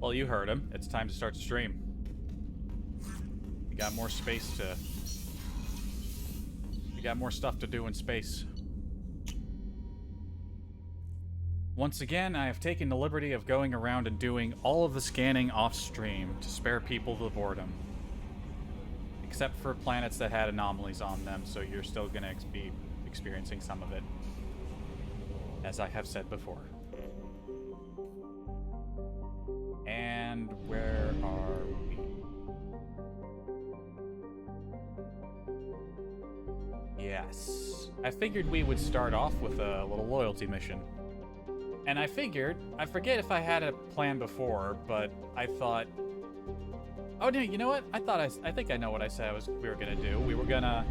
Well, you heard him. It's time to start the stream. We got more space to... We got more stuff to do in space. Once again, I have taken the liberty of going around and doing all of the scanning off-stream to spare people the boredom. Except for planets that had anomalies on them, so you're still going to be experiencing some of it. As I have said before. And where are we? Yes. I figured we would start off with a little loyalty mission. And I figured, I forget if I had a plan before, but I thought... Oh, no, you know what? I think I know what I said we were gonna do. We were gonna...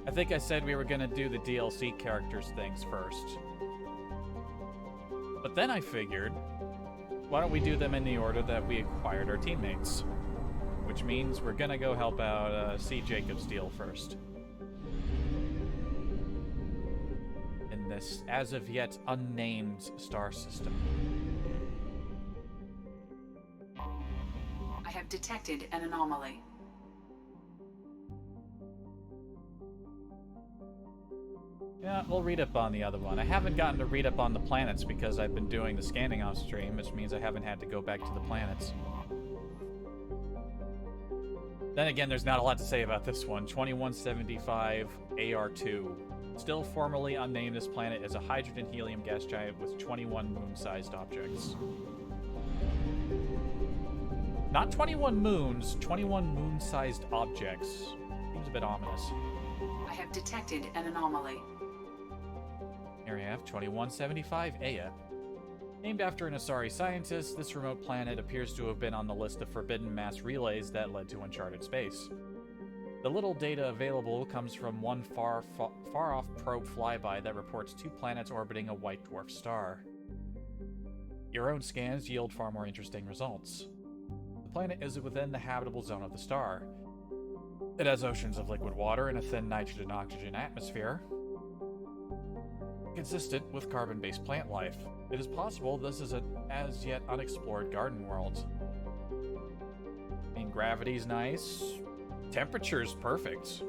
I think I said we were gonna do the DLC characters things first. But then I figured, why don't we do them in the order that we acquired our teammates? Which means we're gonna go help out C. Jacob's deal first. In this as of yet unnamed star system. I have detected an anomaly. Yeah, we'll read up on the other one. I haven't gotten to read up on the planets because I've been doing the scanning off stream, which means I haven't had to go back to the planets. Then again, there's not a lot to say about this one. 2175 AR2. Still formerly unnamed, this planet is a hydrogen-helium gas giant with 21 moon-sized objects. Not 21 moons, 21 moon-sized objects. Seems a bit ominous. I have detected an anomaly. Here we have 2175 Aya. Named after an Asari scientist, this remote planet appears to have been on the list of forbidden mass relays that led to uncharted space. The little data available comes from one far-off probe flyby that reports 2 planets orbiting a white dwarf star. Your own scans yield far more interesting results. The planet is within the habitable zone of the star. It has oceans of liquid water and a thin nitrogen-oxygen atmosphere, consistent with carbon-based plant life. It is possible this is an as-yet unexplored garden world. I mean, gravity's nice. Temperature's perfect.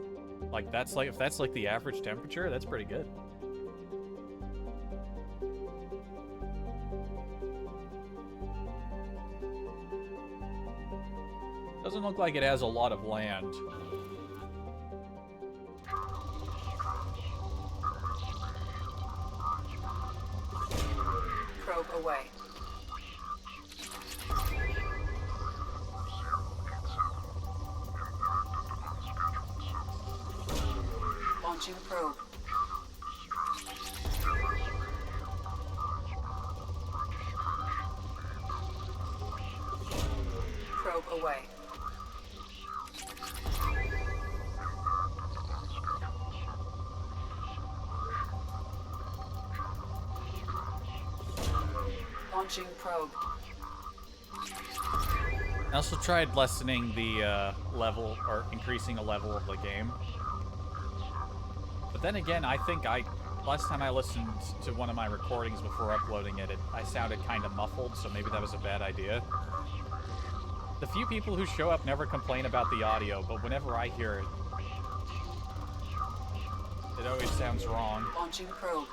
Like, if that's like the average temperature, that's pretty good. Doesn't look like it has a lot of land. Probe away. Launching probe. Probe away. Launching probe. I also tried lessening the level, or increasing the level of the game. But then again, I think last time I listened to one of my recordings before uploading it, I sounded kind of muffled, so maybe that was a bad idea. The few people who show up never complain about the audio, but whenever I hear it, it always sounds wrong. Launching probe.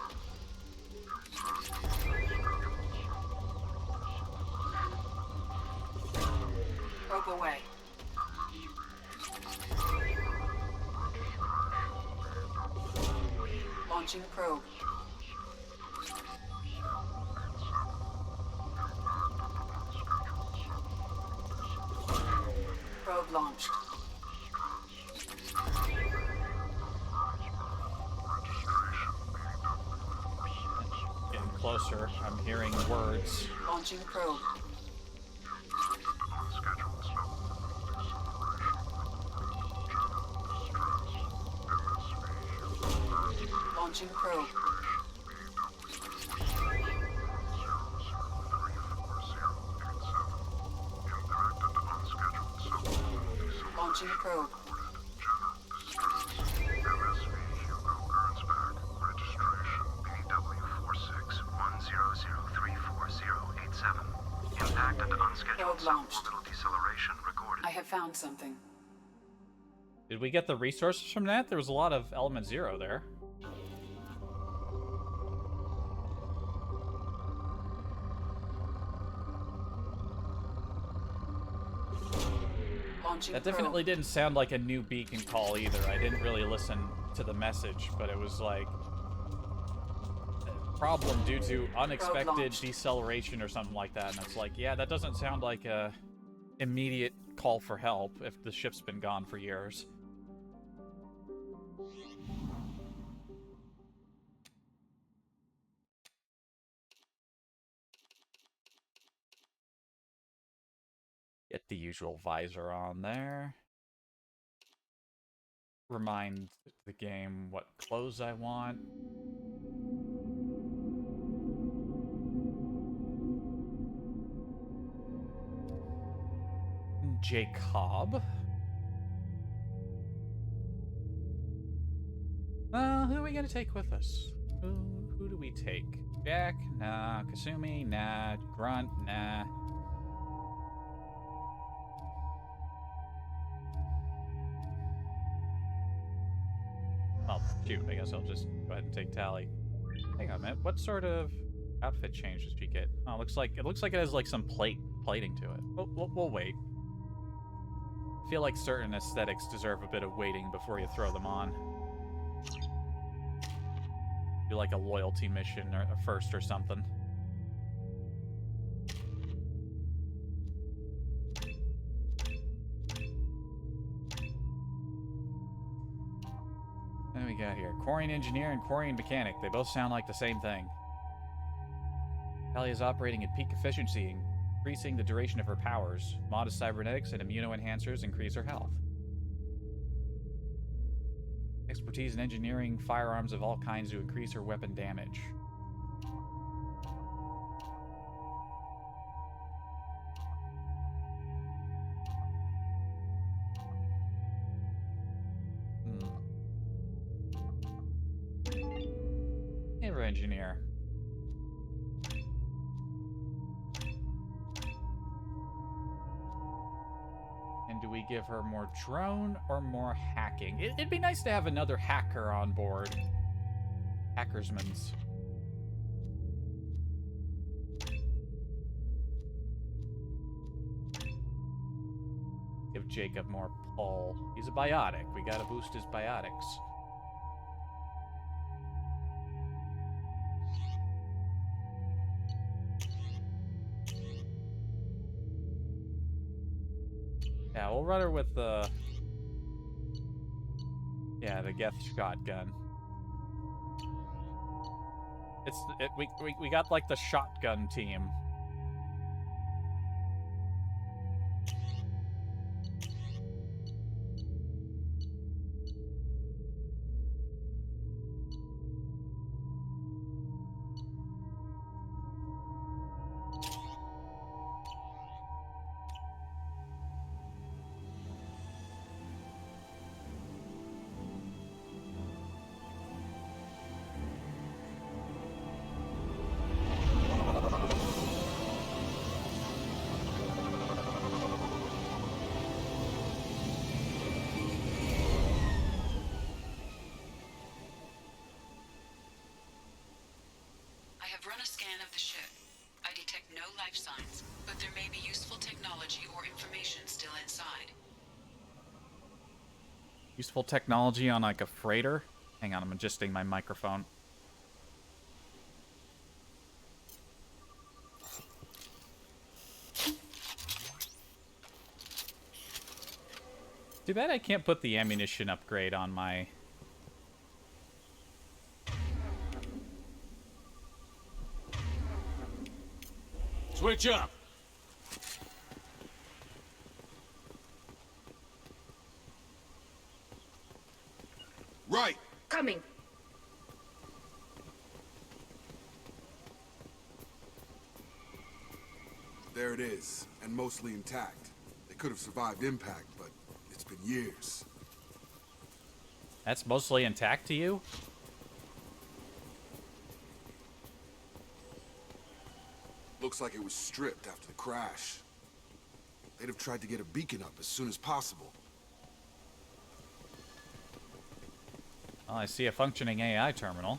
Probe away. Launching probe. Probe launched. Getting closer. I'm hearing words. Launching probe. Launching probe. Launching probe. Impact launched. Little deceleration recorded. I have found something. Did we get the resources from that? There was a lot of element 0 there. Launching That definitely probe. didn't sound like a new beacon call either. I didn't really listen to the message, but it was like problem due to unexpected deceleration or something like that. And it's like, yeah, that doesn't sound like a immediate call for help if the ship's been gone for years. Get the usual visor on there. Remind the game what clothes I want. Jacob. Who are we gonna take with us? Who do we take? Jack? Nah. Kasumi? Nah. Grunt? Nah. Oh, shoot. I guess I'll just go ahead and take Tally. Hang on a minute. What sort of outfit change does she get? Oh, it looks like it has like some plating to it. We'll wait. I feel like certain aesthetics deserve a bit of waiting before you throw them on. Do like a loyalty mission or first or something. What do we got here? Quarrying engineer and quarrying mechanic. They both sound like the same thing. Tally is operating at peak efficiency, increasing the duration of her powers. Modest cybernetics and immunoenhancers increase her health. Expertise in engineering firearms of all kinds to increase her weapon damage. Aero engineer. And do we give her more drone or more hacking? It'd be nice to have another hacker on board. Hackersmans. Give Jacob more pull. He's a biotic. We gotta boost his biotics. Yeah, we'll run her with the... Yeah, the Geth shotgun. We got, like, the shotgun team. Run a scan of the ship. I detect no life signs, but there may be useful technology or information still inside. Useful technology on, like, a freighter? Hang on, I'm adjusting my microphone. Too bad I can't put the ammunition upgrade on my... Switch up! Right! Coming. There it is, and mostly intact. They could have survived impact, but it's been years. That's mostly intact to you? Looks like it was stripped after the crash. They'd have tried to get a beacon up as soon as possible. Well, I see a functioning AI terminal.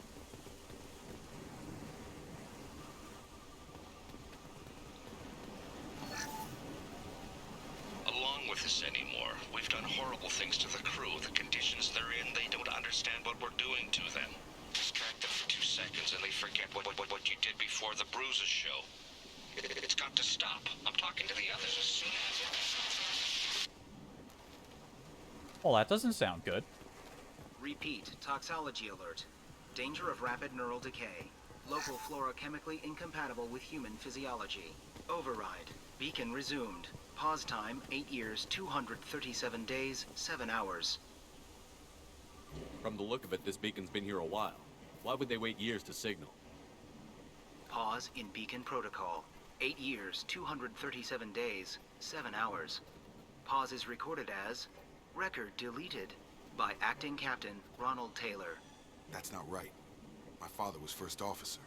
Along with this anymore. We've done horrible things to the crew. The conditions they're in, they don't understand what we're doing to them. Distract them for 2 seconds and they forget what you did before the bruises show. It's got to stop. I'm talking to the others as soon as... Well, that doesn't sound good. Repeat, toxology alert. Danger of rapid neural decay. Local flora chemically incompatible with human physiology. Override. Beacon resumed. Pause time, 8 years, 237 days, 7 hours. From the look of it, this beacon's been here a while. Why would they wait years to signal? Pause in beacon protocol. 8 years, 237 days, 7 hours. Pause is recorded as record deleted by Acting Captain Ronald Taylor. That's not right. My father was first officer.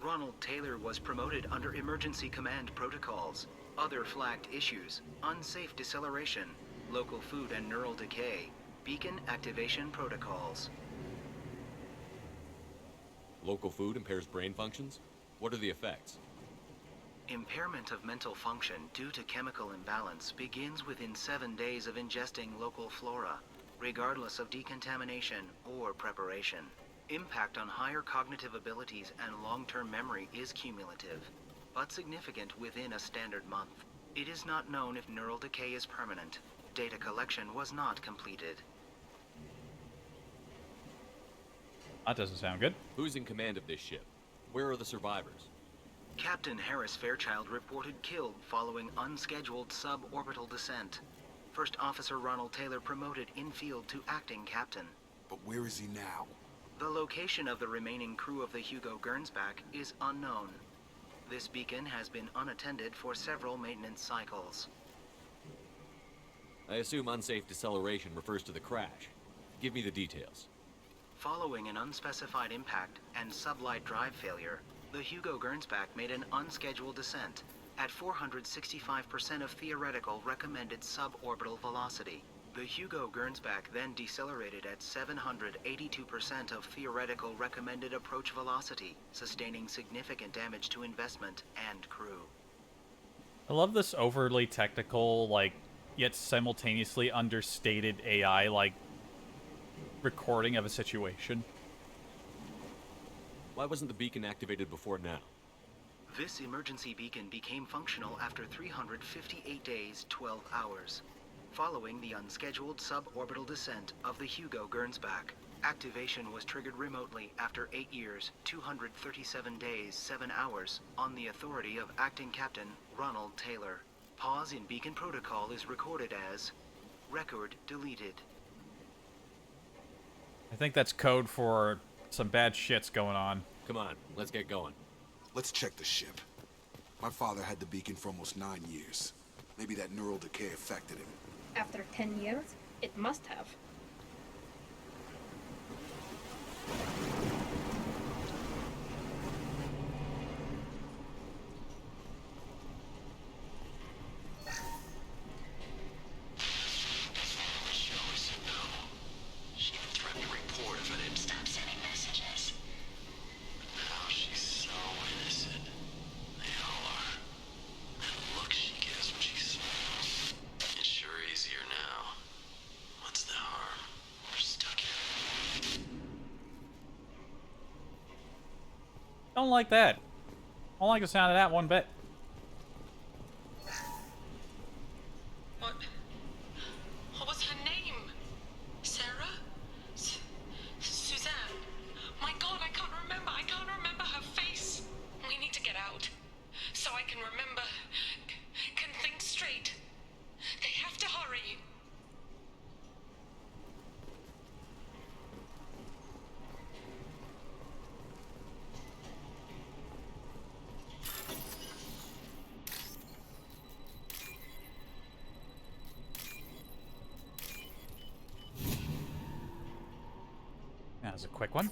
Ronald Taylor was promoted under emergency command protocols. Other flagged issues: unsafe deceleration, local food and neural decay, beacon activation protocols. Local food impairs brain functions? What are the effects? Impairment of mental function due to chemical imbalance begins within 7 days of ingesting local flora, regardless of decontamination or preparation. Impact on higher cognitive abilities and long-term memory is cumulative, but significant within a standard month. It is not known if neural decay is permanent. Data collection was not completed. That doesn't sound good. Who's in command of this ship? Where are the survivors? Captain Harris Fairchild reported killed following unscheduled suborbital descent. First Officer Ronald Taylor promoted in-field to acting captain. But where is he now? The location of the remaining crew of the Hugo Gernsback is unknown. This beacon has been unattended for several maintenance cycles. I assume unsafe deceleration refers to the crash. Give me the details. Following an unspecified impact and sublight drive failure, the Hugo Gernsback made an unscheduled descent at 465% of theoretical recommended suborbital velocity. The Hugo Gernsback then decelerated at 782% of theoretical recommended approach velocity, sustaining significant damage to investment and crew. I love this overly technical, yet simultaneously understated AI, recording of a situation. Why wasn't the beacon activated before now? This emergency beacon became functional after 358 days, 12 hours. Following the unscheduled suborbital descent of the Hugo Gernsback, activation was triggered remotely after 8 years, 237 days, 7 hours, on the authority of Acting Captain Ronald Taylor. Pause in beacon protocol is recorded as record deleted. I think that's code for some bad shit's going on. Come on, let's get going. Let's check the ship. My father had the beacon for almost 9 years. Maybe that neural decay affected him. After 10 years, it must have. Don't like that. Don't like the sound of that one bit. What was her name? Sarah? Suzanne? My God, I can't remember. I can't remember her face. We need to get out. So I can remember. Can think straight. They have to hurry. That was a quick one.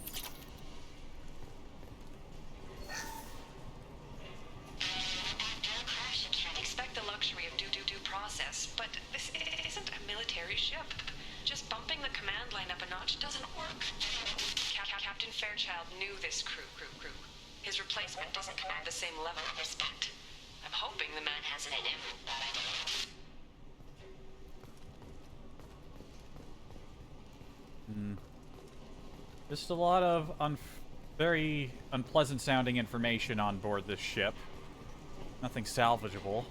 After a crash, you can't expect the luxury of due process. Captain Fairchild knew this crew. His replacement doesn't command the same level of respect. I'm hoping the man has it in him. Just a lot of very unpleasant sounding information on board this ship. Nothing salvageable.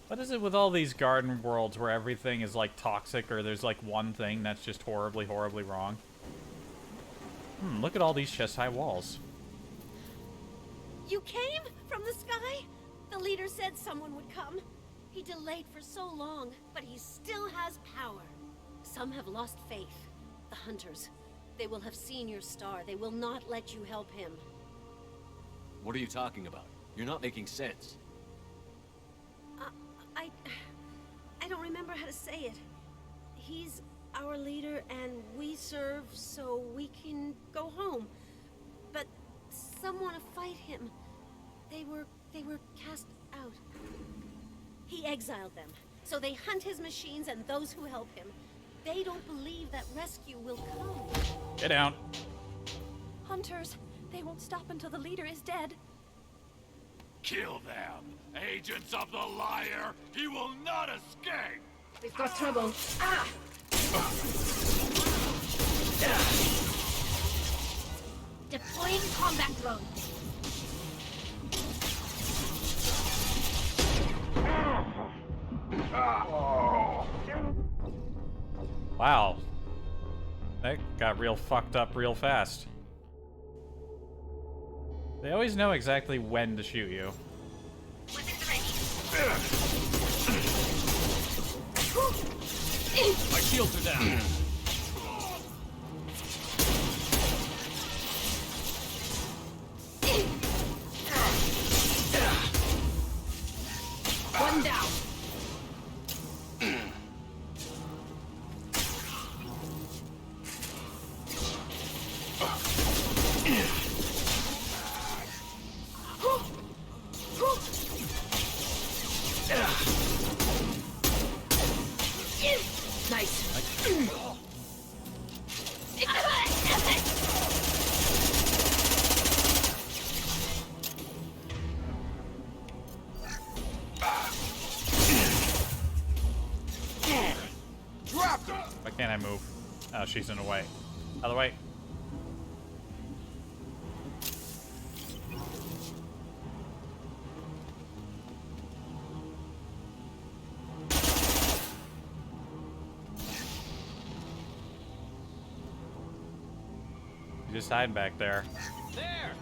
What is it with all these garden worlds where everything is like toxic, or there's like one thing that's just horribly, horribly wrong? Look at all these chest-high walls. You came from the sky? The leader said someone would come. He delayed for so long, but he still has power. Some have lost faith. The hunters. They will have seen your star. They will not let you help him. What are you talking about? You're not making sense. I don't remember how to say it. He's our leader and we serve so we can go home. But some want to fight him. They were cast out. He exiled them, so they hunt his machines and those who help him. They don't believe that rescue will come. Get down. Hunters, they won't stop until the leader is dead. Kill them! Agents of the liar! He will not escape! We've got trouble. Ah! Deploying combat drone. Wow. That got real fucked up real fast. They always know exactly when to shoot you. My shields are down! One down. Nice. Dropped her! Why can't I move? Oh, she's in the way. Other way. Just hide back there. There!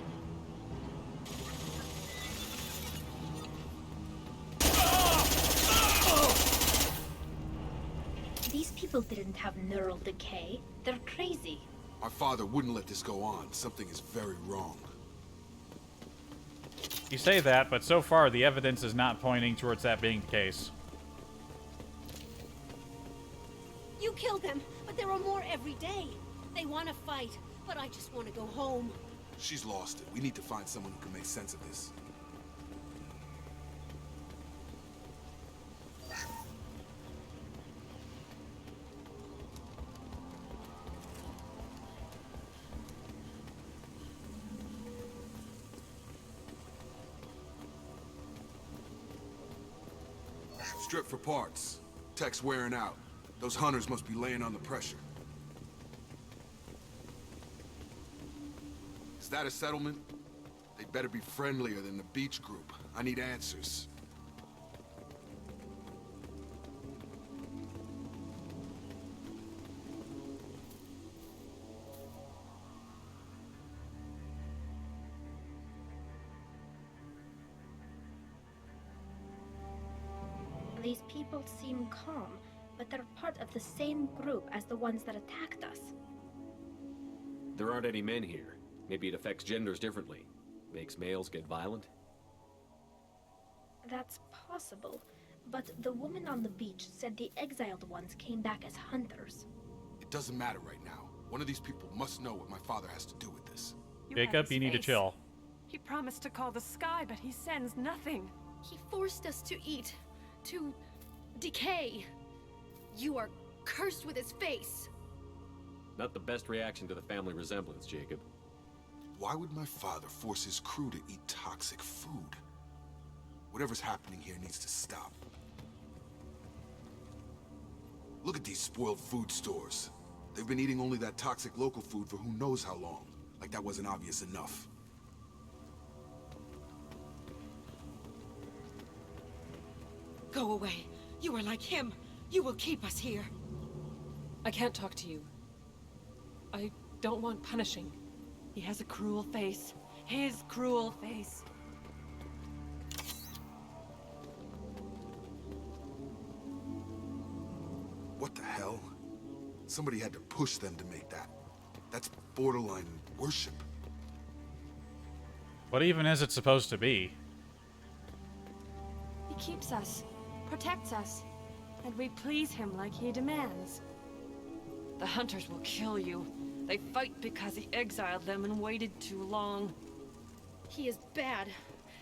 These people didn't have neural decay. They're crazy. My father wouldn't let this go on. Something is very wrong. You say that, but so far the evidence is not pointing towards that being the case. You killed them, but there are more every day. They want to fight, but I just want to go home. She's lost it. We need to find someone who can make sense of this. Strip for parts. Tech's wearing out. Those hunters must be laying on the pressure. Is that a settlement? They'd better be friendlier than the beach group. I need answers. These people seem calm, but they're part of the same group as the ones that attacked us. There aren't any men here. Maybe it affects genders differently. Makes males get violent? That's possible, but the woman on the beach said the exiled ones came back as hunters. It doesn't matter right now. One of these people must know what my father has to do with this. Jacob, you need to chill. He promised to call the sky, but he sends nothing. He forced us to eat, to decay. You are cursed with his face. Not the best reaction to the family resemblance, Jacob. Why would my father force his crew to eat toxic food? Whatever's happening here needs to stop. Look at these spoiled food stores. They've been eating only that toxic local food for who knows how long. Like that wasn't obvious enough. Go away. You are like him. You will keep us here. I can't talk to you. I don't want punishing. He has a cruel face. His cruel face. What the hell? Somebody had to push them to make that. That's borderline worship. What even is it supposed to be? He keeps us, protects us, and we please him like he demands. The hunters will kill you. They fight because he exiled them and waited too long. He is bad.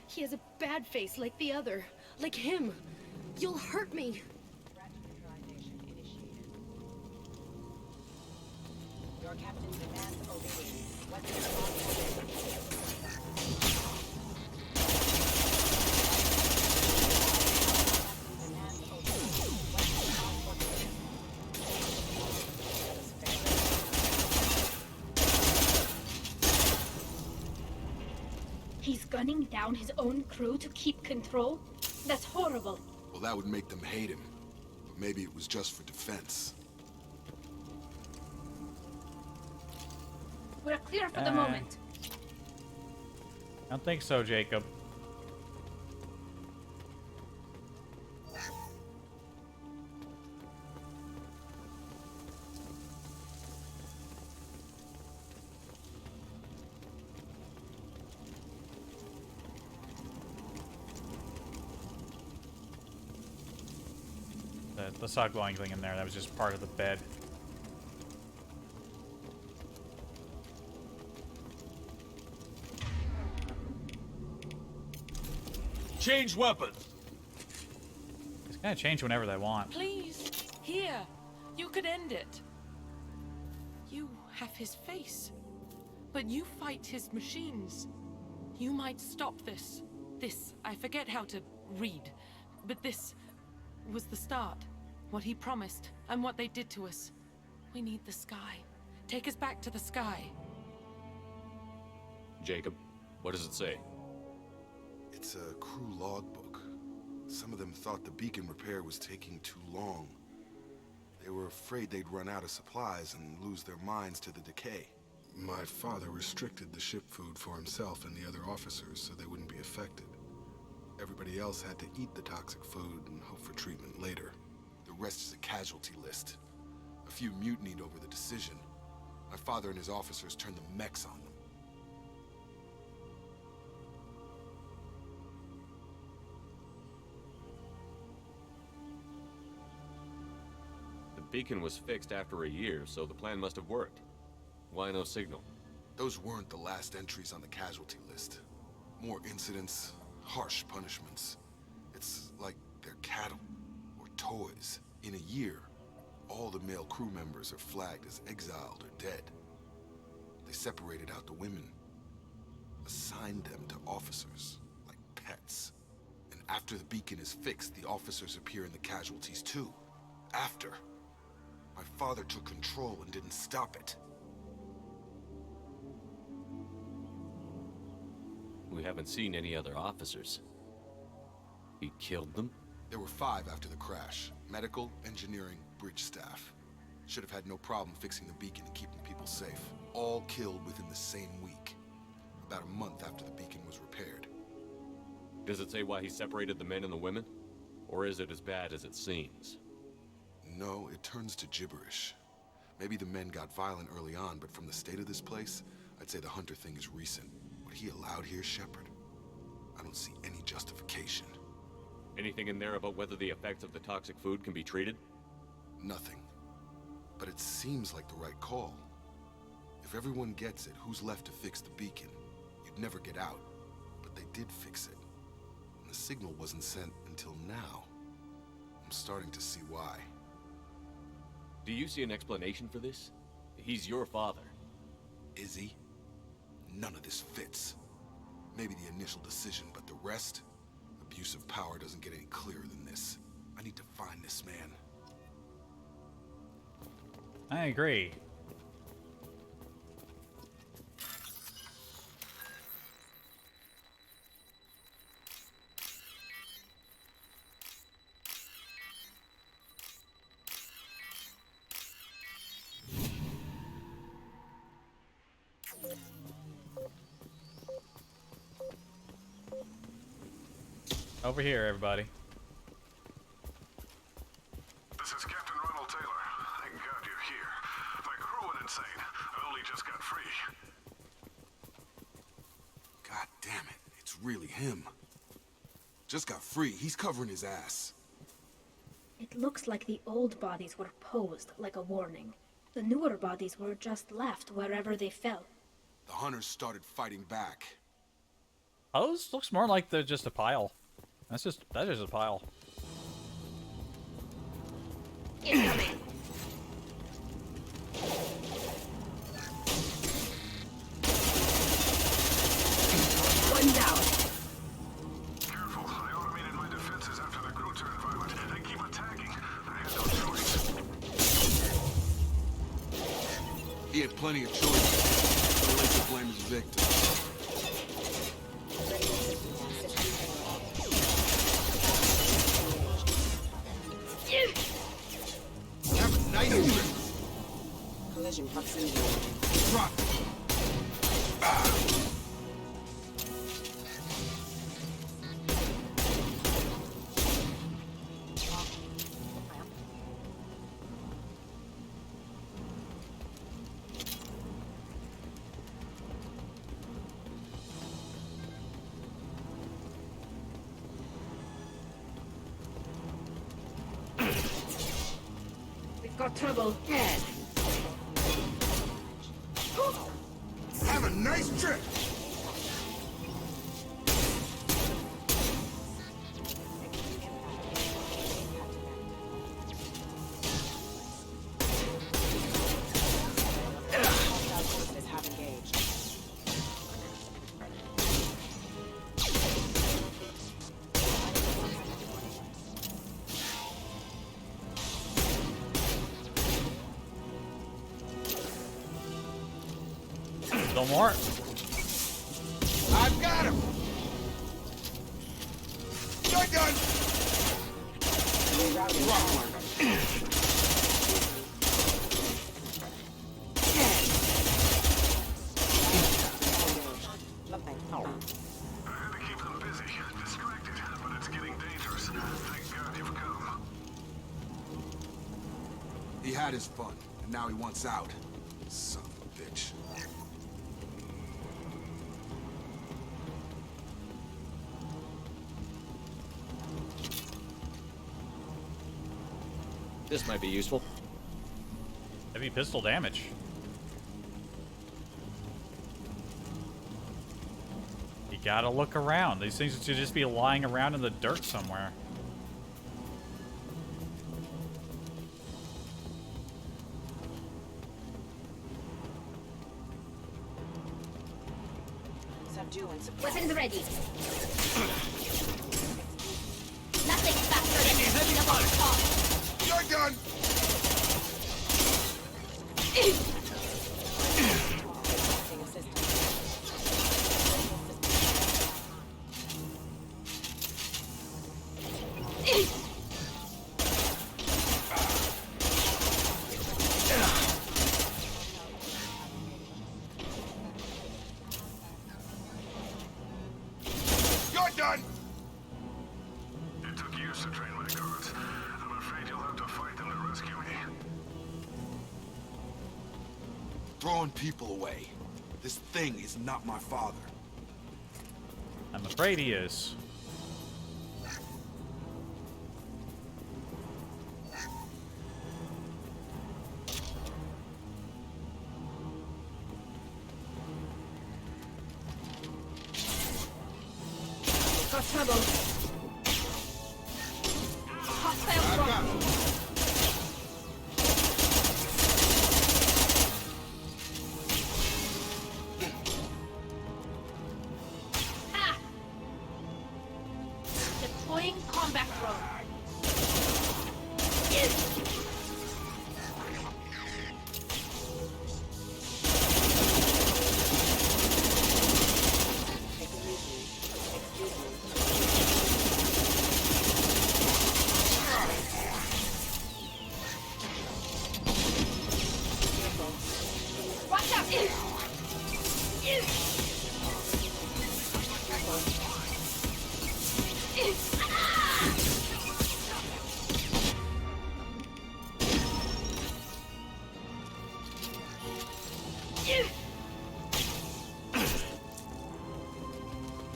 He has a bad face like the other. Like him. You'll hurt me. Your captain's demands obeyed. What's He's gunning down his own crew to keep control? That's horrible. Well, that would make them hate him. But maybe it was just for defense. We're clear for the moment. I don't think so, Jacob. The saw glowing thing in there, that was just part of the bed. Change weapons! It's gonna change whenever they want. Please, here. You could end it. You have his face, but you fight his machines. You might stop this. This, I forget how to read, but this was the start. What he promised, and what they did to us. We need the sky. Take us back to the sky. Jacob, what does it say? It's a crew logbook. Some of them thought the beacon repair was taking too long. They were afraid they'd run out of supplies and lose their minds to the decay. My father restricted the ship food for himself and the other officers so they wouldn't be affected. Everybody else had to eat the toxic food and hope for treatment later. The rest is a casualty list. A few mutinied over the decision. My father and his officers turned the mechs on them. The beacon was fixed after a year, so the plan must have worked. Why no signal? Those weren't the last entries on the casualty list. More incidents, harsh punishments. It's like they're cattle or toys. In a year, all the male crew members are flagged as exiled or dead. They separated out the women, assigned them to officers, like pets. And after the beacon is fixed, the officers appear in the casualties too. After. My father took control and didn't stop it. We haven't seen any other officers. He killed them? There were 5 after the crash. Medical, engineering, bridge staff. Should have had no problem fixing the beacon and keeping people safe. All killed within the same week. About a month after the beacon was repaired. Does it say why he separated the men and the women? Or is it as bad as it seems? No, it turns to gibberish. Maybe the men got violent early on, but from the state of this place, I'd say the Hunter thing is recent. What he allowed here, Shepard? I don't see any justification. Anything in there about whether the effects of the toxic food can be treated? Nothing. But it seems like the right call. If everyone gets it, who's left to fix the beacon? You'd never get out. But they did fix it. And the signal wasn't sent until now. I'm starting to see why. Do you see an explanation for this? He's your father. Is he? None of this fits. Maybe the initial decision, but the rest? Abuse of power doesn't get any clearer than this. I need to find this man. I agree. Over here, everybody. This is Captain Ronald Taylor. Thank God you're here. My crew went insane. I only just got free. God damn it, it's really him. Just got free, he's covering his ass. It looks like the old bodies were posed like a warning. The newer bodies were just left wherever they fell. The hunters started fighting back. Oh, this looks more like they're just a pile. That is just a pile. Incoming. One down. Careful, I automated my defenses after the crew turned violent. They keep attacking. I had no choice. He had plenty of choices. Don't let you blame his victim. Collision proximity. Drop. We've got trouble. Head. Have a nice trip. Forces have engaged. No more. I've got him. You're done. I had to keep them busy, distracted, but it's getting dangerous. Thank God you've come. He had his fun, and now he wants out. Son of a bitch. This might be useful. Heavy pistol damage. You gotta look around. These things should just be lying around in the dirt somewhere. Subdue and suppress. Weapons ready. Nothing faster than a double pop. You're done. Requesting assistance. You're done. It took years to train my guards. I'm afraid you'll have to fight them to rescue me. throwing people away. This thing is not my father. I'm afraid he is. Got trouble. Hostile drone. Ah! Deploying combat drone. Watch out!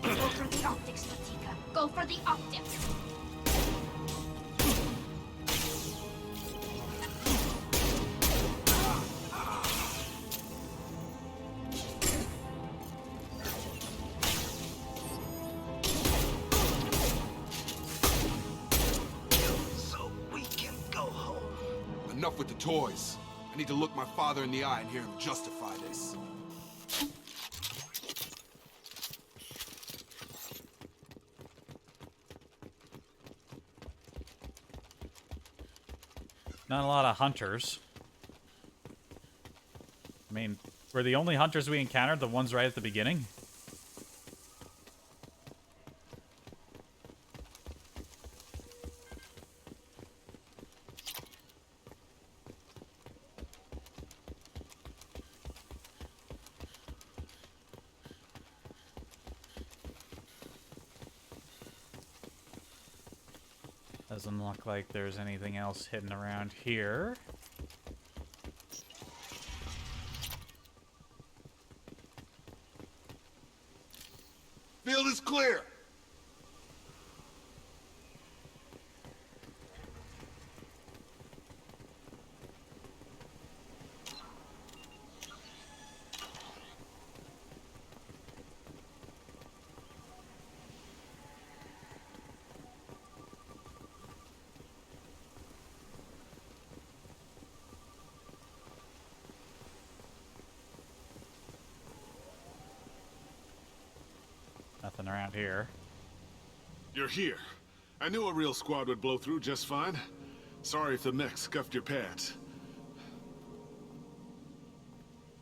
Go for the optics, Latika. Go for the optics. So we can go home. Enough with the toys. I need to look my father in the eye and hear him justify this. Not a lot of hunters. I mean, were the only hunters we encountered the ones right at the beginning? Doesn't look like there's anything else hidden around here. Field is clear. Nothing around here. You're here. I knew a real squad would blow through just fine. Sorry if the mech scuffed your pads.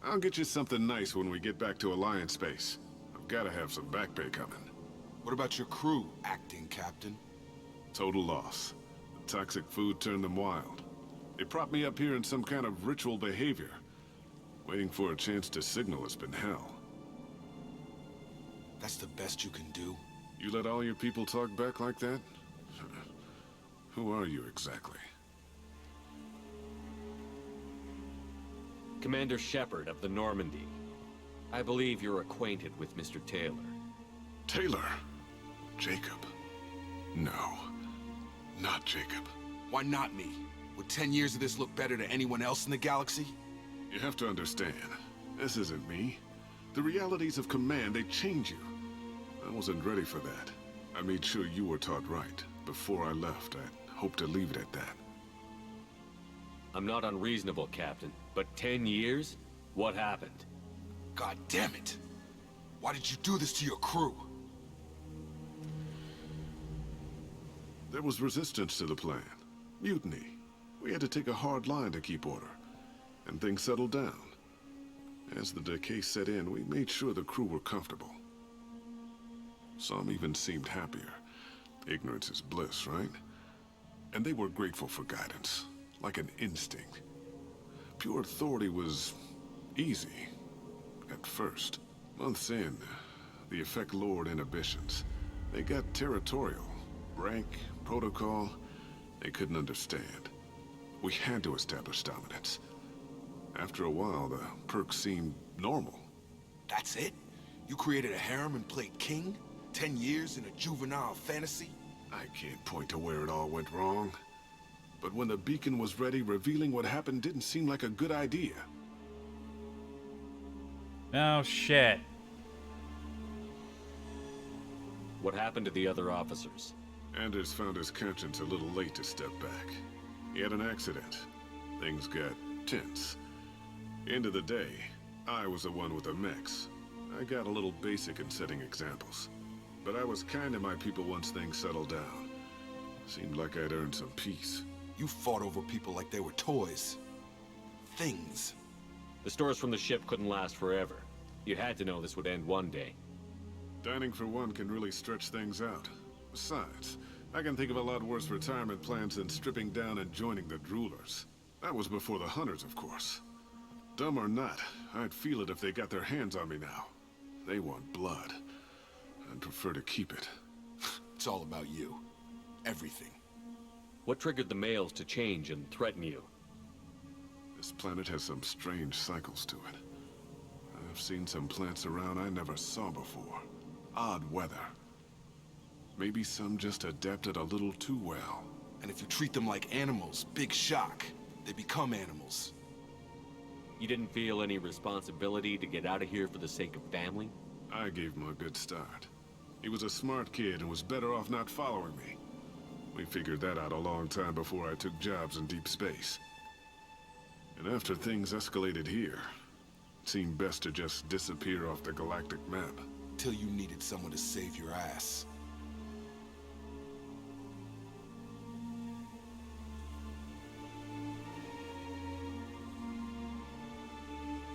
I'll get you something nice when we get back to Alliance space. I've gotta have some back pay coming. What about your crew, acting captain? Total loss. The toxic food turned them wild. They propped me up here in some kind of ritual behavior. Waiting for a chance to signal has been hell. That's the best you can do? You let all your people talk back like that? Who are you exactly? Commander Shepard of the Normandy. I believe you're acquainted with Mr. Taylor. Taylor? Jacob? No. Not Jacob. Why not me? Would 10 years of this look better to anyone else in the galaxy? You have to understand, this isn't me. The realities of command, they change you. I wasn't ready for that. I made sure you were taught right. Before I left, I hoped to leave it at that. I'm not unreasonable, Captain, but 10 years? What happened? God damn it! Why did you do this to your crew? There was resistance to the plan. Mutiny. We had to take a hard line to keep order. And things settled down. As the decay set in, we made sure the crew were comfortable. Some even seemed happier. Ignorance is bliss, right? And they were grateful for guidance, like an instinct. Pure authority was easy, at first. Months in, the effect lowered inhibitions. They got territorial. Rank, protocol, they couldn't understand. We had to establish dominance. After a while, the perks seemed normal. That's it? You created a harem and played king? 10 years in a juvenile fantasy? I can't point to where it all went wrong. But when the beacon was ready, revealing what happened didn't seem like a good idea. No shit. What happened to the other officers? Anders found his conscience a little late to step back. He had an accident. Things got tense. End of the day, I was the one with the mechs. I got a little basic in setting examples. But I was kind to my people once things settled down. Seemed like I'd earned some peace. You fought over people like they were toys. Things. The stores from the ship couldn't last forever. You had to know this would end one day. Dining for one can really stretch things out. Besides, I can think of a lot worse retirement plans than stripping down and joining the Droolers. That was before the Hunters, of course. Dumb or not, I'd feel it if they got their hands on me now. They want blood. I'd prefer to keep it. It's all about you. Everything. What triggered the males to change and threaten you? This planet has some strange cycles to it. I've seen some plants around I never saw before. Odd weather. Maybe some just adapted a little too well. And if you treat them like animals, big shock. They become animals. You didn't feel any responsibility to get out of here for the sake of family? I gave him a good start. He was a smart kid and was better off not following me. We figured that out a long time before I took jobs in deep space. And after things escalated here, it seemed best to just disappear off the galactic map. Till you needed someone to save your ass.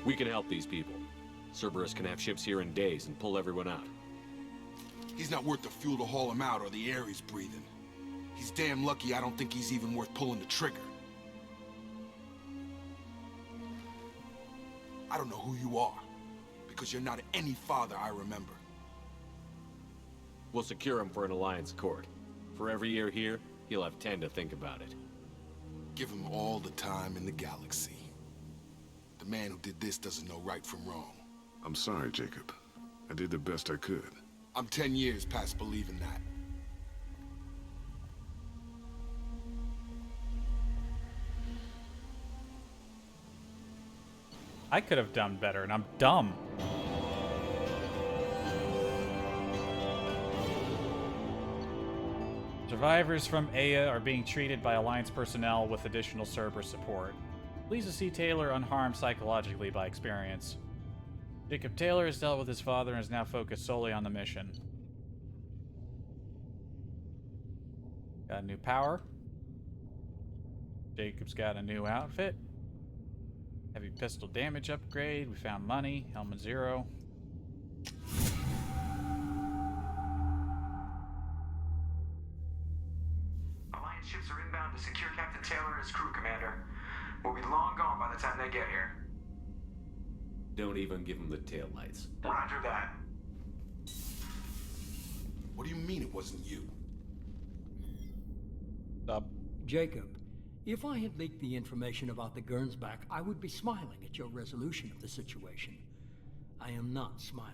We can help these people. Cerberus can have ships here in days and pull everyone out. He's not worth the fuel to haul him out or the air he's breathing. He's damn lucky I don't think he's even worth pulling the trigger. I don't know who you are, because you're not any father I remember. We'll secure him for an Alliance court. For every year here, he'll have 10 to think about it. Give him all the time in the galaxy. The man who did this doesn't know right from wrong. I'm sorry, Jacob. I did the best I could. I'm 10 years past believing that. I could have done better, and I'm dumb. Survivors from Aya are being treated by Alliance personnel with additional Cerberus support. Pleased to see Taylor unharmed psychologically by experience. Jacob Taylor has dealt with his father and is now focused solely on the mission. Got a new power. Jacob's got a new outfit. Heavy pistol damage upgrade. We found money. Helmet 0. Alliance ships are inbound to secure Captain Taylor and his crew, Commander. We'll be long gone by the time they get here. Don't even give him the taillights. Roger that. What do you mean it wasn't you? Jacob, if I had leaked the information about the Gernsback, I would be smiling at your resolution of the situation. I am not smiling.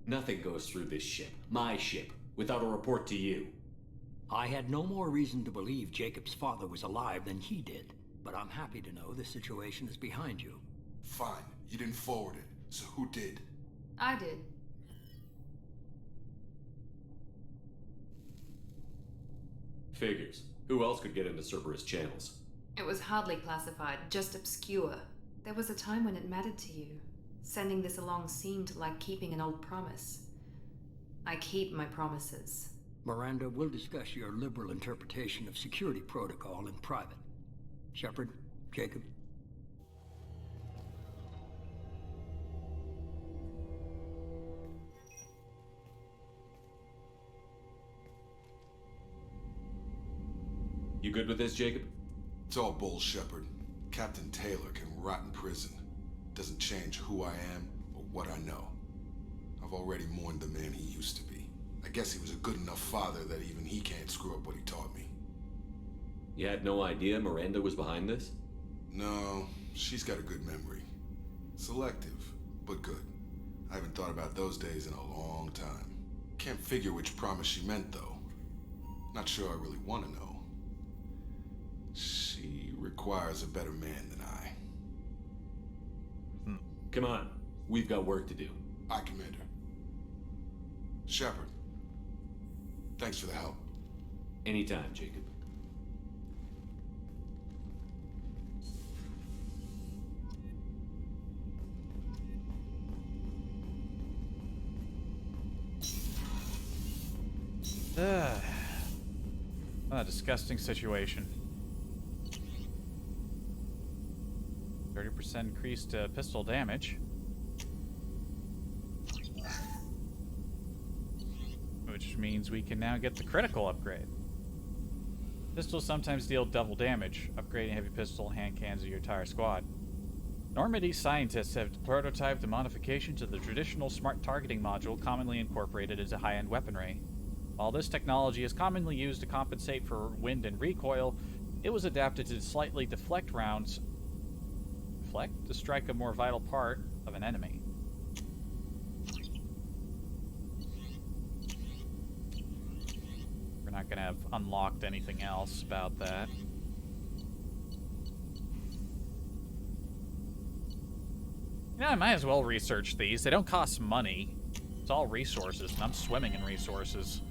Nothing goes through this ship, my ship, without a report to you. I had no more reason to believe Jacob's father was alive than he did, but I'm happy to know the situation is behind you. Fine. You didn't forward it, so who did? I did. Figures. Who else could get into Cerberus channels? It was hardly classified, just obscure. There was a time when it mattered to you. Sending this along seemed like keeping an old promise. I keep my promises. Miranda, we'll discuss your liberal interpretation of security protocol in private. Shepard, Jacob. You good with this, Jacob? It's all bull, Shepard. Captain Taylor can rot in prison. Doesn't change who I am or what I know. I've already mourned the man he used to be. I guess he was a good enough father that even he can't screw up what he taught me. You had no idea Miranda was behind this? No, She's got a good memory. Selective, but good. I haven't thought about those days in a long time. Can't figure which promise she meant, though. Not sure I really want to know. She requires a better man than I. Come on. We've got work to do. Aye, Commander. Shepard. Thanks for the help. Anytime, Jacob. What a disgusting situation. 30% increased pistol damage. Which means we can now get the critical upgrade. Pistols sometimes deal double damage, upgrading heavy pistol hand cans of your entire squad. Normandy scientists have prototyped a modification to the traditional smart targeting module commonly incorporated into high-end weaponry. While this technology is commonly used to compensate for wind and recoil, it was adapted to slightly deflect rounds to strike a more vital part of an enemy. We're not going to have unlocked anything else about that. Yeah, I might as well research these. They don't cost money. It's all resources, and I'm swimming in resources.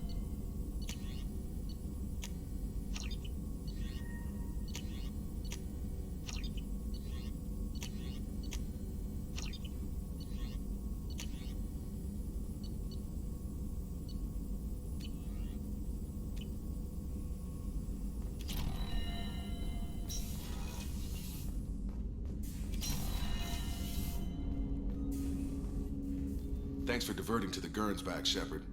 Thanks for diverting to the Gernsback, Shepard.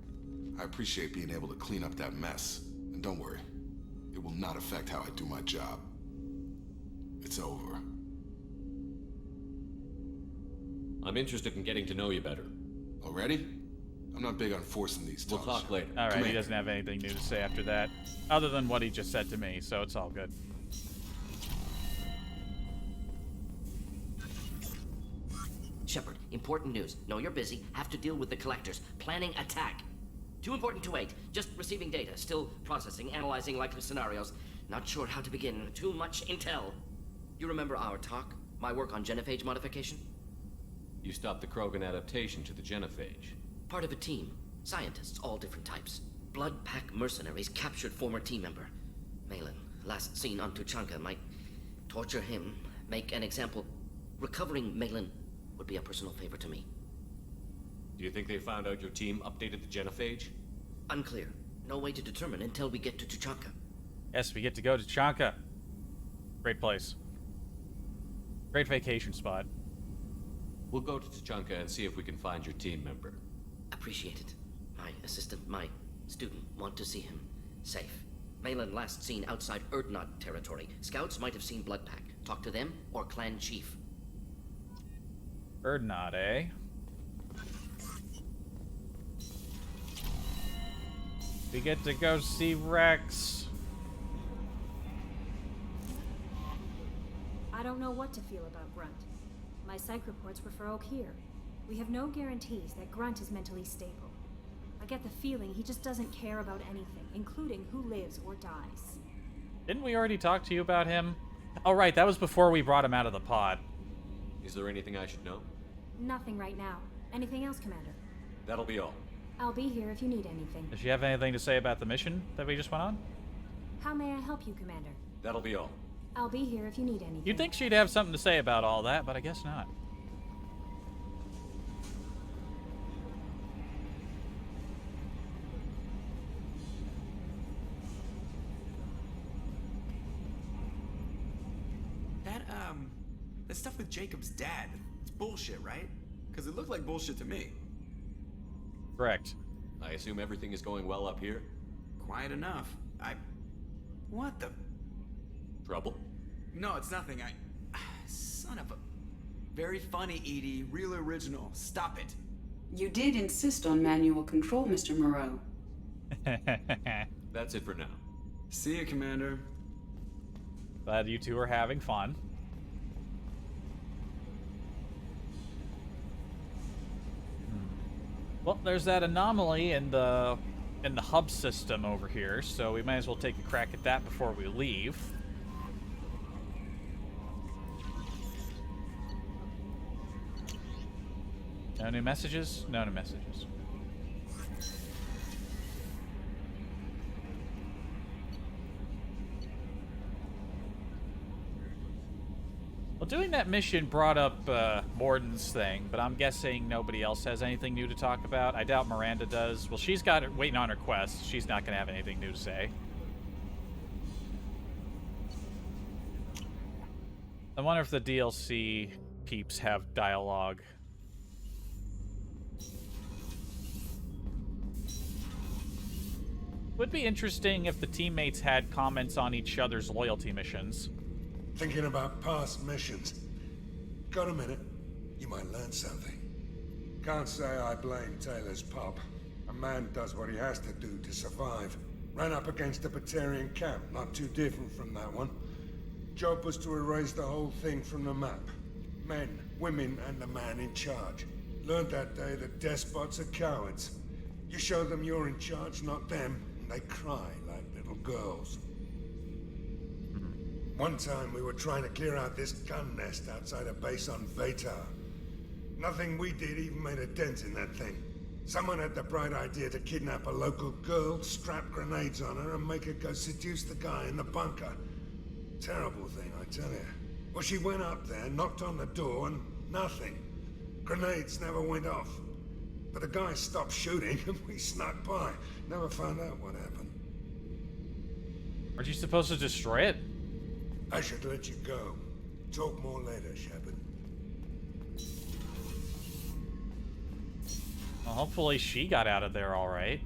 I appreciate being able to clean up that mess. And don't worry, it will not affect how I do my job. It's over. I'm interested in getting to know you better. Already? I'm not big on forcing these talks. We'll talk later. Alright, he doesn't have anything new to say after that, other than what he just said to me, so it's all good. Shepard, important news. Know you're busy. Have to deal with the collectors. Planning attack. Too important to wait. Just receiving data. Still processing, analyzing likely scenarios. Not sure how to begin. Too much intel. You remember our talk? My work on genophage modification? You stopped the Krogan adaptation to the genophage. Part of a team. Scientists, all different types. Blood pack mercenaries captured former team member. Malin, last seen on Tuchanka, might torture him, make an example. Recovering Malin would be a personal favor to me. Do you think they found out your team updated the genophage? Unclear. No way to determine until we get to Tuchanka. Yes, we get to go to Tuchanka. Great place. Great vacation spot. We'll go to Tuchanka and see if we can find your team member. Appreciate it. My assistant, my student, want to see him. Safe. Malin last seen outside Erdnot territory. Scouts might have seen Bloodpack. Talk to them or clan chief. Erdnot, eh? We get to go see Rex. I don't know what to feel about Grunt. My psych reports refer Oak here. We have no guarantees that Grunt is mentally stable. I get the feeling he just doesn't care about anything, including who lives or dies. Didn't we already talk to you about him? Oh, right, that was before we brought him out of the pod. Is there anything I should know? Nothing right now. Anything else, Commander? That'll be all. I'll be here if you need anything. Does she have anything to say about the mission that we just went on? How may I help you, Commander? That'll be all. I'll be here if you need anything. You'd think she'd have something to say about all that, but I guess not. That stuff with Jacob's dad, it's bullshit, right? Because it looked like bullshit to me. Correct. I assume everything is going well up here? Quiet enough. What the? Trouble? No, it's nothing. Son of a... Very funny, Edie. Real original. Stop it. You did insist on manual control, Mr. Moreau. That's it for now. See you, Commander. Glad you two are having fun. Well, there's that anomaly in the hub system over here, so we might as well take a crack at that before we leave. No new messages? No new messages. Well, doing that mission brought up Morden's thing, but I'm guessing nobody else has anything new to talk about. I doubt Miranda does. Well, she's got it waiting on her quest. She's not going to have anything new to say. I wonder if the DLC peeps have dialogue. Would be interesting if the teammates had comments on each other's loyalty missions. Thinking about past missions. Got a minute? You might learn something. Can't say I blame Taylor's pop. A man does what he has to do to survive. Ran up against a Batarian camp, not too different from that one. Job was to erase the whole thing from the map. Men, women, and the man in charge. Learned that day that despots are cowards. You show them you're in charge, not them, and they cry like little girls. One time we were trying to clear out this gun nest outside a base on Vatar. Nothing we did even made a dent in that thing. Someone had the bright idea to kidnap a local girl, strap grenades on her, and make her go seduce the guy in the bunker. Terrible thing, I tell you. Well, she went up there, knocked on the door, and nothing. Grenades never went off. But the guy stopped shooting, and we snuck by. Never found out what happened. Aren't you supposed to destroy it? I should let you go. Talk more later, Shepard. Well, hopefully she got out of there all right.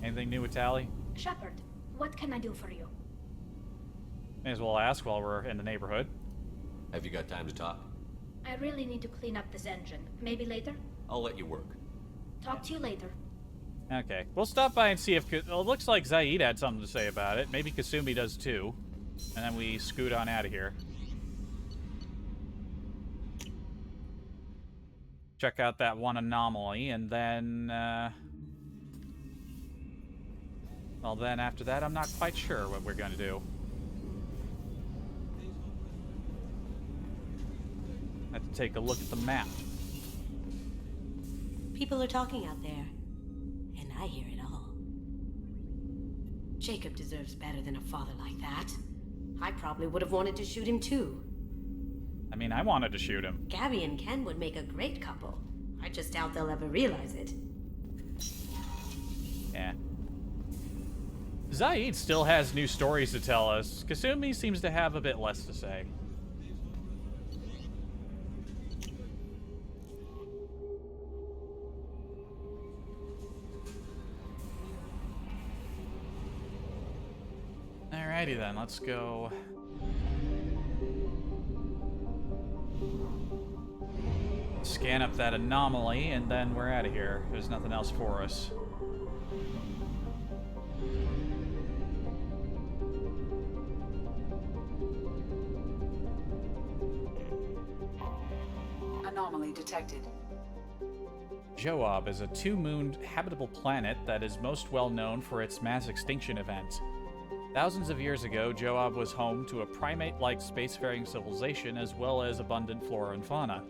Anything new with Tally? Shepard, what can I do for you? May as well ask while we're in the neighborhood. Have you got time to talk? I really need to clean up this engine. Maybe later? I'll let you work. Talk to you later. Okay, we'll stop by and see if... Well, it looks like Zaid had something to say about it. Maybe Kasumi does too. And then we scoot on out of here. Check out that one anomaly, and then... Well, then after that, I'm not quite sure what we're going to do. I have to take a look at the map. People are talking out there, and I hear it all. Jacob deserves better than a father like that. I probably would have wanted to shoot him too. I mean, I wanted to shoot him. Gabby and Ken would make a great couple. I just doubt they'll ever realize it. Yeah. Zaid still has new stories to tell us. Kasumi seems to have a bit less to say. Alrighty then, let's go. Scan up that anomaly, and then we're out of here. There's nothing else for us. Anomaly detected. Joab is a two-mooned habitable planet that is most well known for its mass extinction event. Thousands of years ago, Joab was home to a primate-like spacefaring civilization as well as abundant flora and fauna.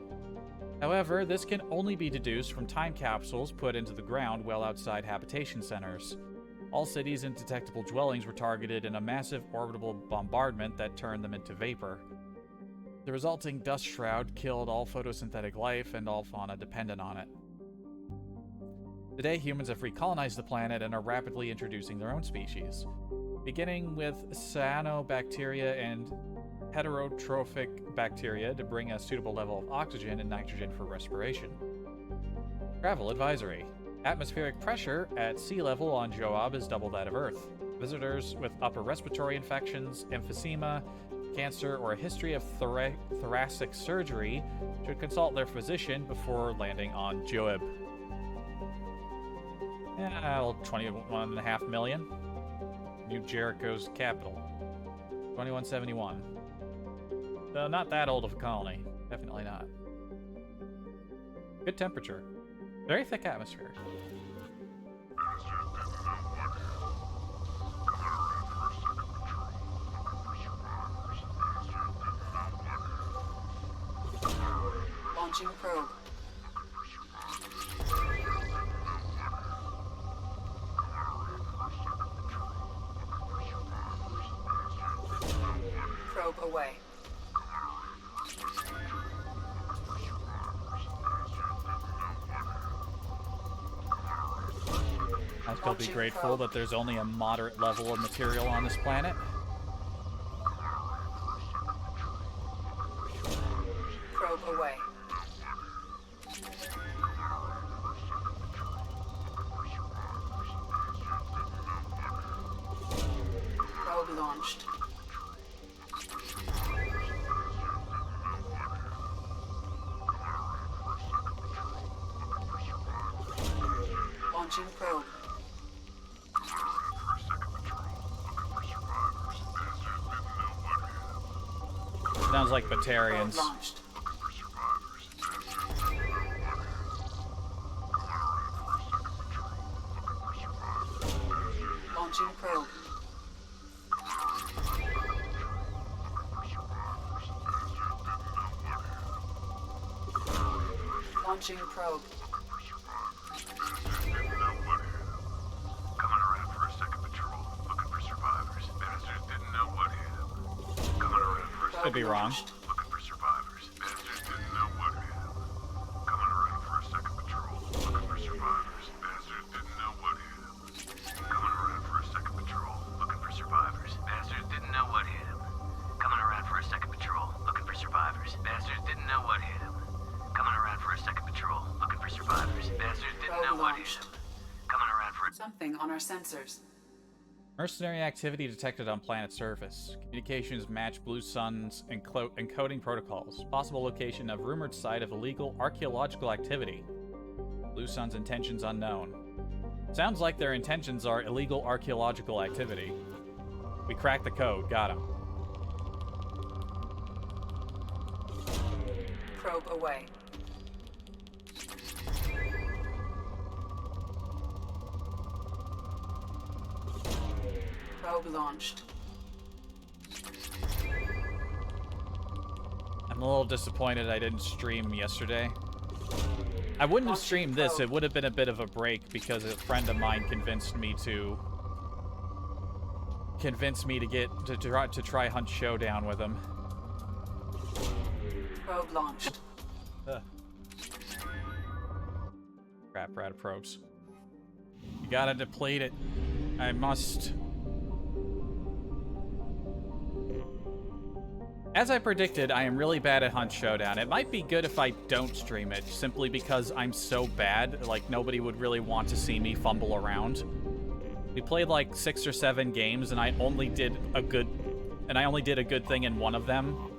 However, this can only be deduced from time capsules put into the ground well outside habitation centers. All cities and detectable dwellings were targeted in a massive orbital bombardment that turned them into vapor. The resulting dust shroud killed all photosynthetic life and all fauna dependent on it. Today, humans have recolonized the planet and are rapidly introducing their own species, beginning with cyanobacteria and heterotrophic bacteria to bring a suitable level of oxygen and nitrogen for respiration. Travel advisory. Atmospheric pressure at sea level on Joab is double that of Earth. Visitors with upper respiratory infections, emphysema, cancer, or a history of thoracic surgery should consult their physician before landing on Joab. Yeah, 21.5 million. New Jericho's capital. 2171. So not that old of a colony. Definitely not. Good temperature. Very thick atmosphere. Launching probe. Probe away. I'd still be grateful that there's only a moderate level of material on this planet. Probe away. Probe launched. Launching probe. Sounds like Batarians. Launched. Launching probe. Launching probe. Coming around for a second patrol, looking for survivors. Bastards didn't know what hit him. Coming around for a second Could be wrong. looking for survivors. Bastards didn't know what hit him. Coming around for a second patrol, looking for survivors. Bastards didn't know what hit him. Coming around for a second patrol, looking for survivors. Bastards didn't know what hit him. Coming around for a second patrol, looking for survivors. Bastards didn't know what hit him. Coming around for a second patrol, looking for survivors. Bastards didn't know what hit him. Coming around for something on our sensors. Mercenary activity detected on planet surface. Communications match Blue Sun's encoding protocols. Possible location of rumored site of illegal archaeological activity. Blue Sun's intentions unknown. Sounds like their intentions are illegal archaeological activity. We cracked the code. Got him. Probe away. Probe launched. I'm a little disappointed I didn't stream yesterday. I wouldn't have streamed this. It would have been a bit of a break because a friend of mine convinced me to try Hunt Showdown with him. Probe launched. Crap, we're out of probes. You gotta deplete it. I must. As I predicted, I am really bad at Hunt Showdown. It might be good if I don't stream it, simply because I'm so bad, like nobody would really want to see me fumble around. We played like 6 or 7 games, and I only did a good thing in one of them.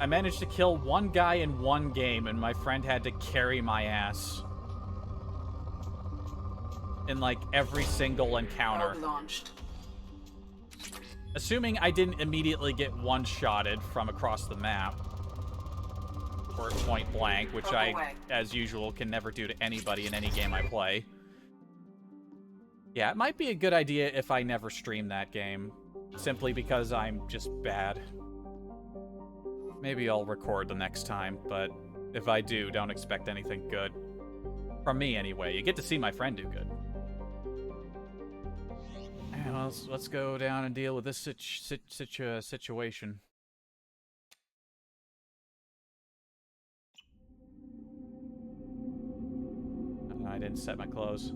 I managed to kill one guy in one game, and my friend had to carry my ass in like every single encounter. Launched. Assuming I didn't immediately get one-shotted from across the map. Or point blank, which I, as usual, can never do to anybody in any game I play. Yeah, it might be a good idea if I never stream that game. Simply because I'm just bad. Maybe I'll record the next time, but if I do, don't expect anything good. From me, anyway. You get to see my friend do good. Well, let's go down and deal with this situation. Oh, I didn't set my clothes.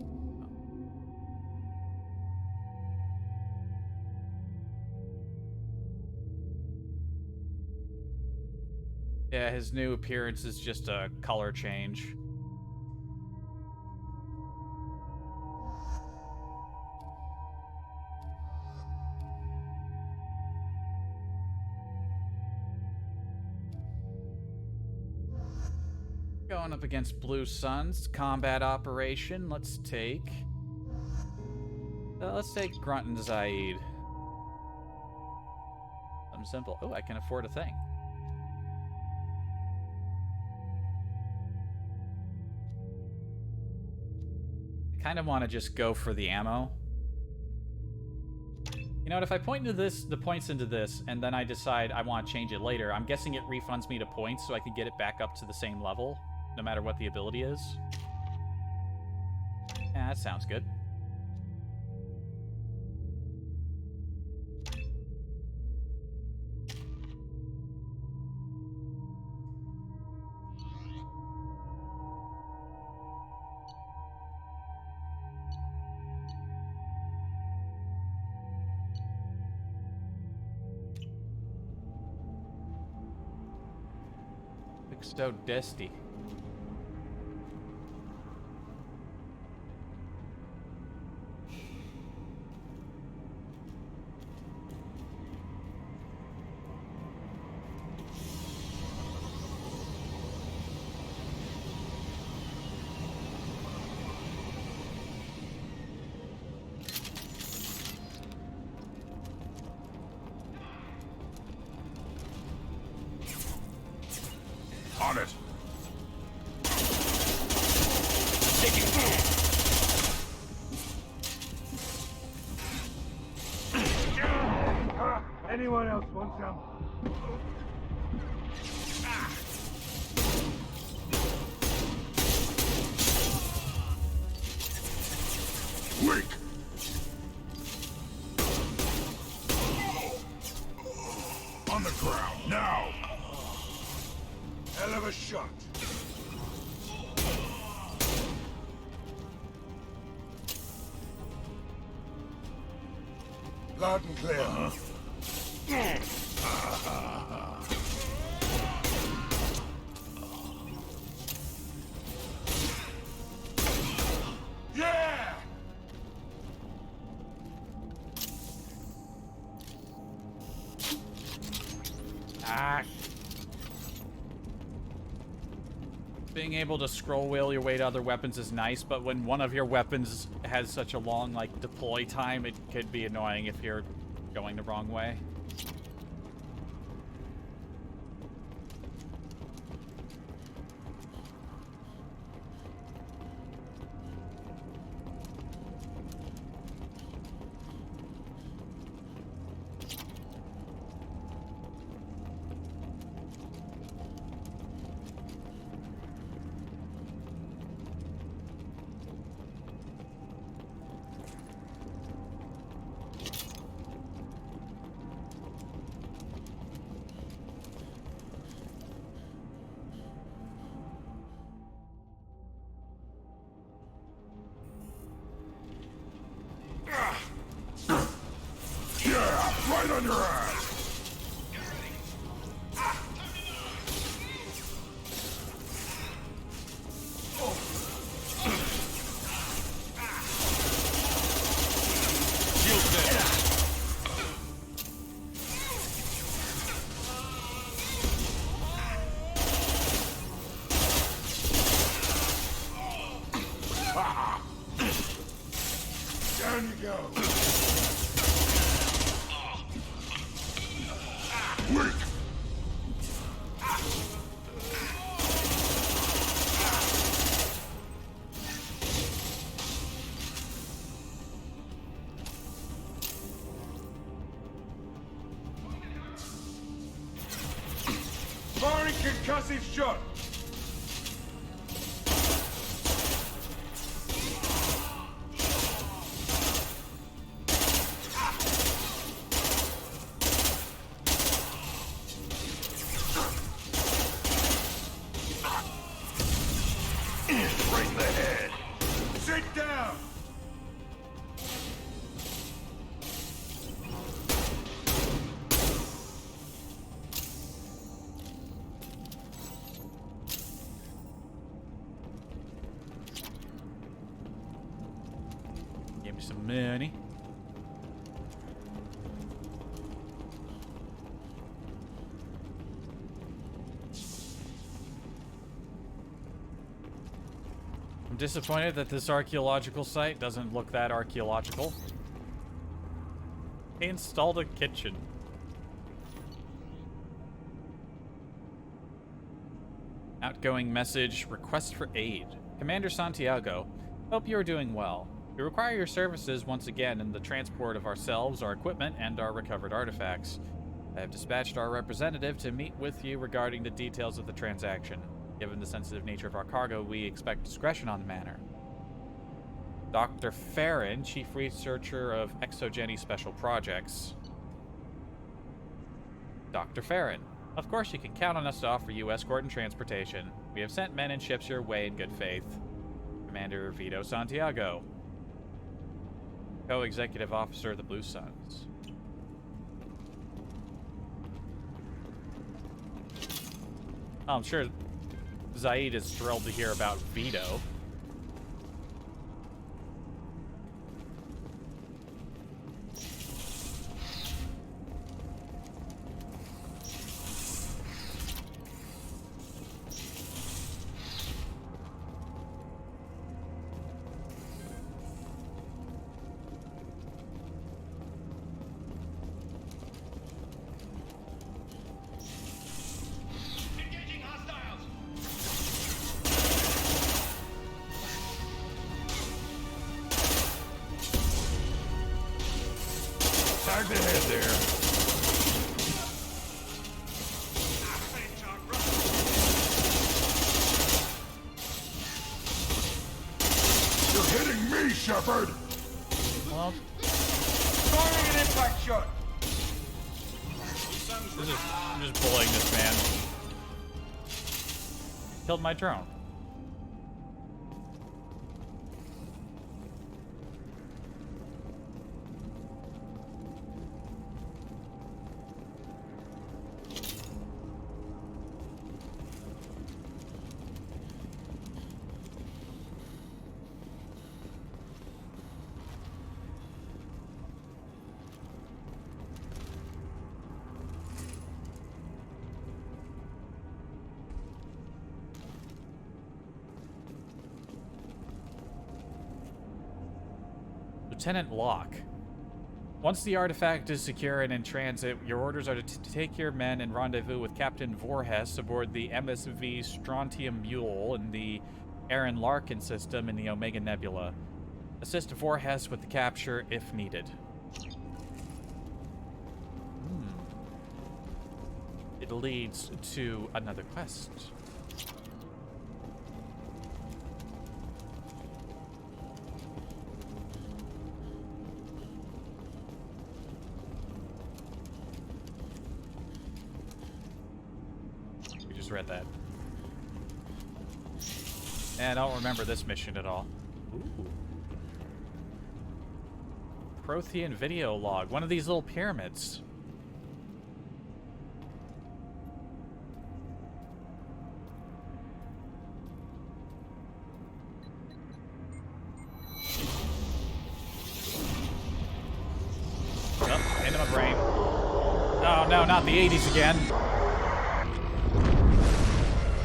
Yeah, his new appearance is just a color change. Going up against Blue Suns, combat operation. Let's take Grunt and Zaid. Something simple. Oh, I can afford a thing. I kind of want to just go for the ammo. You know what, if I point into this, the points into this, and then I decide I want to change it later, I'm guessing it refunds me to points so I can get it back up to the same level, no matter what the ability is. Yeah, that sounds good. Looks so dusty. On it. Anyone else want some? Weak. On the ground, now! Hell of a shot. Loud and clear. Yeah! Ah. Being able to scroll wheel your way to other weapons is nice, but when one of your weapons has such a long, like, deploy time, it could be annoying if you're going the wrong way. Yeah, right on your ass! Down you go. Weak! Firing concussive shot. Right in the head. Sit down. Give me some money. I'm disappointed that this archaeological site doesn't look that archaeological. They installed a kitchen. outgoing message, request for aid. Commander Santiago, hope you are doing well. We require your services once again in the transport of ourselves, our equipment, and our recovered artifacts. I have dispatched our representative to meet with you regarding the details of the transaction. Given the sensitive nature of our cargo, we expect discretion on the matter. Dr. Farron, Chief Researcher of Exogeny Special Projects. Dr. Farron, of course you can count on us to offer you escort and transportation. We have sent men and ships your way in good faith. Commander Vito Santiago, Co-Executive Officer of the Blue Suns. Oh, I'm sure Zaid is thrilled to hear about Vito. Tagged ahead there. You're hitting me, Shepard! Well, firing an impact shot! I'm just bullying this man. Killed my drone. Lieutenant Locke. Once the artifact is secure and in transit, your orders are to take your men and rendezvous with Captain Voorhis aboard the MSV Strontium Mule in the Aaron Larkin system in the Omega Nebula. Assist Voorhis with the capture if needed. It leads to another quest. Read that. And I don't remember this mission at all. Ooh. Prothean video log. One of these little pyramids. Oh, into my brain. Oh no, not the 80s again.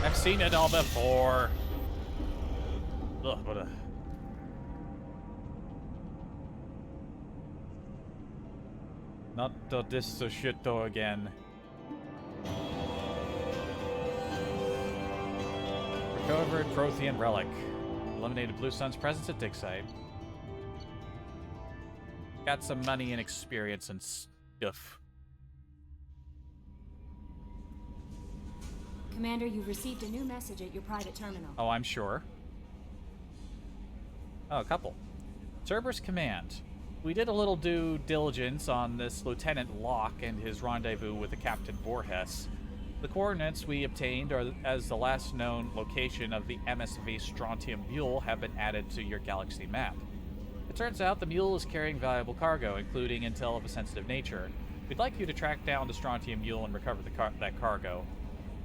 I've seen it all before. Ugh, what a... Not this shit though again. Recovered Prothean relic. Eliminated Blue Sun's presence at dig site. Got some money and experience and stuff. Commander, you've received a new message at your private terminal. Oh, I'm sure. Oh, a couple. Cerberus Command. We did a little due diligence on this Lieutenant Locke and his rendezvous with the Captain Voorhis. The coordinates we obtained are as the last known location of the MSV Strontium Mule have been added to your galaxy map. It turns out the mule is carrying valuable cargo, including intel of a sensitive nature. We'd like you to track down the Strontium Mule and recover that cargo.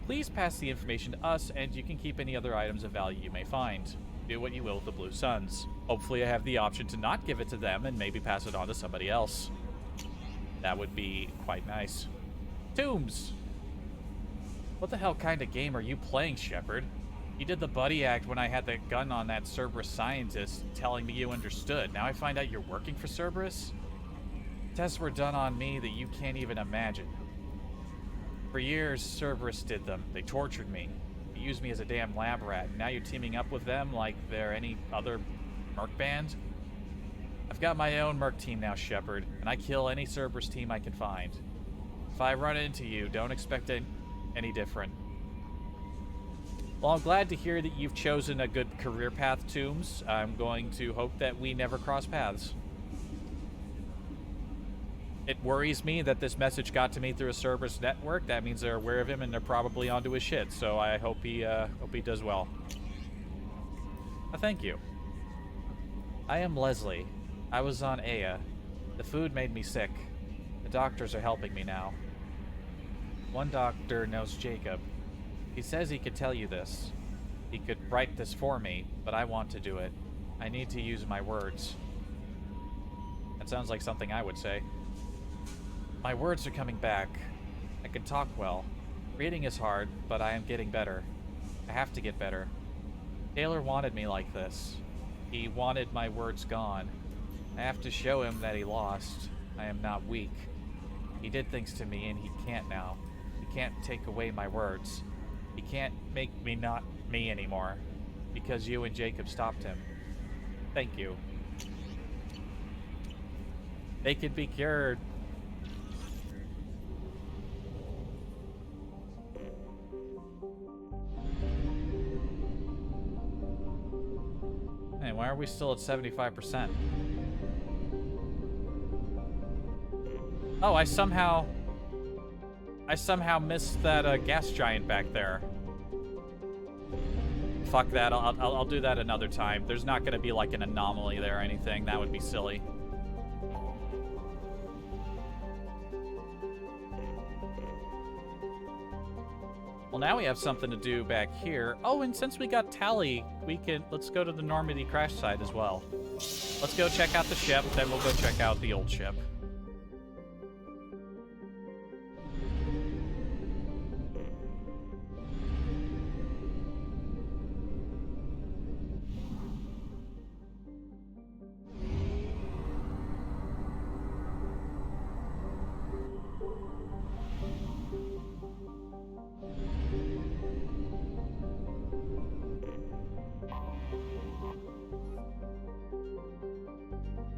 Please pass the information to us, and you can keep any other items of value you may find. Do what you will with the Blue Suns. Hopefully I have the option to not give it to them and maybe pass it on to somebody else. That would be quite nice. Tombs! What the hell kind of game are you playing, Shepard? You did the buddy act when I had the gun on that Cerberus scientist telling me you understood. Now I find out you're working for Cerberus? Tests were done on me that you can't even imagine. For years, Cerberus did them. They tortured me. You used me as a damn lab rat, and now you're teaming up with them like they're any other merc band? I've got my own merc team now, Shepard, and I kill any Cerberus team I can find. If I run into you, don't expect any different. Well, I'm glad to hear that you've chosen a good career path, Toombs. I'm going to hope that we never cross paths. It worries me that this message got to me through a Cerberus network. That means they're aware of him and they're probably onto his shit. So I hope he does well. Thank you. I am Leslie. I was on Aya. The food made me sick. The doctors are helping me now. One doctor knows Jacob. He says he could tell you this. He could write this for me, but I want to do it. I need to use my words. That sounds like something I would say. My words are coming back. I can talk well. Reading is hard, but I am getting better. I have to get better. Taylor wanted me like this. He wanted my words gone. I have to show him that he lost. I am not weak. He did things to me, and he can't now. He can't take away my words. He can't make me not me anymore. Because you and Jacob stopped him. Thank you. They could be cured. Hey, why are we still at 75%? Oh, I somehow missed that gas giant back there. Fuck that. I'll do that another time. There's not going to be like an anomaly there or anything. That would be silly. Well, now we have something to do back here. Oh, and since we got Tally, let's go to the Normandy crash site as well. Let's go check out the ship, then we'll go check out the old ship.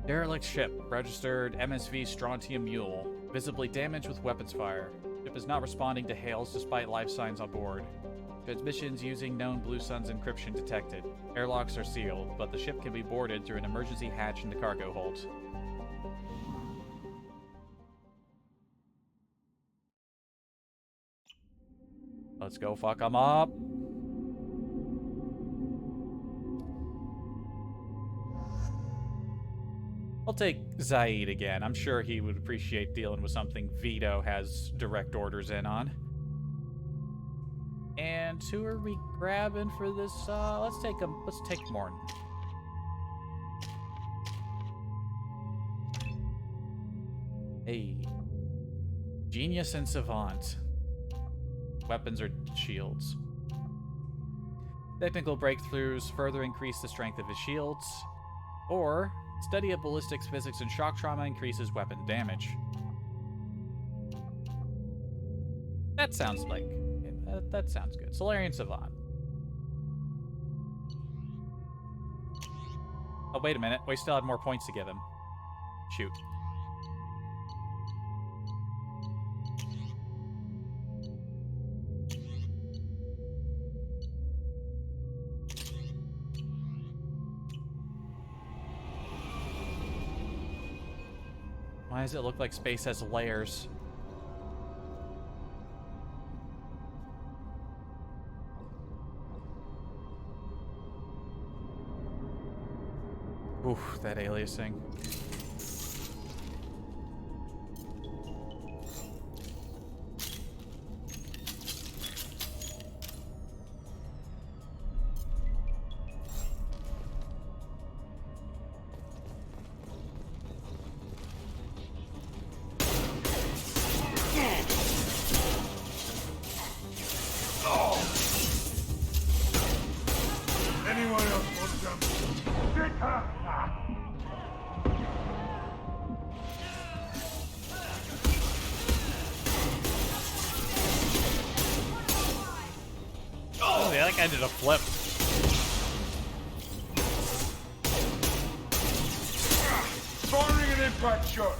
Derelict ship, registered MSV Strontium Mule, visibly damaged with weapons fire. Ship is not responding to hails despite life signs on board. Transmissions using known Blue Sun's encryption detected. Airlocks are sealed, but the ship can be boarded through an emergency hatch in the cargo hold. Let's go fuck 'em up. I'll take Zaid again. I'm sure he would appreciate dealing with something Vito has direct orders in on. And who are we grabbing for this? Let's take Morton. Hey. Genius and Savant. Weapons or shields. Technical breakthroughs further increase the strength of his shields. Or study of ballistics, physics, and shock trauma increases weapon damage. That sounds like... that sounds good. Solarian Savant. Oh, wait a minute. We still had more points to give him. Shoot. Why does it look like space has layers? Oof, that aliasing. That guy did a flip. Firing an impact shot.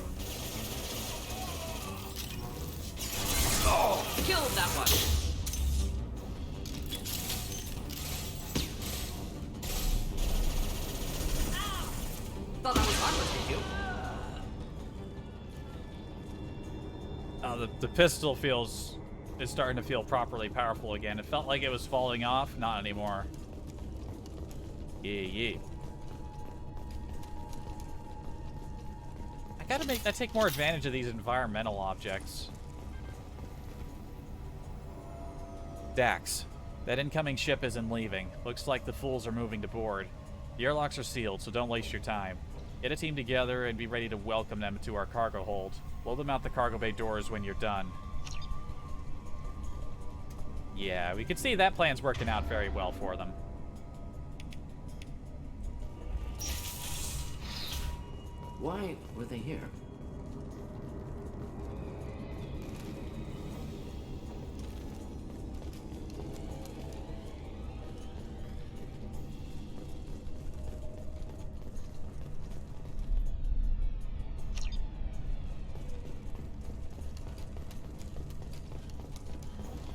Oh, killed that one. Thought that was harmless, did you? The pistol is starting to feel properly powerful again. It felt like it was falling off, not anymore. Yeah. I gotta take more advantage of these environmental objects. Dax, that incoming ship isn't leaving. Looks like the fools are moving to board. The airlocks are sealed, so don't waste your time. Get a team together and be ready to welcome them to our cargo hold. Blow them out the cargo bay doors when you're done. Yeah, we can see that plan's working out very well for them. Why were they here?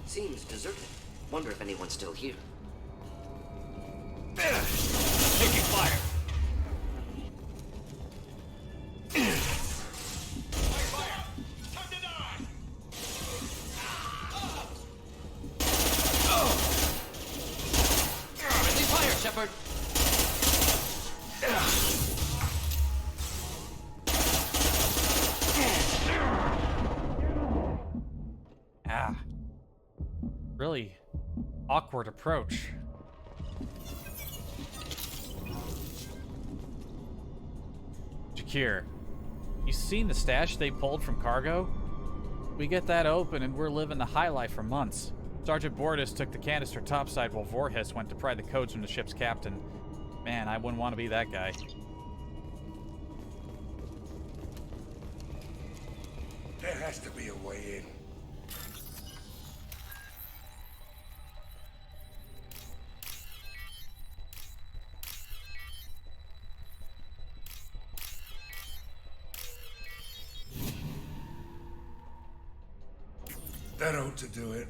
Seems deserted. Wonder if anyone's still here. Taking fire. Friendly fire, Shepard. Really awkward approach. Jakir, you seen the stash they pulled from cargo? We get that open and we're living the high life for months. Sergeant Bordas took the canister topside while Voorhis went to pry the codes from the ship's captain. Man, I wouldn't want to be that guy. There has to be a way in. That ought to do it.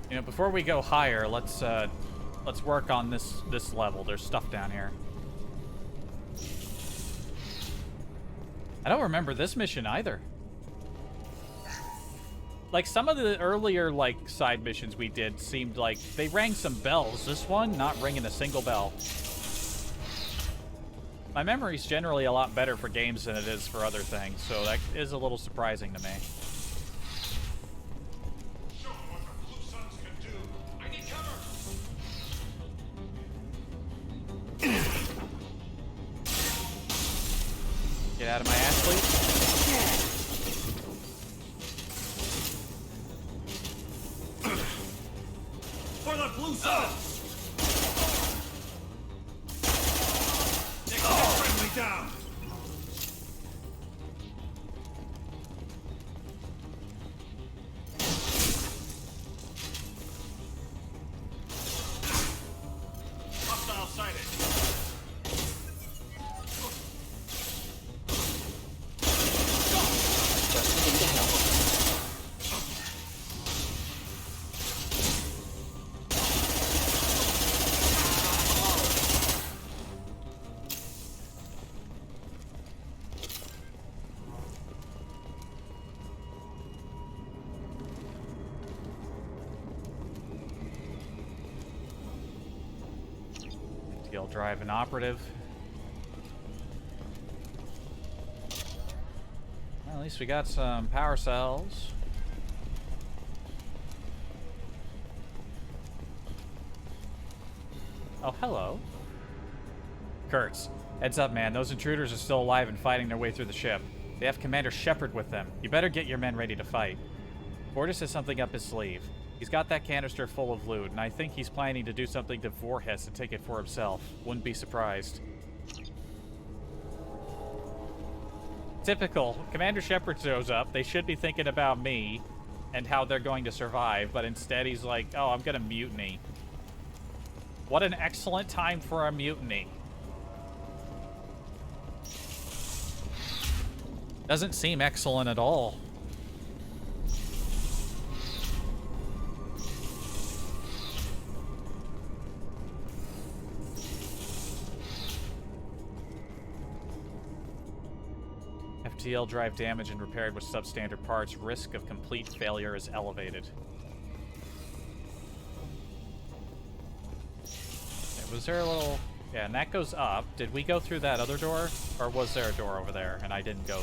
You know, before we go higher, let's work on this level. There's stuff down here. I don't remember this mission either. Like, some of the earlier, like, side missions we did seemed like they rang some bells. This one, not ringing a single bell. My memory's generally a lot better for games than it is for other things, so that is a little surprising to me. Get out of my ass, please. For the blue sun! Take friendly down! Hostile sighted. Skill drive an operative. Well, at least we got some power cells. Oh, hello. Kurtz. Heads up, man. Those intruders are still alive and fighting their way through the ship. They have Commander Shepard with them. You better get your men ready to fight. Fortis has something up his sleeve. He's got that canister full of loot, and I think he's planning to do something to Voorhis and take it for himself. Wouldn't be surprised. Typical. Commander Shepard shows up. They should be thinking about me and how they're going to survive, but instead he's like, oh, I'm gonna mutiny. What an excellent time for a mutiny. Doesn't seem excellent at all. FTL drive damaged and repaired with substandard parts. Risk of complete failure is elevated. Was there a little... Yeah, and that goes up. Did we go through that other door? Or was there a door over there and I didn't go?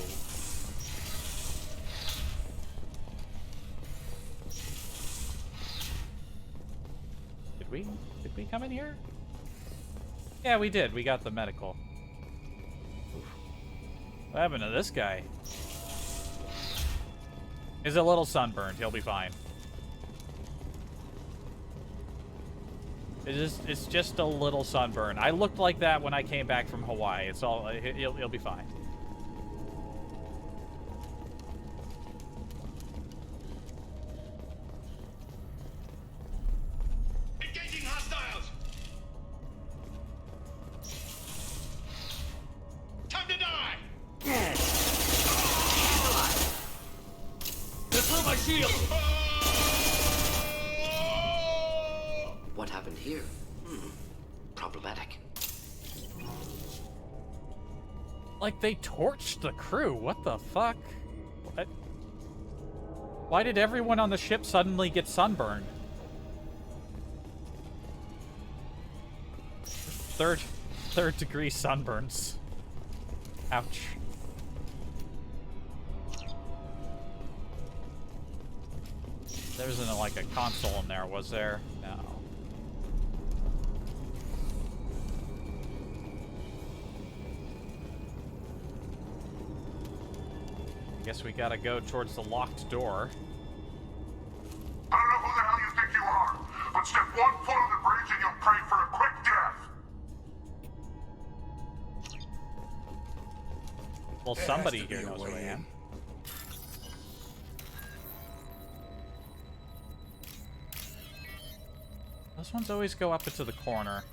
Did we come in here? Yeah, we did. We got the medical. Oof. What happened to this guy? He's a little sunburned. He'll be fine. It's just a little sunburn. I looked like that when I came back from Hawaii. It's all... He'll be fine. Engaging hostiles! Time to die! Through my shield! What happened here? Problematic. Like, they torched the crew. What the fuck? What? Why did everyone on the ship suddenly get sunburned? Third degree sunburns. Ouch. There wasn't like a console in there, was there? No. Guess we gotta go towards the locked door. I don't know who the hell you think you are, but step one foot on the bridge and you'll pray for a quick death. Well, somebody here knows who I am. Those ones always go up into the corner.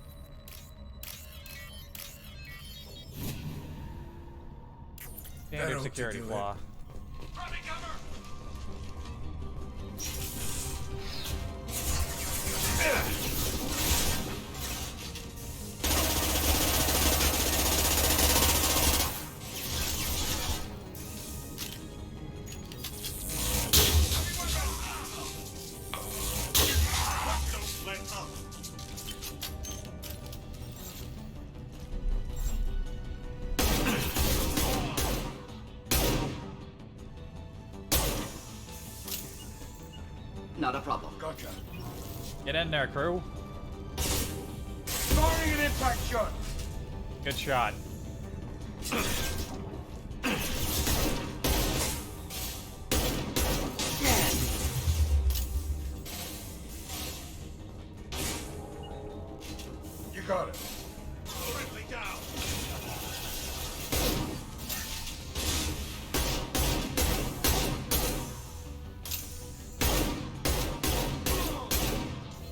Standard security flaw. Not a problem. Gotcha. Get in there, crew. Firing an impact shot. Good shot. You got it. Currently down.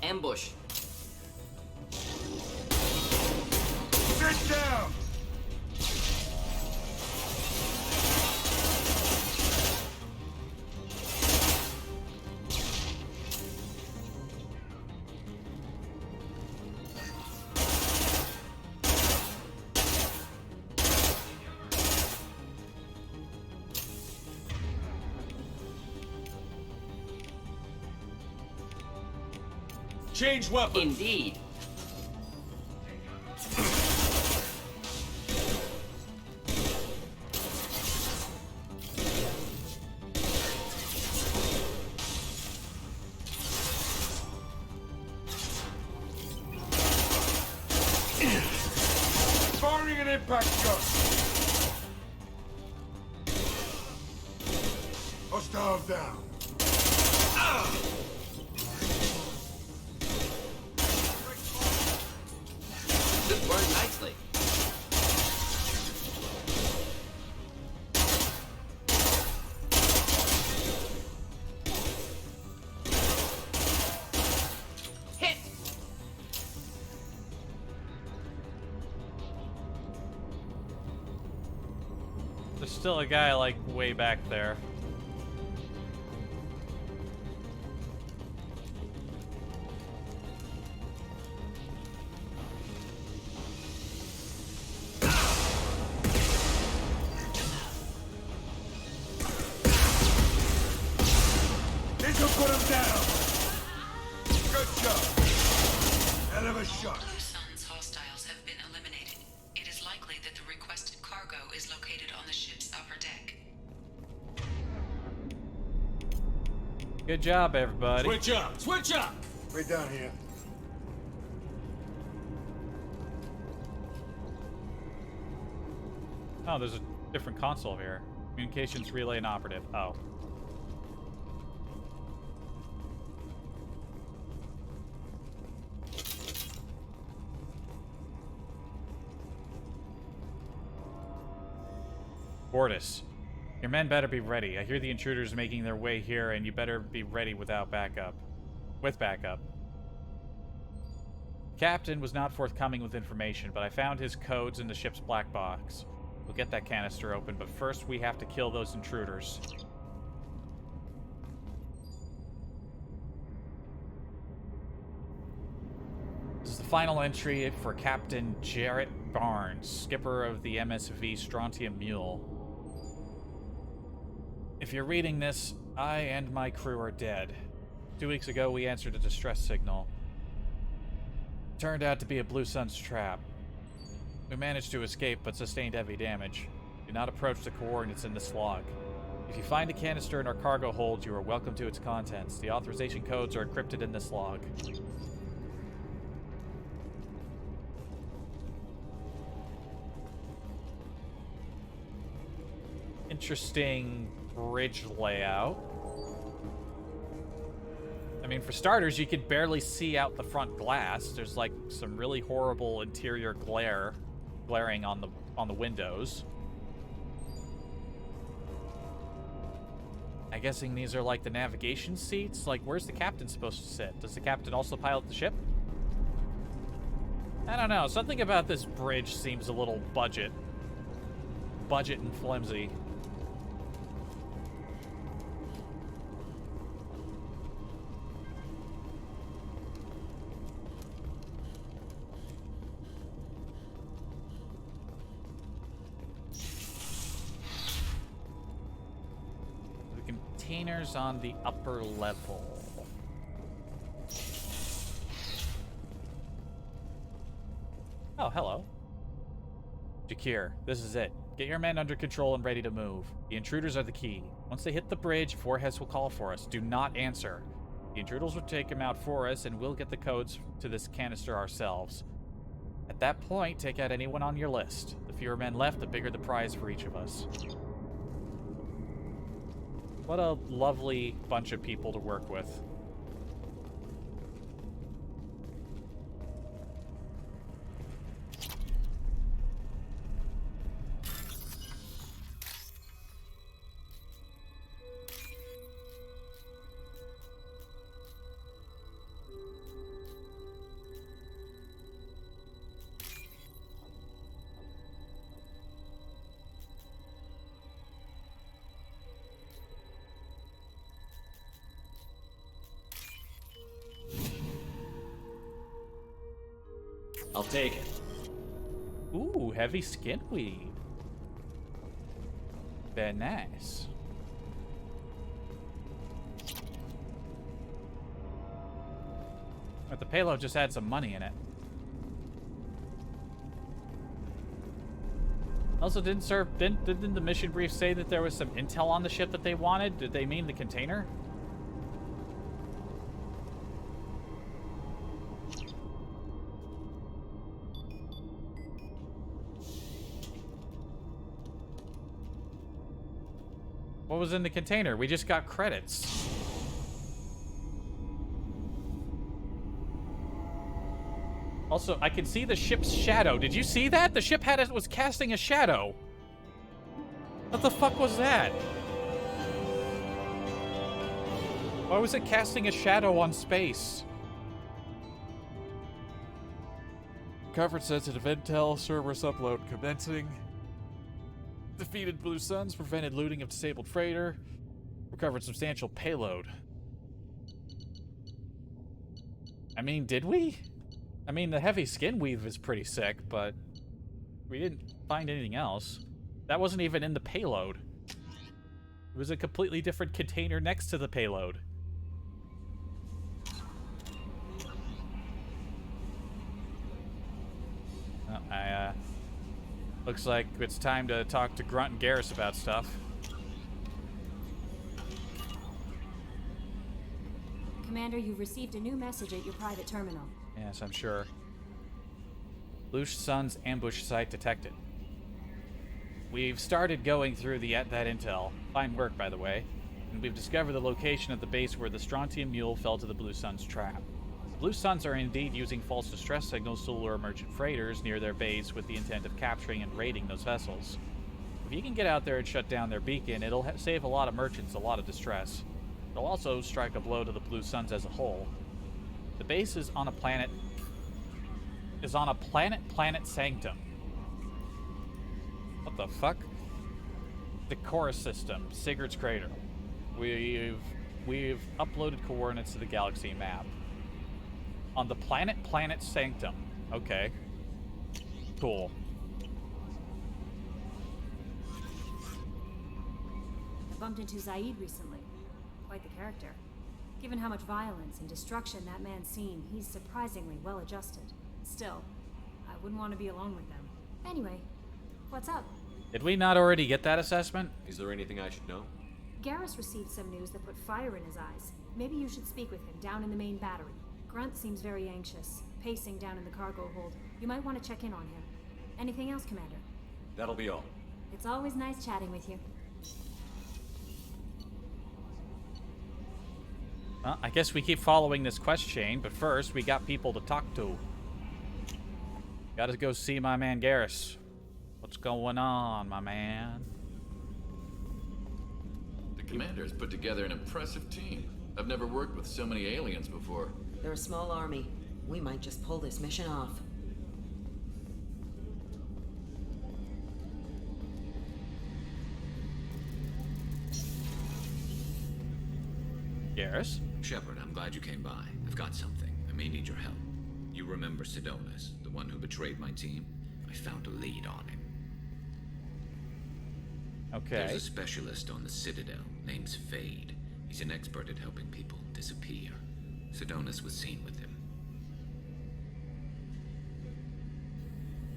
Ambush. Sit down. Change weapon. Indeed. Firing an impact shot! Hostile down. Good work, nicely. Hit! There's still a guy, like, way back there. This'll put him down! Good job! Hell of a shot! Blue Sun's hostiles have been eliminated. It is likely that the requested cargo is located on the ship's upper deck. Good job, everybody. Switch up! Switch up! We're done here. Oh, there's a different console here. Communications relay and operative. Oh. Bortus, your men better be ready. I hear the intruders making their way here, and you better be ready without backup. With backup. Captain was not forthcoming with information, but I found his codes in the ship's black box. We'll get that canister open, but first we have to kill those intruders. This is the final entry for Captain Jarrett Barnes, skipper of the MSV Strontium Mule. If you're reading this, I and my crew are dead. 2 weeks ago, we answered a distress signal. Turned out to be a Blue Sun's trap. We managed to escape, but sustained heavy damage. Do not approach the coordinates in this log. If you find a canister in our cargo hold, you are welcome to its contents. The authorization codes are encrypted in this log. Interesting bridge layout. I mean, for starters, you could barely see out the front glass. There's like some really horrible interior glaring on the windows. I'm guessing these are like the navigation seats. Like, where's the captain supposed to sit? Does the captain also pilot the ship? I don't know. Something about this bridge seems a little budget and flimsy. Containers on the upper level. Oh, hello. Jakir, this is it. Get your men under control and ready to move. The intruders are the key. Once they hit the bridge, Voorhees will call for us. Do not answer. The intruders will take him out for us, and we'll get the codes to this canister ourselves. At that point, take out anyone on your list. The fewer men left, the bigger the prize for each of us. What a lovely bunch of people to work with. I'll take it. Ooh, heavy skin weave. Very nice. But the payload just had some money in it. Also, didn't the mission brief say that there was some intel on the ship that they wanted? Did they mean the container? What was in the container? We just got credits. Also, I can see the ship's shadow. Did you see that? The ship was casting a shadow. What the fuck was that? Why was it casting a shadow on space? Recovered sensitive intel, Cerberus upload commencing. Defeated Blue Suns, prevented looting of disabled freighter. Recovered substantial payload. I mean, did we? I mean, the heavy skin weave is pretty sick, but we didn't find anything else. That wasn't even in the payload. It was a completely different container next to the payload. Well, looks like it's time to talk to Grunt and Garrus about stuff. Commander, you've received a new message at your private terminal. Yes, I'm sure. Blue Sun's ambush site detected. We've started going through that intel. Fine work, by the way. And we've discovered the location of the base where the Strontium Mule fell to the Blue Sun's trap. The Blue Suns are indeed using false distress signals to lure merchant freighters near their base with the intent of capturing and raiding those vessels. If you can get out there and shut down their beacon, it'll save a lot of merchants a lot of distress. It'll also strike a blow to the Blue Suns as a whole. The base is on a planet Sanctum. What the fuck? The Chorus system, Sigurd's crater. We've uploaded coordinates to the galaxy map. On the planet Sanctum. Okay. Cool. I bumped into Zaid recently. Quite the character. Given how much violence and destruction that man's seen, he's surprisingly well adjusted. Still, I wouldn't want to be alone with them. Anyway, what's up? Did we not already get that assessment? Is there anything I should know? Garrus received some news that put fire in his eyes. Maybe you should speak with him down in the main battery. Grunt seems very anxious, pacing down in the cargo hold. You might want to check in on him. Anything else, Commander? That'll be all. It's always nice chatting with you. Well, I guess we keep following this quest chain, but first we got people to talk to. Gotta go see my man Garrus. What's going on, my man? The commander's put together an impressive team. I've never worked with so many aliens before. They're a small army. We might just pull this mission off. Garrus? Shepard, I'm glad you came by. I've got something. I may need your help. You remember Sidonus, the one who betrayed my team? I found a lead on him. Okay. There's a specialist on the Citadel, name's Fade. He's an expert at helping people disappear. Sidonus was seen with him.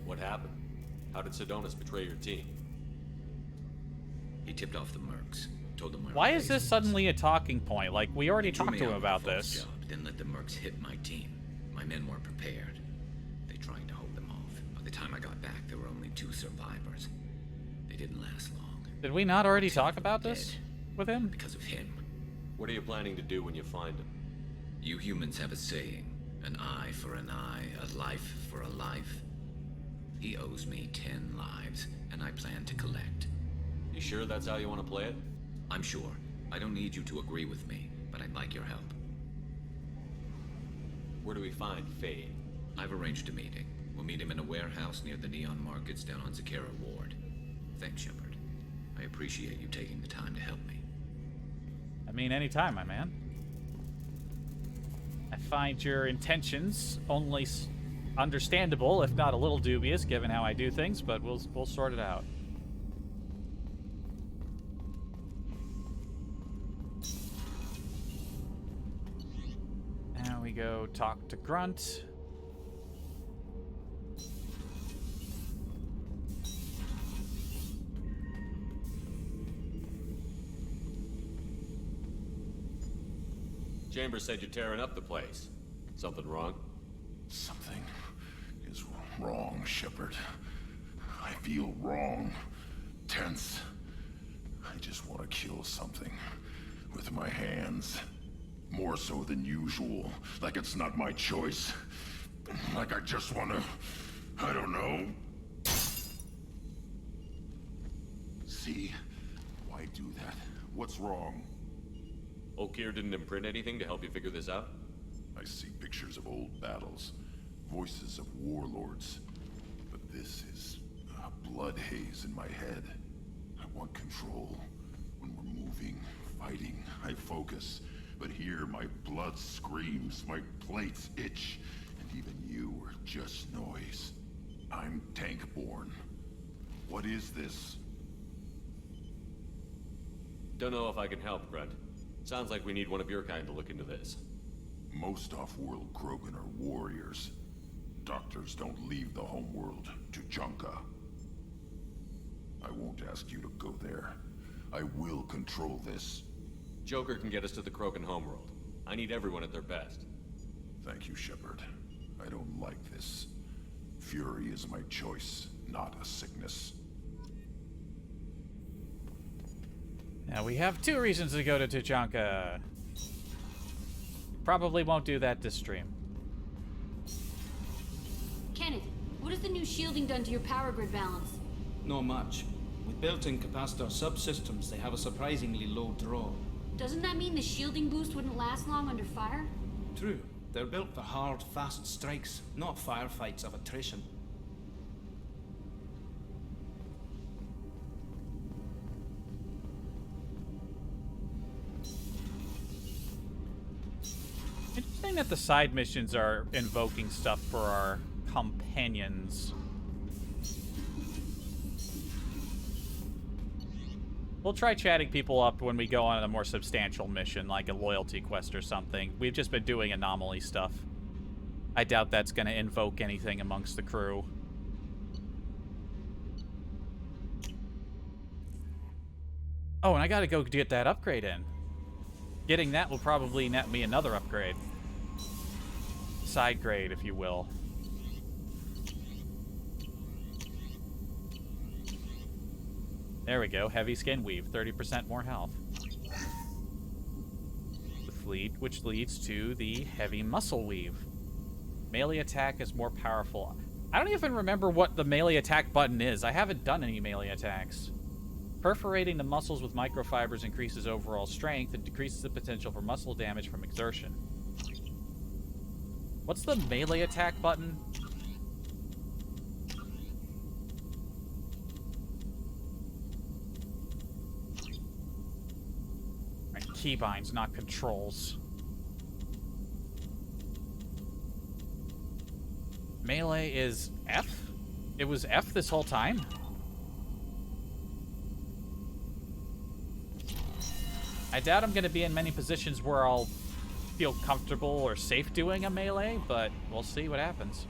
What happened? How did Sidonus betray your team? He tipped off the mercs. Told them Why is this suddenly a talking point? Like, we already talked to him about this. Then let the mercs hit my team. My men weren't prepared. They tried to hold them off. By the time I got back, there were only 2 survivors. They didn't last long. Did we not already talk about this with him? Because of him. What are you planning to do when you find him? You humans have a saying. An eye for an eye, a life for a life. He owes me 10 lives, and I plan to collect. You sure that's how you want to play it? I'm sure. I don't need you to agree with me, but I'd like your help. Where do we find Fade? I've arranged a meeting. We'll meet him in a warehouse near the Neon Markets down on Zakera Ward. Thanks, Shepard. I appreciate you taking the time to help me. I mean, anytime, my man. I find your intentions only understandable, if not a little dubious, given how I do things, but we'll sort it out. Now we go talk to Grunt. Chambers said you're tearing up the place. Something wrong? Something is wrong, Shepard. I feel wrong. Tense. I just want to kill something with my hands. More so than usual. Like it's not my choice. Like I just wanna... I don't know. See? Why do that? What's wrong? Oakir didn't imprint anything to help you figure this out? I see pictures of old battles. Voices of warlords. But this is a blood haze in my head. I want control. When we're moving, fighting, I focus. But here, my blood screams, my plates itch, and even you are just noise. I'm tank-born. What is this? Don't know if I can help, Grunt. Sounds like we need one of your kind to look into this. Most off-world Krogan are warriors. Doctors don't leave the homeworld to Junka. I won't ask you to go there. I will control this. Joker can get us to the Krogan homeworld. I need everyone at their best. Thank you, Shepard. I don't like this. Fury is my choice, not a sickness. Now we have 2 reasons to go to Tuchanka. Probably won't do that this stream. Kenneth, what has the new shielding done to your power grid balance? Not much. With built-in capacitor subsystems, they have a surprisingly low draw. Doesn't that mean the shielding boost wouldn't last long under fire? True. They're built for hard, fast strikes, not firefights of attrition. Interesting that the side missions are invoking stuff for our companions. We'll try chatting people up when we go on a more substantial mission, like a loyalty quest or something. We've just been doing anomaly stuff. I doubt that's going to invoke anything amongst the crew. Oh, and I gotta go get that upgrade in. Getting that will probably net me another upgrade. Side grade, if you will. There we go. Heavy skin weave, 30% more health. Which leads to the heavy muscle weave. Melee attack is more powerful. I don't even remember what the melee attack button is. I haven't done any melee attacks. Perforating the muscles with microfibers increases overall strength and decreases the potential for muscle damage from exertion. What's the melee attack button? Right, keybinds, not controls. Melee is F? It was F this whole time? I doubt I'm going to be in many positions where I'll feel comfortable or safe doing a melee, but we'll see what happens.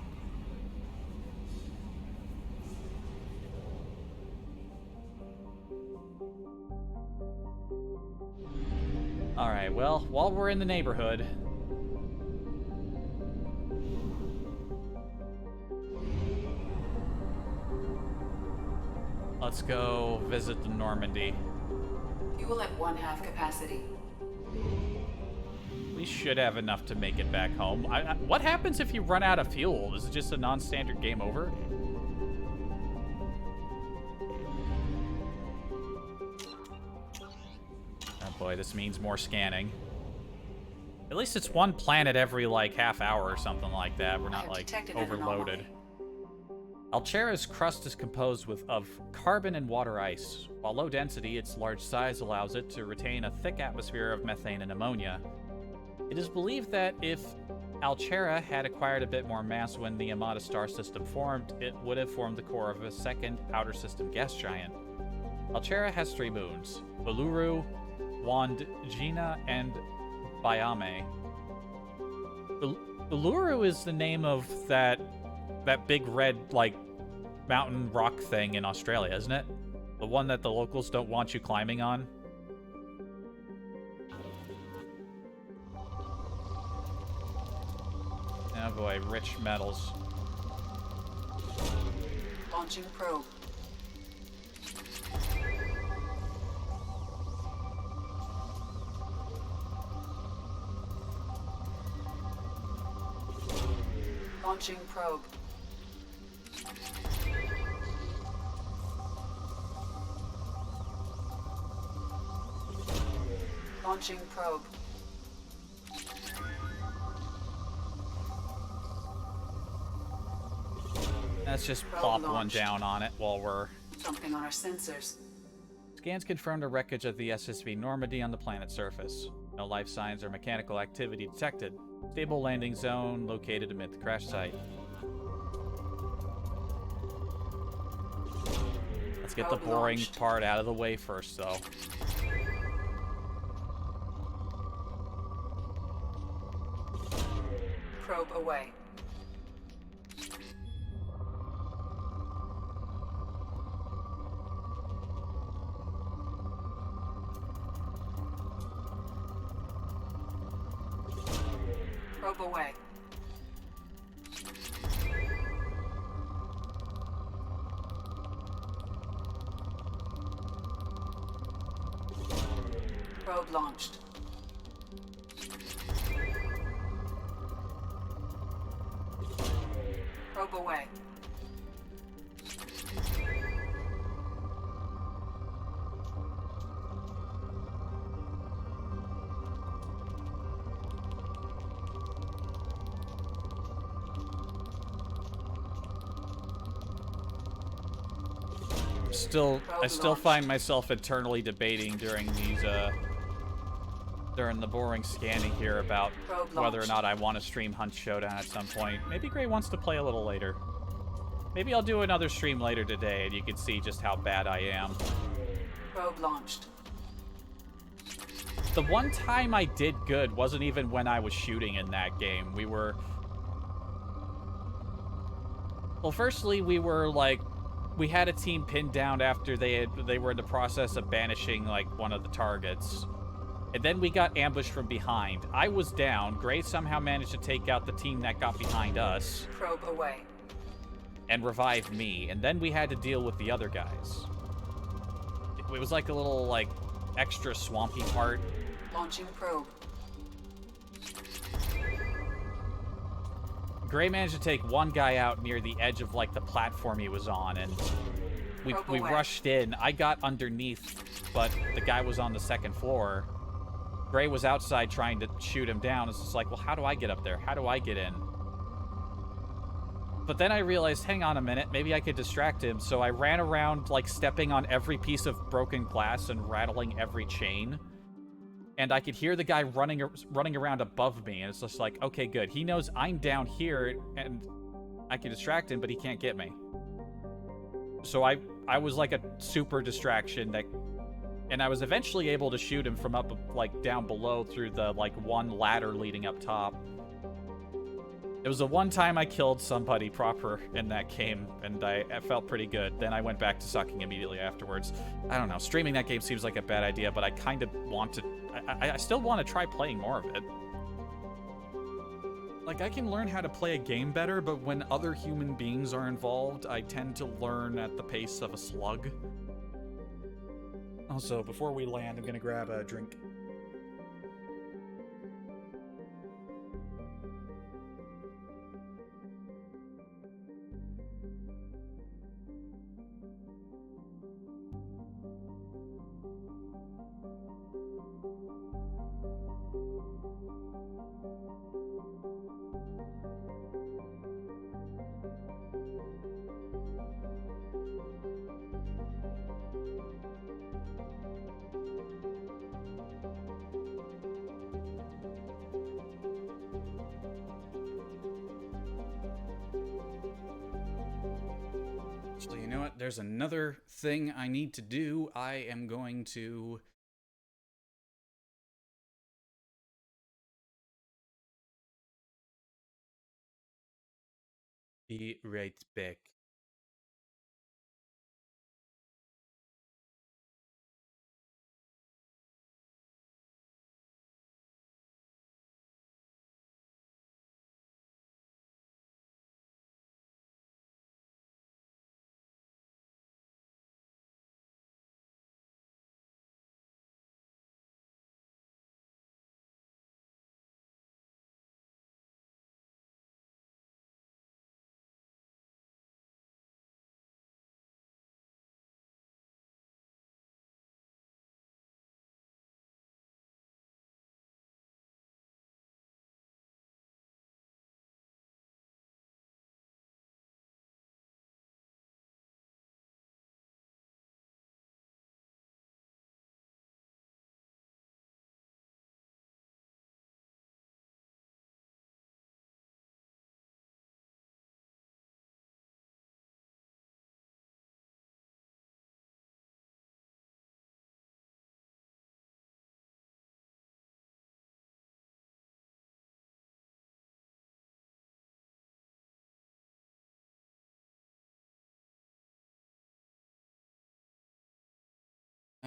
Alright, well, while we're in the neighborhood... let's go visit the Normandy. Fuel at 1/2 capacity. We should have enough to make it back home. What happens if you run out of fuel? Is it just a non-standard game over? Oh boy, this means more scanning. At least it's one planet every, like, half hour or something like that. We're not, like, overloaded. Alchera's crust is composed of carbon and water ice. While low density, its large size allows it to retain a thick atmosphere of methane and ammonia. It is believed that if Alchera had acquired a bit more mass when the Amata star system formed, it would have formed the core of a second outer system gas giant. Alchera has 3 moons: Uluru, Wandjina, and Bayame. Uluru is the name of that big red, like, mountain rock thing in Australia, isn't it? The one that the locals don't want you climbing on? Oh boy, rich metals. Launching probe. Launching probe. Launching probe. Let's just Probe plop launched. one down on it while we're... Something on our sensors. Scans confirmed a wreckage of the SSV Normandy on the planet's surface. No life signs or mechanical activity detected. Stable landing zone located amid the crash site. Let's get the Probe boring launched. part out of the way first, though. Probe away. Probe away. Probe launched. Probe away. I still find myself internally debating during these, during the boring scanning here about whether or not I want to stream Hunt Showdown at some point. Maybe Gray wants to play a little later. Maybe I'll do another stream later today and you can see just how bad I am. Probe launched. The one time I did good wasn't even when I was shooting in that game. We were... Well, firstly, we were, like... We had a team pinned down after they were in the process of banishing, like, one of the targets. And then we got ambushed from behind. I was down. Gray somehow managed to take out the team that got behind us. Probe away. And revive me. And then we had to deal with the other guys. It was like a little, like, extra swampy part. Launching probe. Gray managed to take one guy out near the edge of, like, the platform he was on, and we rushed in. I got underneath, but the guy was on the second floor. Gray was outside trying to shoot him down. It's just like, well, how do I get up there? How do I get in? But then I realized, hang on a minute, maybe I could distract him, so I ran around, like, stepping on every piece of broken glass and rattling every chain. And I could hear the guy running around above me, and it's just like, okay, good. He knows I'm down here, and I can distract him, but he can't get me. So I was like a super distraction that... And I was eventually able to shoot him from up, like, down below through the, like, one ladder leading up top. It was the one time I killed somebody proper in that game, and I felt pretty good. Then I went back to sucking immediately afterwards. I don't know, streaming that game seems like a bad idea, but I kind of want to... I still want to try playing more of it. Like, I can learn how to play a game better, but when other human beings are involved, I tend to learn at the pace of a slug. Also, before we land, I'm gonna grab a drink. Actually, you know what? There's another thing I need to do. I am going to... be right back.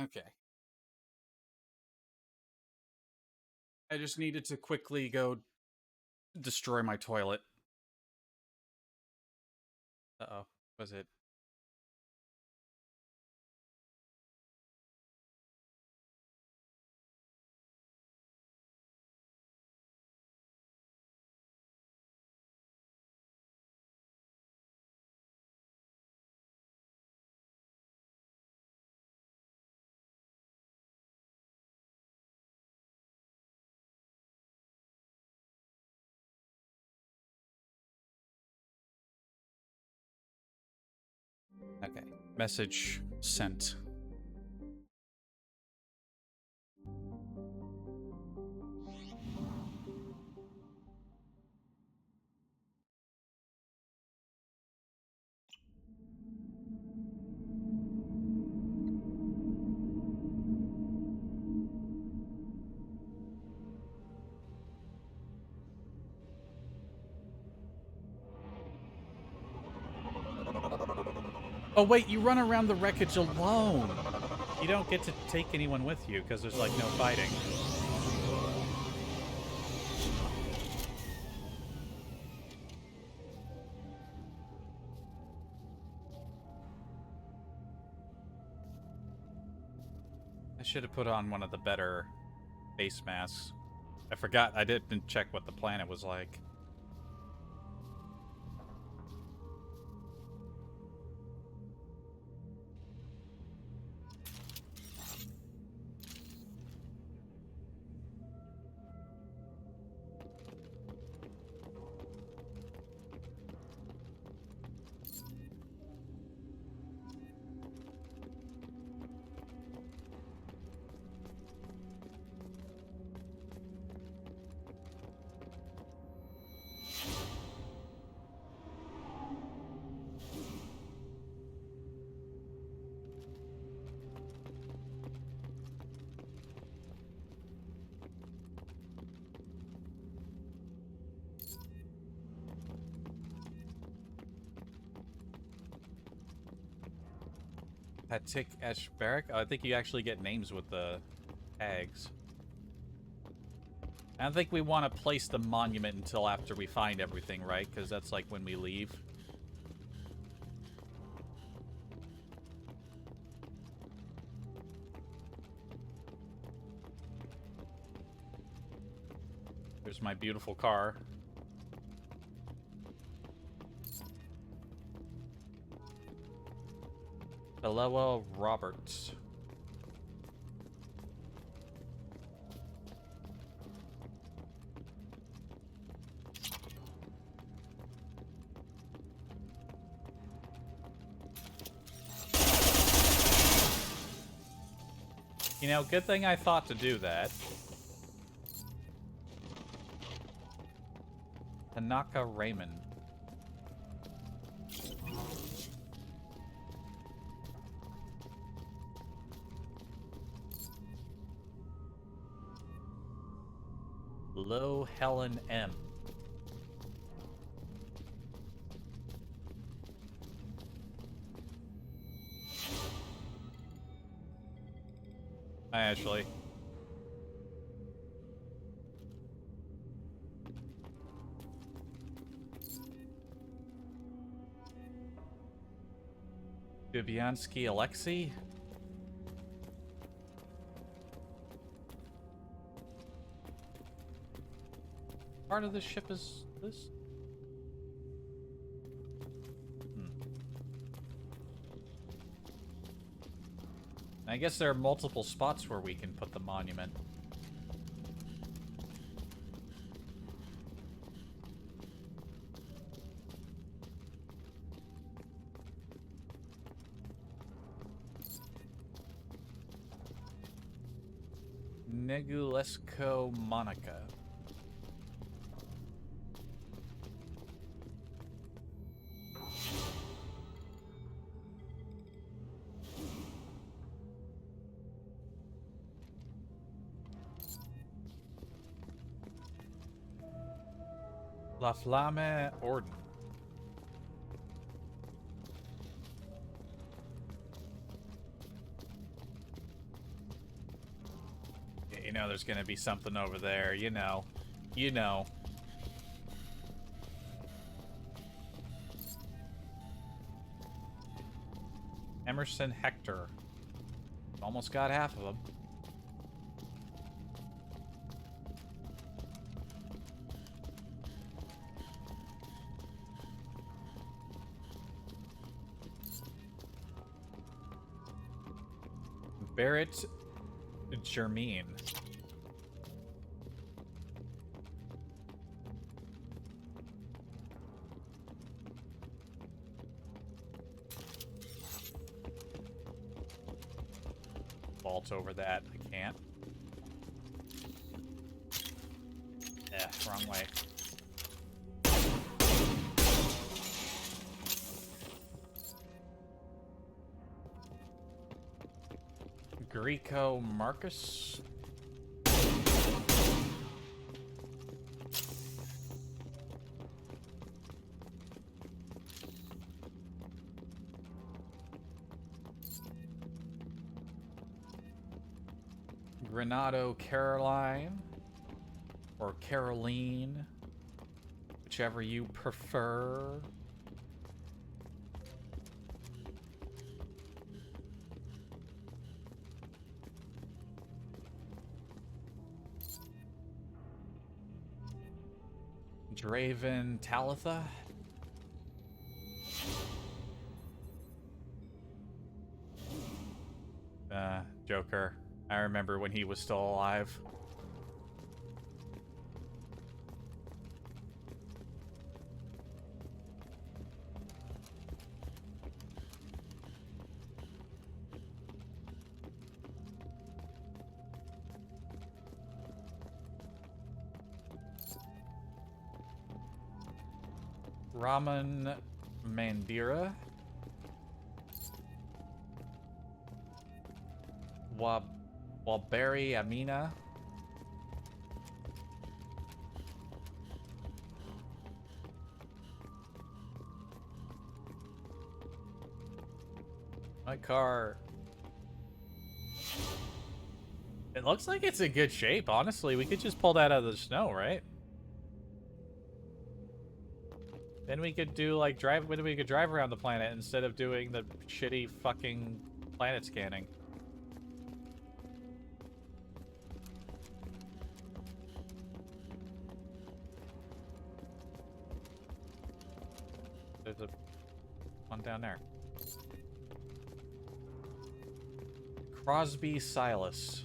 Okay. I just needed to quickly go destroy my toilet. Uh-oh. Was it? Okay. Message sent. Oh wait, you run around the wreckage alone. You don't get to take anyone with you because there's like no fighting. I should have put on one of the better face masks. I forgot I didn't check what the planet was like. Patik Eshbarik? Oh, I think you actually get names with the tags. I don't think we want to place the monument until after we find everything, right? Because that's like when we leave. There's my beautiful car. Alewa Roberts. You know, good thing I thought to do that. Tanaka Raymond. Low Helen M. Hi, Ashley. Bibyansky Alexei? Part of the ship is this? I guess there are multiple spots where we can put the monument. Negulesco Monica. La Flamme Orden. You know there's gonna be something over there, you know. You know. Emerson Hector. Almost got half of them. Barrett Germain. Vault over that. I can't. Wrong way. Greco Marcus. Granado Caroline. Or Caroline. Whichever you prefer. Draven Talitha. Joker. I remember when he was still alive. Raman Mandira. Waberi Amina. My car. It looks like it's in good shape, honestly. We could just pull that out of the snow, right? Then we could do like we could drive around the planet instead of doing the shitty fucking planet scanning. There's a one down there. Crosby Silas.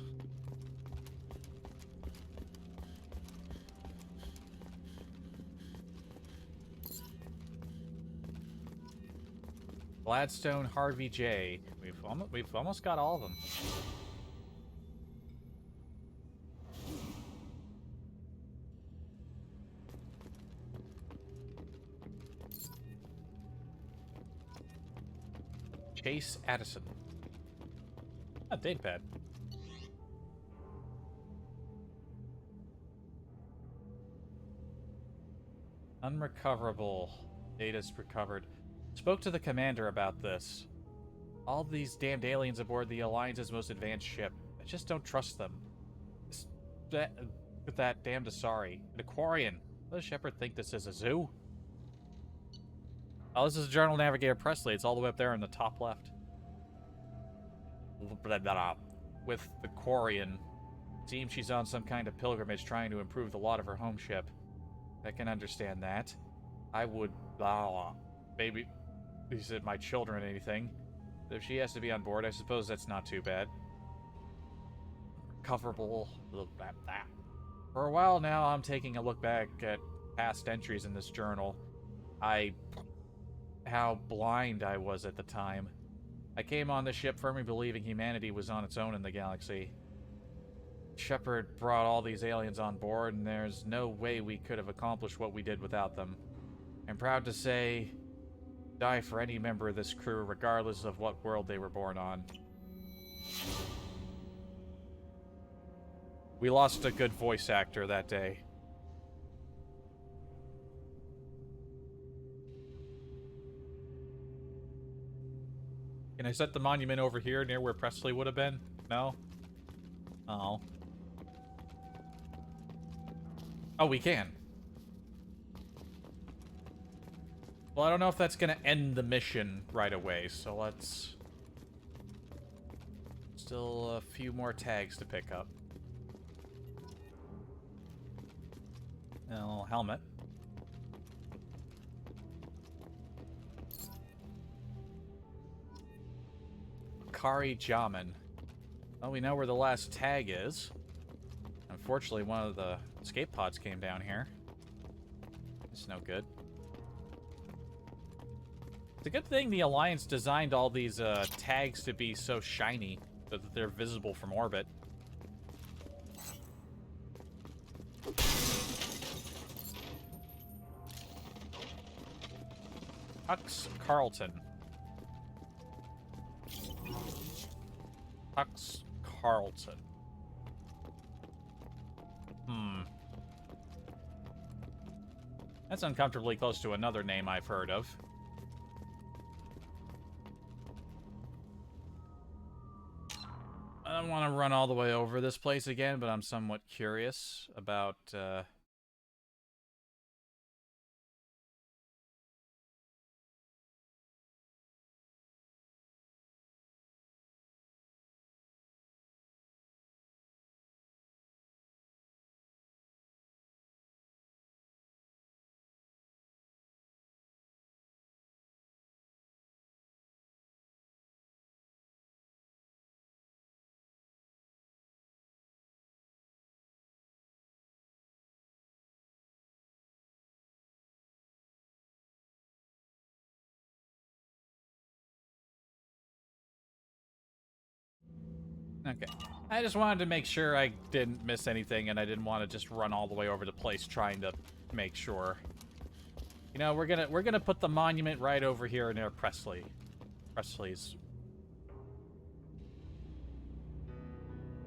Gladstone Harvey J. We've almost got all of them. Chase Addison. A datapad. Unrecoverable. Data's recovered. Spoke to the commander about this. All these damned aliens aboard the Alliance's most advanced ship. I just don't trust them. With that damned Asari. An Aquarian. Does Shepard think this is a zoo? Oh, this is Journal Navigator Presley. It's all the way up there in the top left. With the Quarian. Seems she's on some kind of pilgrimage trying to improve the lot of her home ship. I can understand that. I would... Maybe... He said my children or anything. If she has to be on board, I suppose that's not too bad. Recoverable... For a while now, I'm taking a look back at past entries in this journal. How blind I was at the time. I came on the ship firmly believing humanity was on its own in the galaxy. Shepard brought all these aliens on board, and there's no way we could have accomplished what we did without them. I'm proud to say, die for any member of this crew, regardless of what world they were born on. We lost a good voice actor that day. Can I set the monument over here near where Presley would have been? No? Oh. Oh, we can. Well, I don't know if that's gonna end the mission right away, so let's... Still a few more tags to pick up. And a little helmet. Kari Jamin. Well, we know where the last tag is. Unfortunately, one of the escape pods came down here. It's no good. It's a good thing the Alliance designed all these tags to be so shiny so that they're visible from orbit. Hux Carlton. Hux Carlton. That's uncomfortably close to another name I've heard of. I don't want to run all the way over this place again, but I'm somewhat curious about... Okay. I just wanted to make sure I didn't miss anything, and I didn't want to just run all the way over the place trying to make sure. You know, we're gonna put the monument right over here near Presley. Presley's.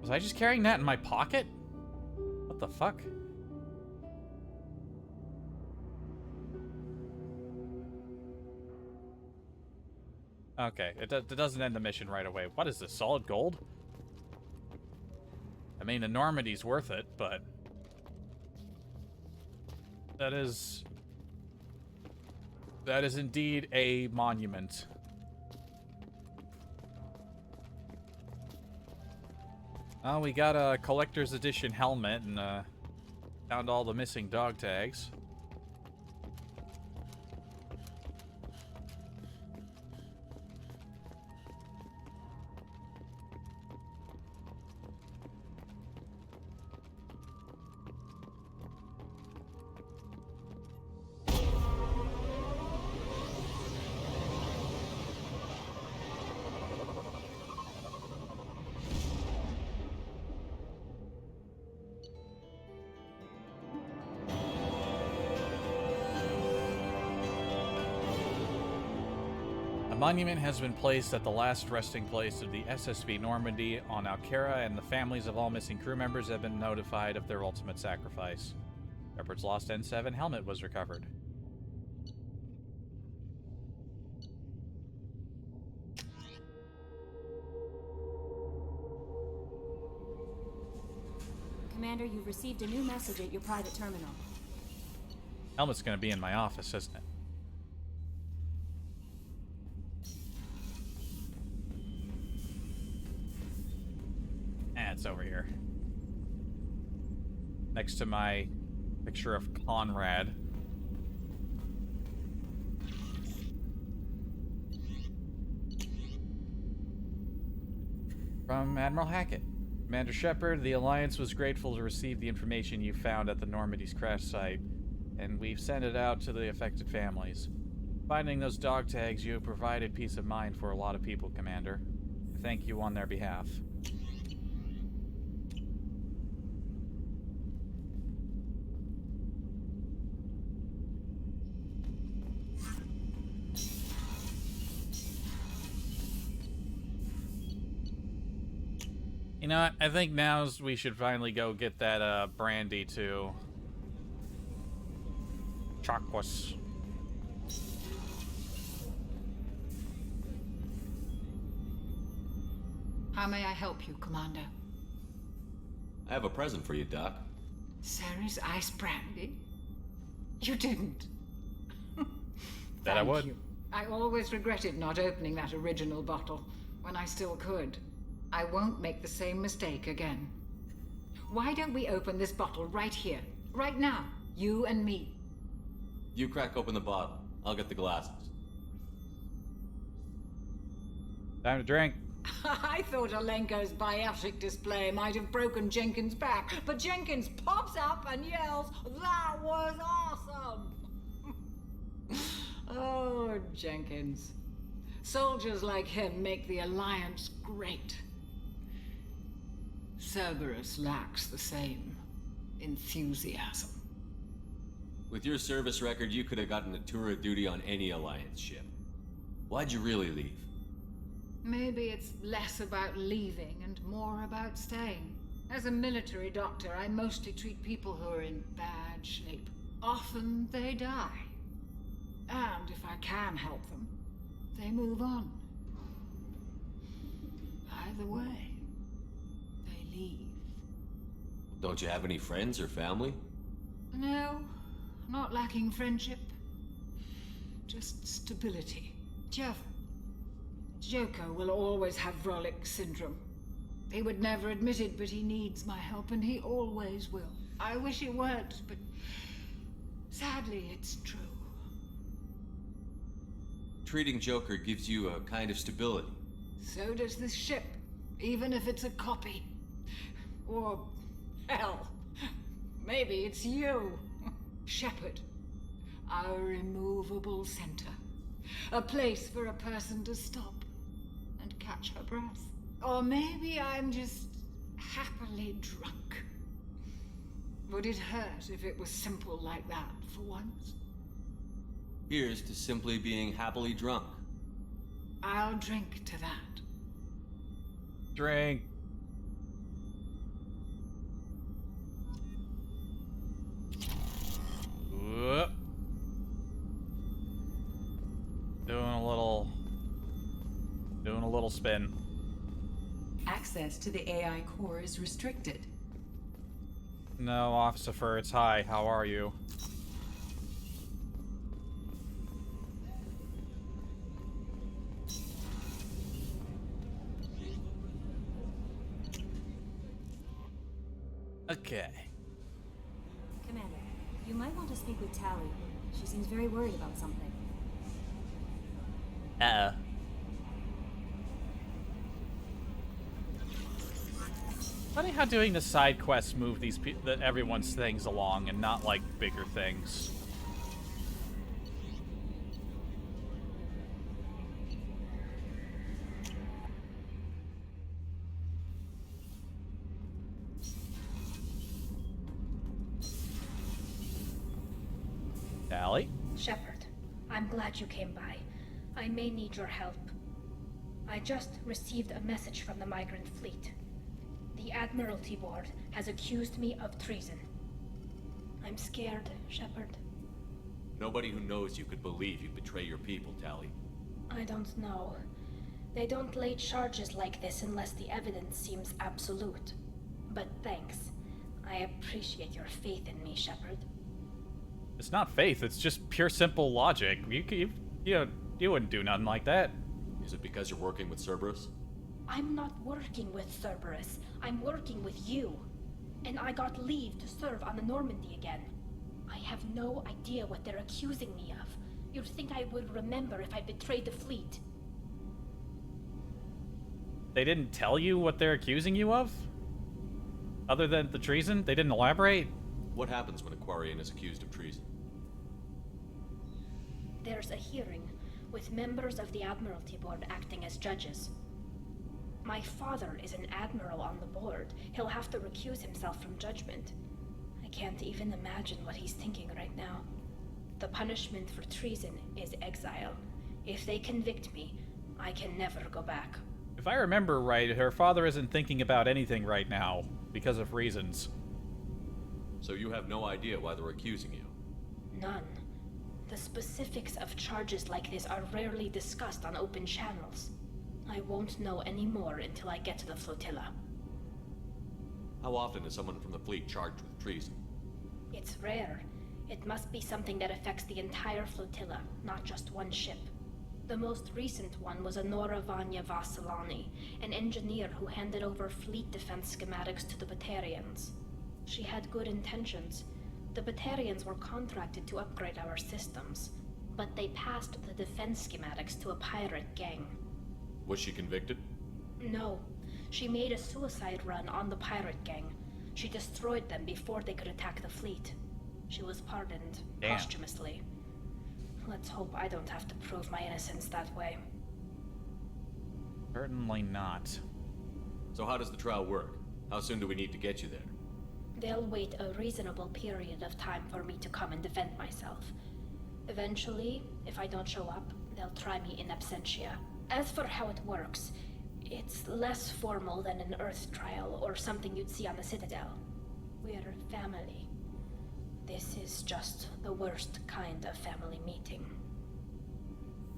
Was I just carrying that in my pocket? What the fuck? Okay, it doesn't end the mission right away. What is this, solid gold? I mean, the Normandy's worth it, but... That is indeed a monument. Oh, we got a collector's edition helmet and found all the missing dog tags. A monument has been placed at the last resting place of the SSV Normandy on Alcara, and the families of all missing crew members have been notified of their ultimate sacrifice. Shepard's lost N7 helmet was recovered. Commander, you've received a new message at your private terminal. Helmet's gonna be in my office, isn't it? It's over here. Next to my picture of Conrad. From Admiral Hackett. Commander Shepard, the Alliance was grateful to receive the information you found at the Normandy's crash site, and we've sent it out to the affected families. Finding those dog tags, you have provided peace of mind for a lot of people, Commander. I thank you on their behalf. You know what? I think now's we should finally go get that brandy to Chakwas. How may I help you, Commander? I have a present for you, Doc. Sarah's ice brandy? You didn't. That I would. You. I always regretted not opening that original bottle when I still could. I won't make the same mistake again. Why don't we open this bottle right here, right now, you and me? You crack open the bottle. I'll get the glasses. Time to drink. I thought Alenko's biotic display might have broken Jenkins' back, but Jenkins pops up and yells, "That was awesome!" Oh, Jenkins. Soldiers like him make the Alliance great. Cerberus lacks the same enthusiasm. With your service record, you could have gotten a tour of duty on any Alliance ship. Why'd you really leave? Maybe it's less about leaving and more about staying. As a military doctor, I mostly treat people who are in bad shape. Often they die. And if I can help them, they move on. Either way, they leave. Don't you have any friends or family? No, not lacking friendship. Just stability. Jeff, Joko will always have Vrolik syndrome. He would never admit it, but he needs my help, and he always will. I wish it weren't, but sadly it's true. Treating Joker gives you a kind of stability. So does this ship, even if it's a copy. Or, hell, maybe it's you. Shepard, our immovable center. A place for a person to stop and catch her breath. Or maybe I'm just happily drunk. Would it hurt if it was simple like that for once? Here's to simply being happily drunk. I'll drink to that. Drink. Whoop. Doing a little spin. Access to the AI core is restricted. No, Officer Furtz, hi, how are you? Okay. Commander, you might want to speak with Tally. She seems very worried about something. Uh-oh. Funny how doing the side quests move these everyone's things along and not like bigger things. Tally? Shepard, I'm glad you came by. I may need your help. I just received a message from the migrant fleet. The Admiralty Board has accused me of treason. I'm scared, Shepard. Nobody who knows you could believe you betray your people, Tally. I don't know. They don't lay charges like this unless the evidence seems absolute. But thanks. I appreciate your faith in me, Shepard. It's not faith, it's just pure simple logic. You wouldn't do nothing like that. Is it because you're working with Cerberus? I'm not working with Cerberus. I'm working with you. And I got leave to serve on the Normandy again. I have no idea what they're accusing me of. You'd think I would remember if I betrayed the fleet. They didn't tell you what they're accusing you of? Other than the treason? They didn't elaborate? What happens when a Quarian is accused of treason? There's a hearing, with members of the Admiralty Board acting as judges. My father is an admiral on the board. He'll have to recuse himself from judgment. I can't even imagine what he's thinking right now. The punishment for treason is exile. If they convict me, I can never go back. If I remember right, her father isn't thinking about anything right now, because of reasons. So you have no idea why they're accusing you? None. The specifics of charges like this are rarely discussed on open channels. I won't know any more until I get to the flotilla. How often is someone from the fleet charged with treason? It's rare. It must be something that affects the entire flotilla, not just one ship. The most recent one was Honora Vanya Vasilani, an engineer who handed over fleet defense schematics to the Batarians. She had good intentions. The Batarians were contracted to upgrade our systems, but they passed the defense schematics to a pirate gang. Was she convicted? No. She made a suicide run on the pirate gang. She destroyed them before they could attack the fleet. She was pardoned posthumously. Let's hope I don't have to prove my innocence that way. Certainly not. So how does the trial work? How soon do we need to get you there? They'll wait a reasonable period of time for me to come and defend myself. Eventually, if I don't show up, they'll try me in absentia. As for how it works, it's less formal than an Earth trial or something you'd see on the Citadel. We're family. This is just the worst kind of family meeting.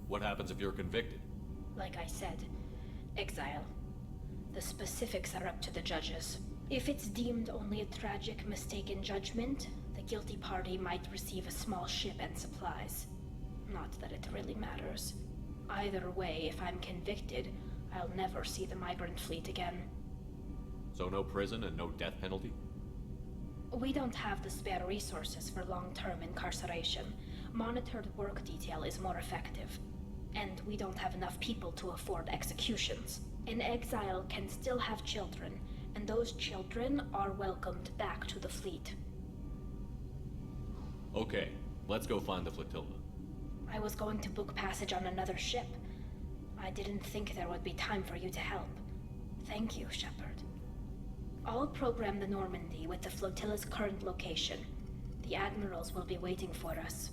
What happens if you're convicted? Like I said, exile. The specifics are up to the judges. If it's deemed only a tragic mistake in judgment, the guilty party might receive a small ship and supplies. Not that it really matters. Either way, if I'm convicted, I'll never see the migrant fleet again. So no prison and no death penalty? We don't have the spare resources for long-term incarceration. Monitored work detail is more effective. And we don't have enough people to afford executions. An exile can still have children, and those children are welcomed back to the fleet. Okay, let's go find the flotilla. I was going to book passage on another ship. I didn't think there would be time for you to help. Thank you, Shepard. I'll program the Normandy with the flotilla's current location. The admirals will be waiting for us.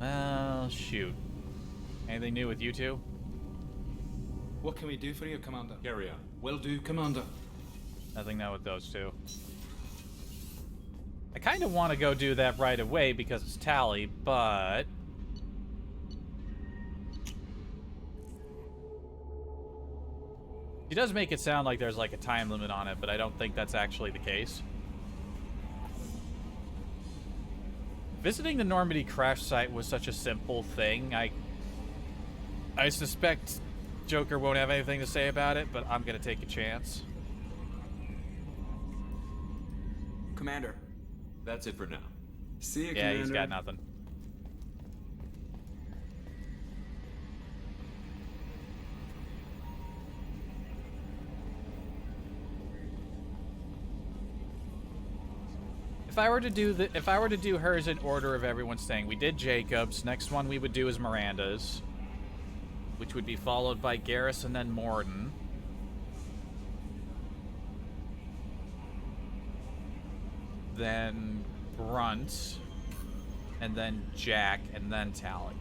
Well, shoot. Anything new with you two? What can we do for you, Commander? Carry on. Will do, Commander. Nothing now with those two. I kind of want to go do that right away because it's Tally, but... She does make it sound like there's like a time limit on it, but I don't think that's actually the case. Visiting the Normandy crash site was such a simple thing. I suspect Joker won't have anything to say about it, but I'm gonna take a chance. Commander. That's it for now. See you, yeah, Commander. He's got nothing. If I were to do hers in order of everyone's thing, we did Jacob's. Next one we would do is Miranda's, which would be followed by Garrus and then Morden. Then Grunt, and then Jack, and then Tally.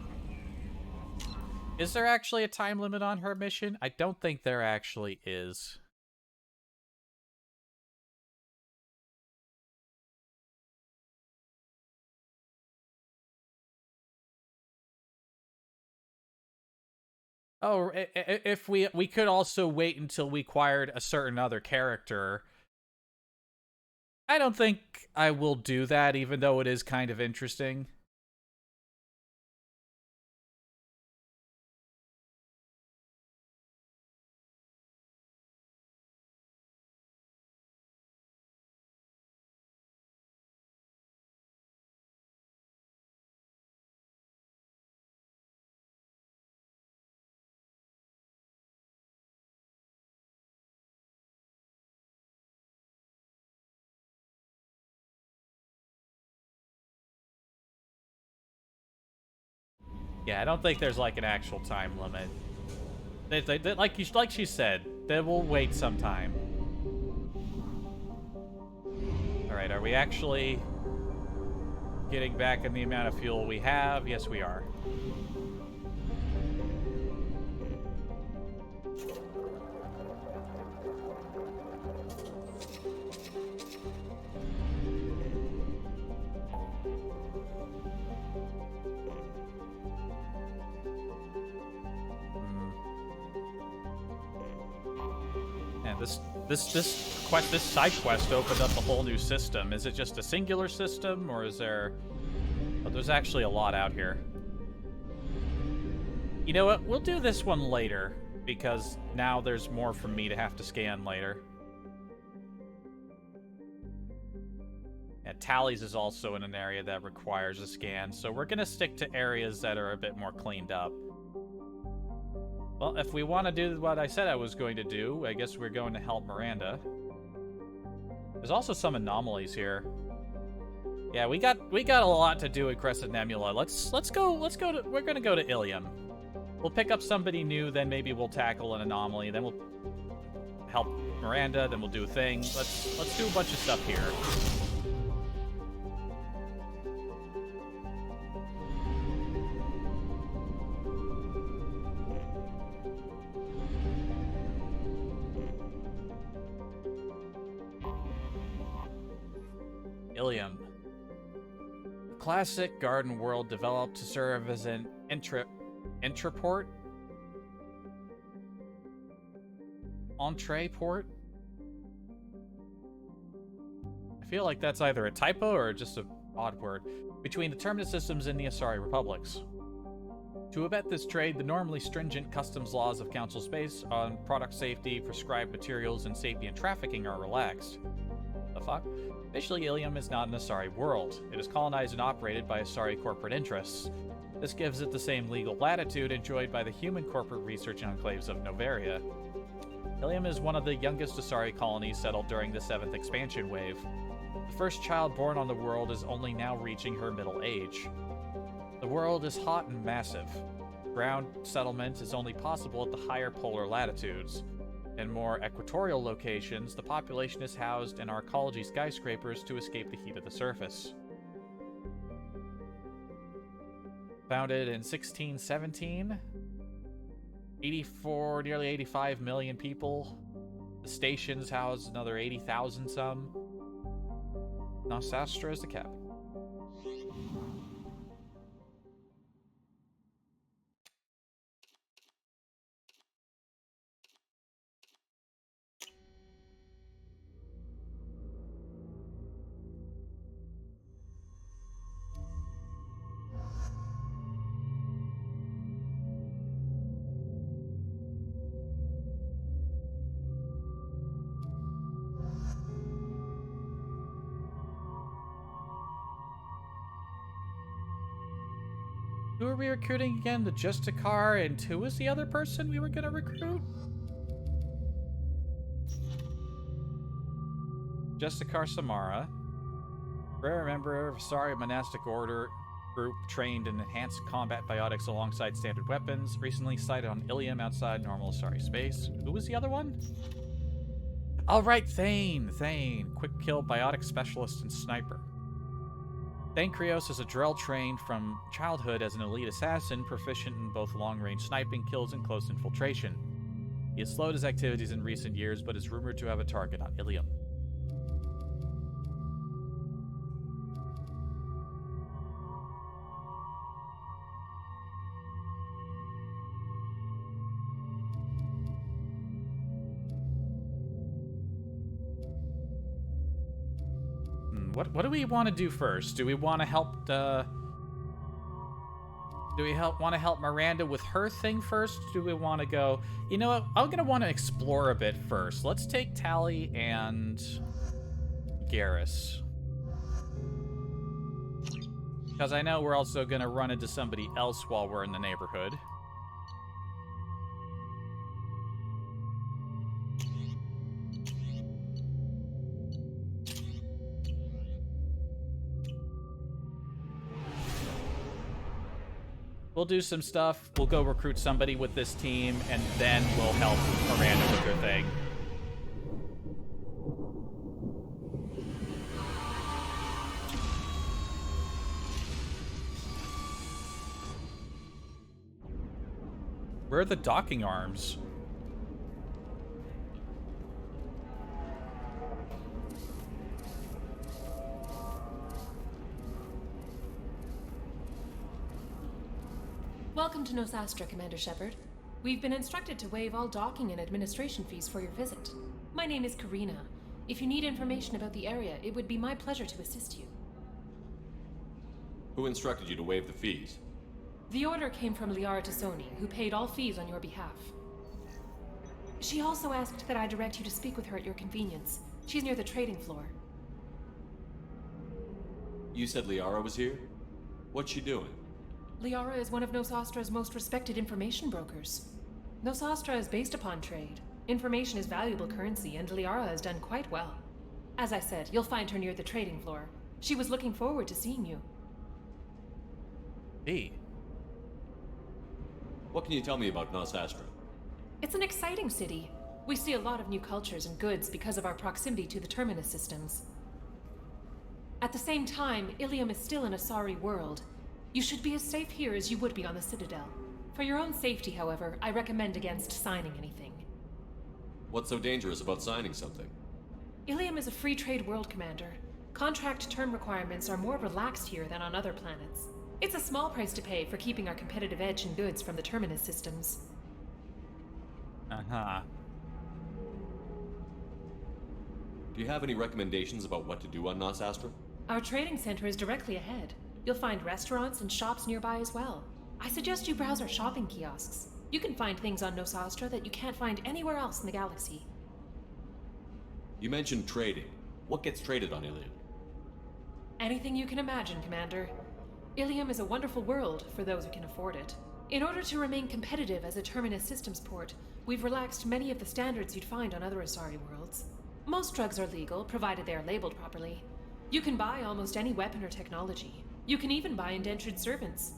Is there actually a time limit on her mission? I don't think there actually is. Oh, if we could also wait until we acquired a certain other character. I don't think I will do that, even though it is kind of interesting. Yeah, I don't think there's like an actual time limit. Like she said, they will wait some time. Alright, are we actually getting back in the amount of fuel we have? Yes, we are. This side quest opened up a whole new system. Is it just a singular system, or is there... Oh, there's actually a lot out here. You know what? We'll do this one later, because now there's more for me to have to scan later. And Tallies is also in an area that requires a scan, so we're gonna stick to areas that are a bit more cleaned up. Well, if we want to do what I said I was going to do, I guess we're going to help Miranda. There's also some anomalies here. Yeah, we got a lot to do at Crescent Nebula. We're gonna go to Ilium. We'll pick up somebody new, then maybe we'll tackle an anomaly, then we'll help Miranda, then we'll do a thing. Let's do a bunch of stuff here. Ilium. A classic garden world developed to serve as an entreport? Entree port? I feel like that's either a typo or just an odd word. Between the Terminus systems and the Asari Republics. To abet this trade, the normally stringent customs laws of Council Space on product safety, prescribed materials, and sapient trafficking are relaxed. The fuck? Officially, Ilium is not an Asari world. It is colonized and operated by Asari corporate interests. This gives it the same legal latitude enjoyed by the human corporate research enclaves of Novaria. Ilium is one of the youngest Asari colonies settled during the 7th expansion wave. The first child born on the world is only now reaching her middle age. The world is hot and massive. Ground settlement is only possible at the higher polar latitudes. In more equatorial locations, the population is housed in arcology skyscrapers to escape the heat of the surface. Founded in 1617, nearly 85 million people. The stations house another 80,000 some. Nosastra is the capital. Who are we recruiting again? The Justicar, and who was the other person we were gonna recruit? Justicar Samara. Rare member of Asari monastic order group trained in enhanced combat biotics alongside standard weapons. Recently sighted on Ilium outside normal Asari space. Who was the other one? All right, Thane. Quick kill biotic specialist and sniper. Thane Krios is a drill trained from childhood as an elite assassin, proficient in both long-range sniping kills and close infiltration. He has slowed his activities in recent years, but is rumored to have a target on Ilium. What do we want to do first? Do we want to help want to help Miranda with her thing first? Do we want to go... You know what? I'm going to want to explore a bit first. Let's take Tally and Garrus. Because I know we're also going to run into somebody else while we're in the neighborhood. We'll do some stuff, we'll go recruit somebody with this team, and then we'll help Miranda with her thing. Where are the docking arms? Welcome to Nosastra, Commander Shepard. We've been instructed to waive all docking and administration fees for your visit. My name is Karina. If you need information about the area, it would be my pleasure to assist you. Who instructed you to waive the fees? The order came from Liara Tassoni, who paid all fees on your behalf. She also asked that I direct you to speak with her at your convenience. She's near the trading floor. You said Liara was here? What's she doing? Liara is one of Nosastra's most respected information brokers. Nosastra is based upon trade. Information is valuable currency, and Liara has done quite well. As I said, you'll find her near the trading floor. She was looking forward to seeing you. Hey. What can you tell me about Nosastra? It's an exciting city. We see a lot of new cultures and goods because of our proximity to the terminus systems. At the same time, Ilium is still an Asari world. You should be as safe here as you would be on the Citadel. For your own safety, however, I recommend against signing anything. What's so dangerous about signing something? Ilium is a free trade world, Commander. Contract term requirements are more relaxed here than on other planets. It's a small price to pay for keeping our competitive edge in goods from the terminus systems. Uh-huh. Do you have any recommendations about what to do on Nosastra? Our trading center is directly ahead. You'll find restaurants and shops nearby as well. I suggest you browse our shopping kiosks. You can find things on Nosastra that you can't find anywhere else in the galaxy. You mentioned trading. What gets traded on Ilium? Anything you can imagine, Commander. Ilium is a wonderful world for those who can afford it. In order to remain competitive as a terminus systems port, we've relaxed many of the standards you'd find on other Asari worlds. Most drugs are legal, provided they are labeled properly. You can buy almost any weapon or technology. You can even buy indentured servants.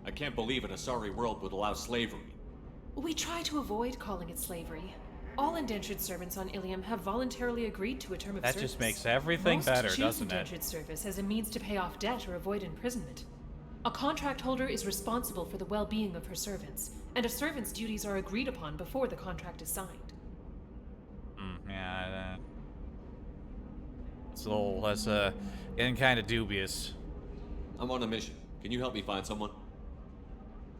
I can't believe an Asari world would allow slavery. We try to avoid calling it slavery. All indentured servants on Ilium have voluntarily agreed to a term of service. That just makes everything better, doesn't it? Most choose indentured service as a means to pay off debt or avoid imprisonment. A contract holder is responsible for the well-being of her servants, and a servant's duties are agreed upon before the contract is signed. Yeah, it's a little less, getting kind of dubious. I'm on a mission. Can you help me find someone?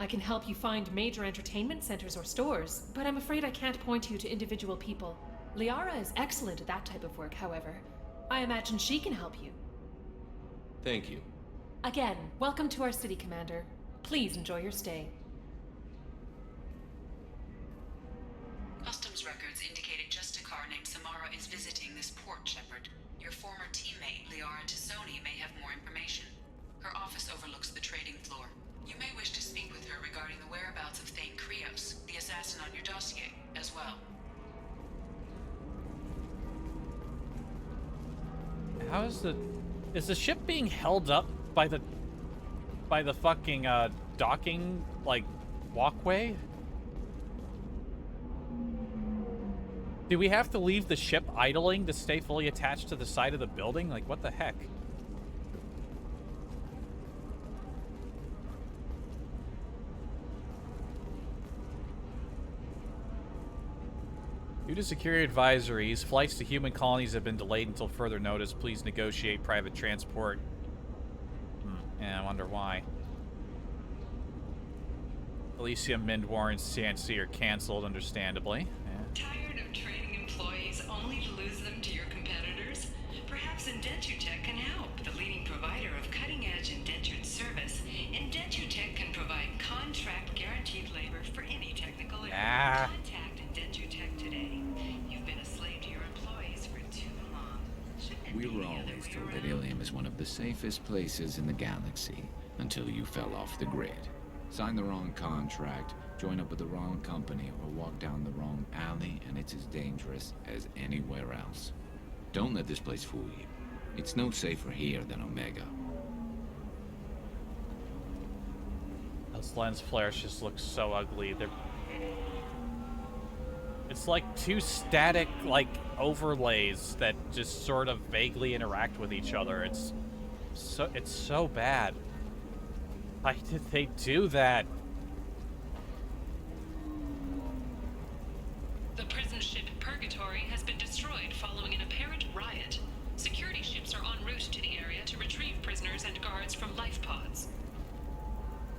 I can help you find major entertainment centers or stores, but I'm afraid I can't point you to individual people. Liara is excellent at that type of work, however. I imagine she can help you. Thank you. Again, welcome to our city, Commander. Please enjoy your stay. Customs records indicated just a car named Samara is visiting this port, Shepard. Your former teammate, Liara Tassoni, may have more information. Her office overlooks the trading floor. You may wish to speak with her regarding the whereabouts of Thane Krios, the assassin on your dossier, as well. How is the ship being held up by the fucking docking like walkway? Do we have to leave the ship idling to stay fully attached to the side of the building? Like, what the heck? Due to security advisories, flights to human colonies have been delayed until further notice. Please negotiate private transport. Yeah, I wonder why. Elysium, Mindwar, and Sansi are cancelled, understandably. Yeah. Tired of training employees only to lose them to your competitors? Perhaps Indentutech can help. The leading provider of cutting-edge indentured service, Indentutech can provide contract guaranteed labor for any technical area. Contact Indentutech today. You've been a slave to your employees for too long. We were always told that Ilium is one of the safest places in the galaxy, until you fell off the grid. Sign the wrong contract, join up with the wrong company, or walk down the wrong alley, and it's as dangerous as anywhere else. Don't let this place fool you. It's no safer here than Omega. Those lens flares just look so ugly. It's like two static, like, overlays that just sort of vaguely interact with each other. It's so bad. Why did they do that? The prison ship Purgatory has been destroyed following an apparent riot. Security ships are en route to the area to retrieve prisoners and guards from life pods.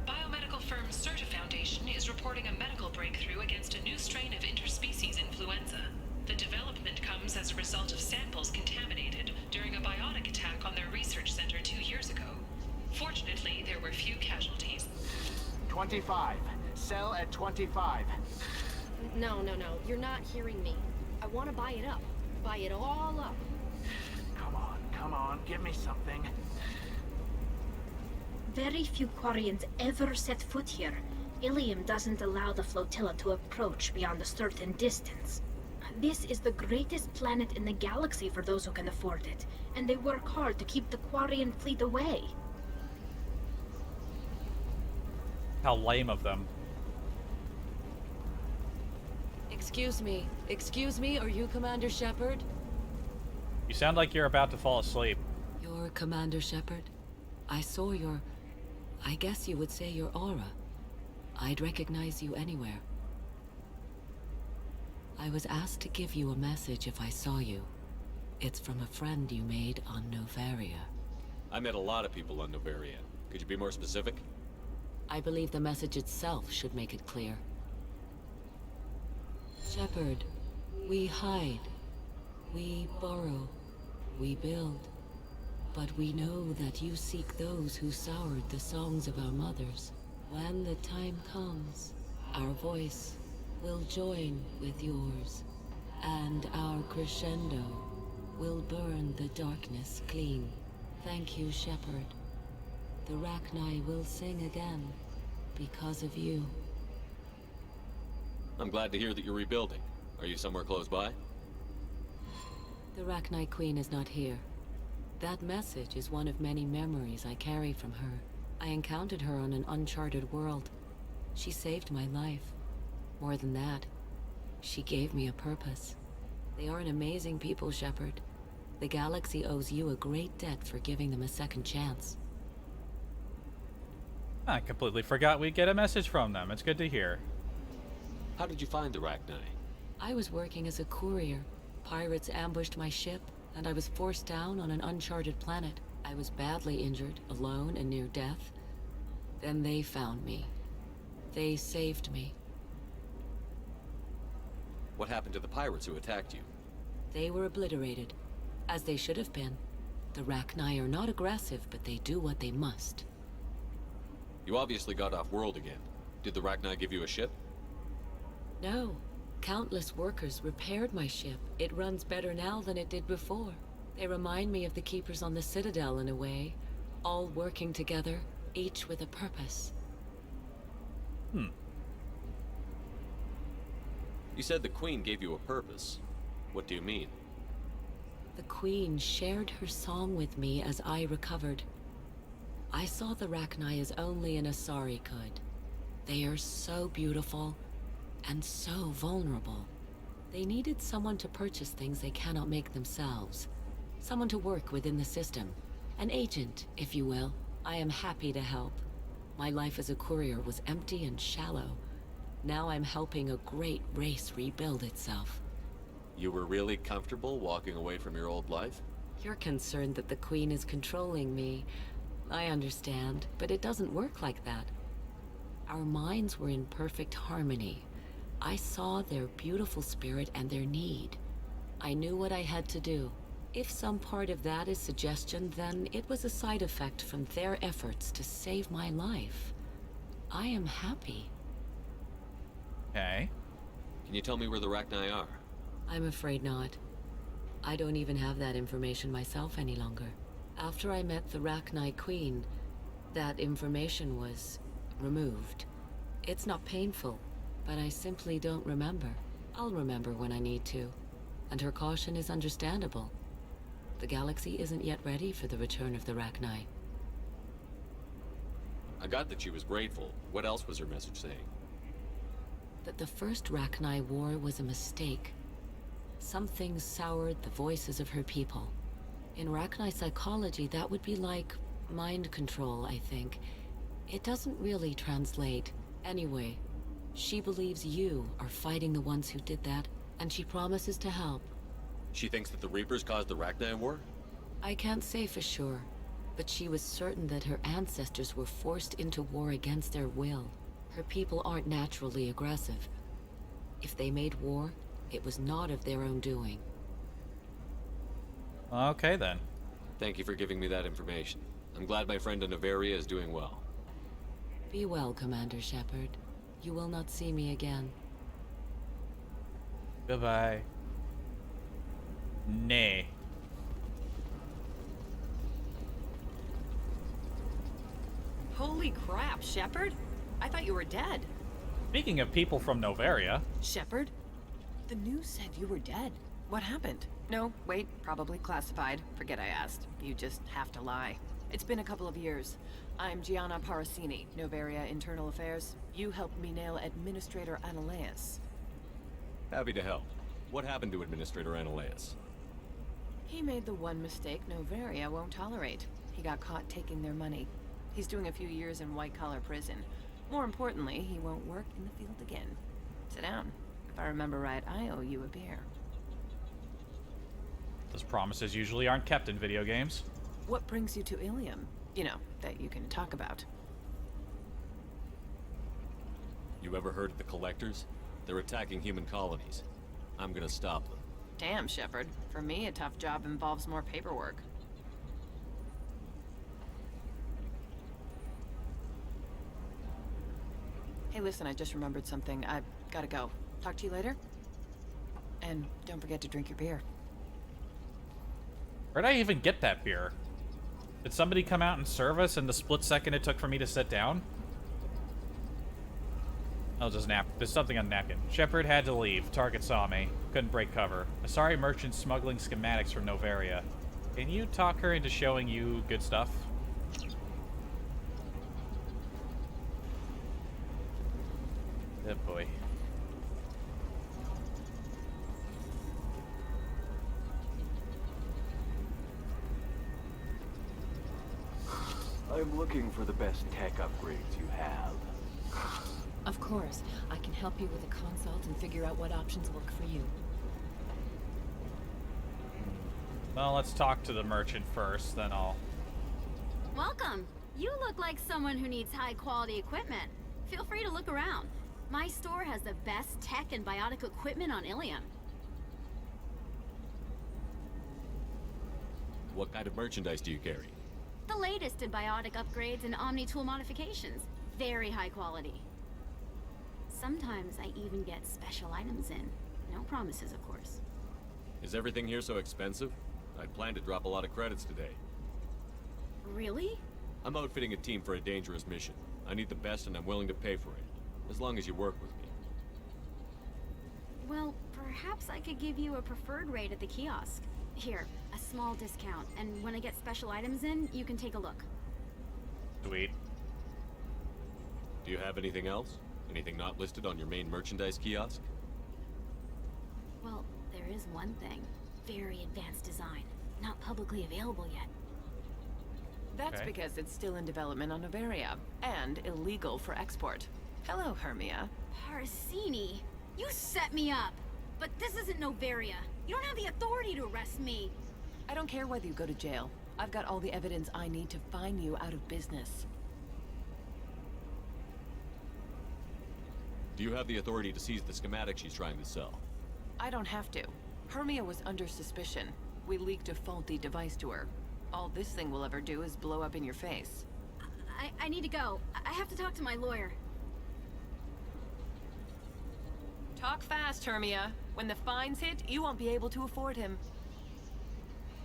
Biomedical firm Certa Foundation is reporting a medical breakthrough against a new strain of interspecies influenza. The development comes as a result of samples contaminated during a biotic attack on their research center 2 years ago. Fortunately, there were few casualties. 25. Sell at 25. No. You're not hearing me. I want to buy it up. Buy it all up. Come on, give me something. Very few Quarians ever set foot here. Ilium doesn't allow the flotilla to approach beyond a certain distance. This is the greatest planet in the galaxy for those who can afford it, and they work hard to keep the Quarian fleet away. How lame of them. Excuse me, are you Commander Shepard? You sound like you're about to fall asleep. You're Commander Shepard? I saw your... I guess you would say your aura. I'd recognize you anywhere. I was asked to give you a message if I saw you. It's from a friend you made on Novaria. I met a lot of people on Novaria. Could you be more specific? I believe the message itself should make it clear. Shepard, we hide. We borrow. We build. But we know that you seek those who soured the songs of our mothers. When the time comes, our voice will join with yours, and our crescendo will burn the darkness clean. Thank you, Shepard. The Rachni will sing again because of you. I'm glad to hear that you're rebuilding. Are you somewhere close by? The Rachni Queen is not here. That message is one of many memories I carry from her. I encountered her on an uncharted world. She saved my life. More than that, she gave me a purpose. They are an amazing people, Shepard. The galaxy owes you a great debt for giving them a second chance. I completely forgot we'd get a message from them. It's good to hear. How did you find the Rachni? I was working as a courier. Pirates ambushed my ship, and I was forced down on an uncharted planet. I was badly injured, alone and near death. Then they found me. They saved me. What happened to the pirates who attacked you? They were obliterated, as they should have been. The Rachni are not aggressive, but they do what they must. You obviously got off world again. Did the Rachni give you a ship? No. Countless workers repaired my ship. It runs better now than it did before. They remind me of the Keepers on the Citadel in a way. All working together, each with a purpose. You said the Queen gave you a purpose. What do you mean? The Queen shared her song with me as I recovered. I saw the Rachni as only an Asari could. They are so beautiful and so vulnerable. They needed someone to purchase things they cannot make themselves. Someone to work within the system. An agent, if you will. I am happy to help. My life as a courier was empty and shallow. Now I'm helping a great race rebuild itself. You were really comfortable walking away from your old life? You're concerned that the Queen is controlling me. I understand, but it doesn't work like that. Our minds were in perfect harmony. I saw their beautiful spirit and their need. I knew what I had to do. If some part of that is suggestion, then it was a side effect from their efforts to save my life. I am happy. Okay. Can you tell me where the Rachni are? I'm afraid not. I don't even have that information myself any longer. After I met the Rachni Queen, that information was removed. It's not painful, but I simply don't remember. I'll remember when I need to, and her caution is understandable. The galaxy isn't yet ready for the return of the Rachni. I got that she was grateful. What else was her message saying? That the first Rachni war was a mistake. Something soured the voices of her people. In Rachni psychology, that would be like mind control, I think. It doesn't really translate. Anyway, she believes you are fighting the ones who did that, and she promises to help. She thinks that the Reapers caused the Rachni war? I can't say for sure, but she was certain that her ancestors were forced into war against their will. Her people aren't naturally aggressive. If they made war, It was not of their own doing. Okay, then. Thank you for giving me that information. I'm glad my friend in Noveria is doing well. Be well, Commander Shepard. You will not see me again. Goodbye. Nay. Holy crap, Shepard? I thought you were dead. Speaking of people from Noveria... Shepard? The news said you were dead. What happened? No, wait, probably classified. Forget I asked. You just have to lie. It's been a couple of years. I'm Gianna Parasini, Noveria Internal Affairs. You helped me nail Administrator Analeas. Happy to help. What happened to Administrator Analeas? He made the one mistake Noveria won't tolerate. He got caught taking their money. He's doing a few years in white-collar prison. More importantly, he won't work in the field again. Sit down. If I remember right, I owe you a beer. Those promises usually aren't kept in video games. What brings you to Ilium? You know, that you can talk about. You ever heard of the Collectors? They're attacking human colonies. I'm gonna stop them. Damn, Shepard. For me, a tough job involves more paperwork. Hey, listen, I just remembered something. I've gotta go. Talk to you later? And don't forget to drink your beer. Where'd I even get that beer? Did somebody come out and serve us in the split second it took for me to sit down? Oh, just nap. There's something on the napkin. Shepard had to leave. Target saw me. Couldn't break cover. A sorry merchant smuggling schematics from Noveria. Can you talk her into showing you good stuff? Good boy. I'm looking for the best tech upgrades you have. Of course. I can help you with a consult and figure out what options work for you. Well, let's talk to the merchant first, then I'll... Welcome. You look like someone who needs high-quality equipment. Feel free to look around. My store has the best tech and biotic equipment on Ilium. What kind of merchandise do you carry? The latest in biotic upgrades and omni-tool modifications. Very high quality. Sometimes I even get special items in. No promises, of course. Is everything here so expensive? I'd planned to drop a lot of credits today. Really? I'm outfitting a team for a dangerous mission. I need the best and I'm willing to pay for it. As long as you work with me. Well, perhaps I could give you a preferred rate at the kiosk. Here, a small discount, and when I get special items in, you can take a look. Sweet. Do you have anything else? Anything not listed on your main merchandise kiosk? Well, there is one thing. Very advanced design. Not publicly available yet. That's because it's still in development on Noveria, and illegal for export. Hello, Hermia. Parasini, you set me up. But this isn't Noveria. You don't have the authority to arrest me. I don't care whether you go to jail. I've got all the evidence I need to fine you out of business. Do you have the authority to seize the schematic she's trying to sell? I don't have to. Hermia was under suspicion. We leaked a faulty device to her. All this thing will ever do is blow up in your face. I need to go. I have to talk to my lawyer. Talk fast, Hermia. When the fines hit, you won't be able to afford him.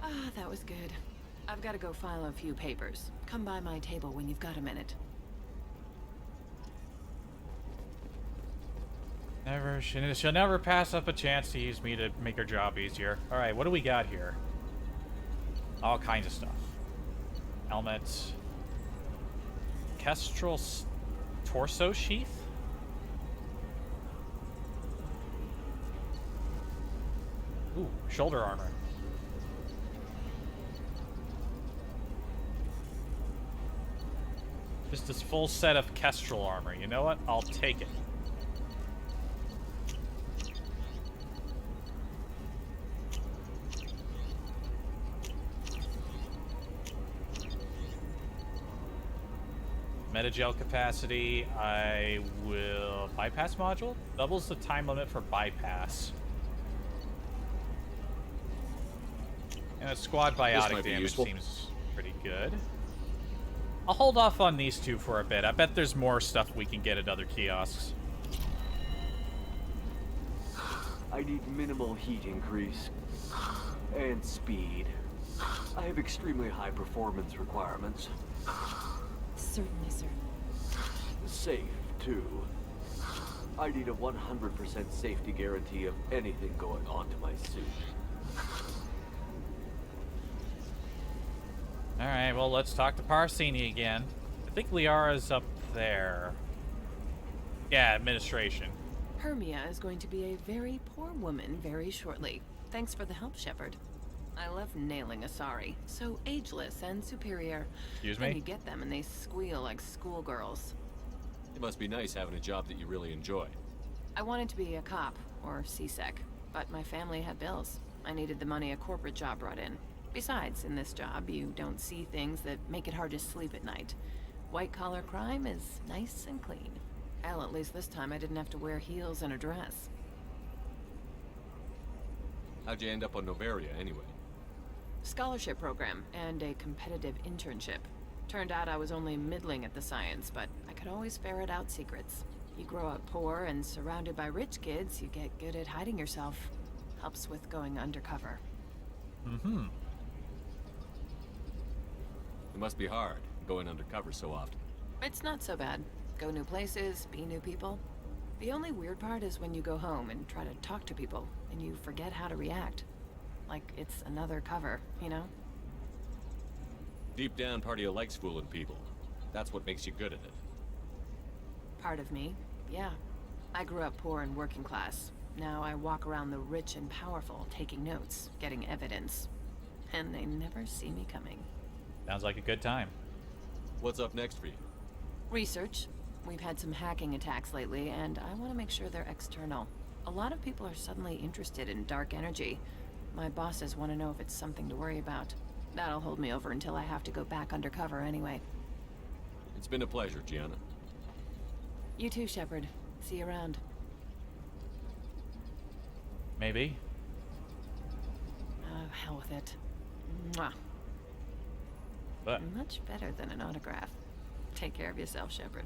Ah, that was good. I've got to go file a few papers. Come by my table when you've got a minute. She'll never pass up a chance to use me to make her job easier. Alright, what do we got here? All kinds of stuff. Helmets. Kestrel torso sheath? Ooh, shoulder armor. Just this full set of Kestrel armor. You know what? I'll take it. Metagel capacity, I will... Bypass module? Doubles the time limit for bypass. And a squad might biotic be damage useful. seems pretty good. I'll hold off on these two for a bit. I bet there's more stuff we can get at other kiosks. I need minimal heat increase. And speed. I have extremely high performance requirements. Certainly, sir. Safe, too. I need a 100% safety guarantee of anything going on to my suit. Alright, well, let's talk to Parsini again. I think Liara's up there. Yeah, administration. Hermia is going to be a very poor woman very shortly. Thanks for the help, Shepard. I love nailing Asari. So ageless and superior. Excuse Then me? you get them and they squeal like schoolgirls. It must be nice having a job that you really enjoy. I wanted to be a cop, or CSEC, but my family had bills. I needed the money a corporate job brought in. Besides, in this job, you don't see things that make it hard to sleep at night. White-collar crime is nice and clean. Hell, at least this time I didn't have to wear heels and a dress. How'd you end up on Novaria, anyway? Scholarship program and a competitive internship. Turned out I was only middling at the science, but I could always ferret out secrets. You grow up poor and surrounded by rich kids, you get good at hiding yourself. Helps with going undercover. Mm-hmm. It must be hard, going undercover so often. It's not so bad. Go new places, be new people. The only weird part is when you go home and try to talk to people, and you forget how to react. Like it's another cover, you know? Deep down, part of you likes fooling people. That's what makes you good at it. Part of me, yeah. I grew up poor and working class. Now I walk around the rich and powerful, taking notes, getting evidence. And they never see me coming. Sounds like a good time. What's up next for you? Research. We've had some hacking attacks lately, and I want to make sure they're external. A lot of people are suddenly interested in dark energy. My bosses want to know if it's something to worry about. That'll hold me over until I have to go back undercover anyway. It's been a pleasure, Gianna. You too, Shepard. See you around. Maybe. Oh, hell with it. Mwah. But Much better than an autograph. Take care of yourself, Shepard.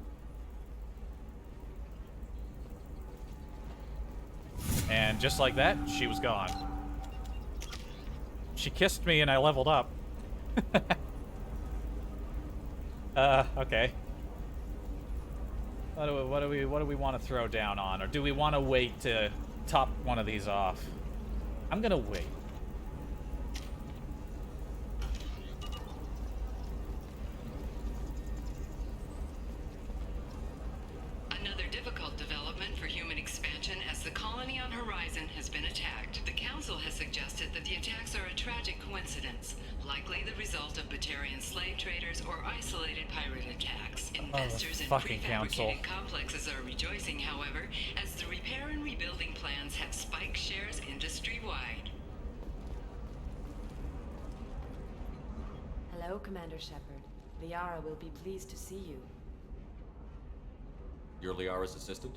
And just like that, she was gone. She kissed me and I leveled up. Okay. What do we want to throw down on? Or do we want to wait to top one of these off? I'm gonna wait. Another difficult development for human expansion as the colony on Horizon has been attacked. The Council has suggested that the attacks are a tragic coincidence, likely the result of Batarian slave traders or isolated pirate attacks. Investors in fucking Council. prefabricated complexes are rejoicing, however, as the repair and rebuilding plans have spiked shares industry-wide. Hello, Commander Shepard. Liara will be pleased to see you. You're Liara's assistant?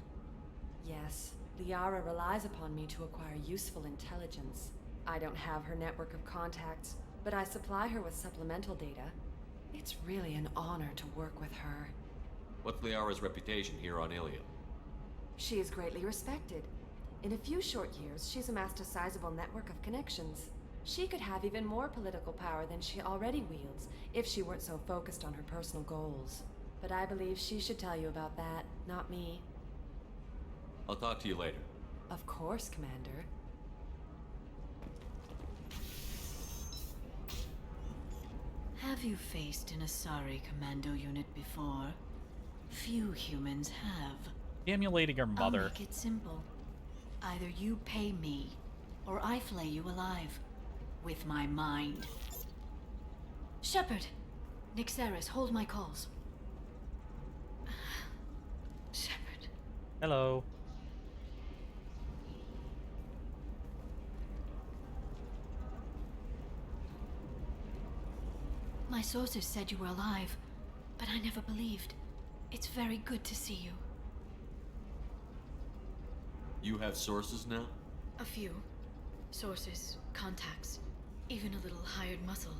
Yes, Liara relies upon me to acquire useful intelligence. I don't have her network of contacts, but I supply her with supplemental data. It's really an honor to work with her. What's Liara's reputation here on Ilium? She is greatly respected. In a few short years, she's amassed a sizable network of connections. She could have even more political power than she already wields if she weren't so focused on her personal goals. But I believe she should tell you about that, not me. I'll talk to you later. Of course, Commander. Have you faced an Asari commando unit before? Few humans have. Emulating her mother. I'll make it simple. Either you pay me, or I flay you alive. With my mind. Shepard! Nixeris, hold my calls. Shepard. Hello. My sources said you were alive, but I never believed. It's very good to see you. You have sources now? A few. Sources, contacts. even a little hired muscle.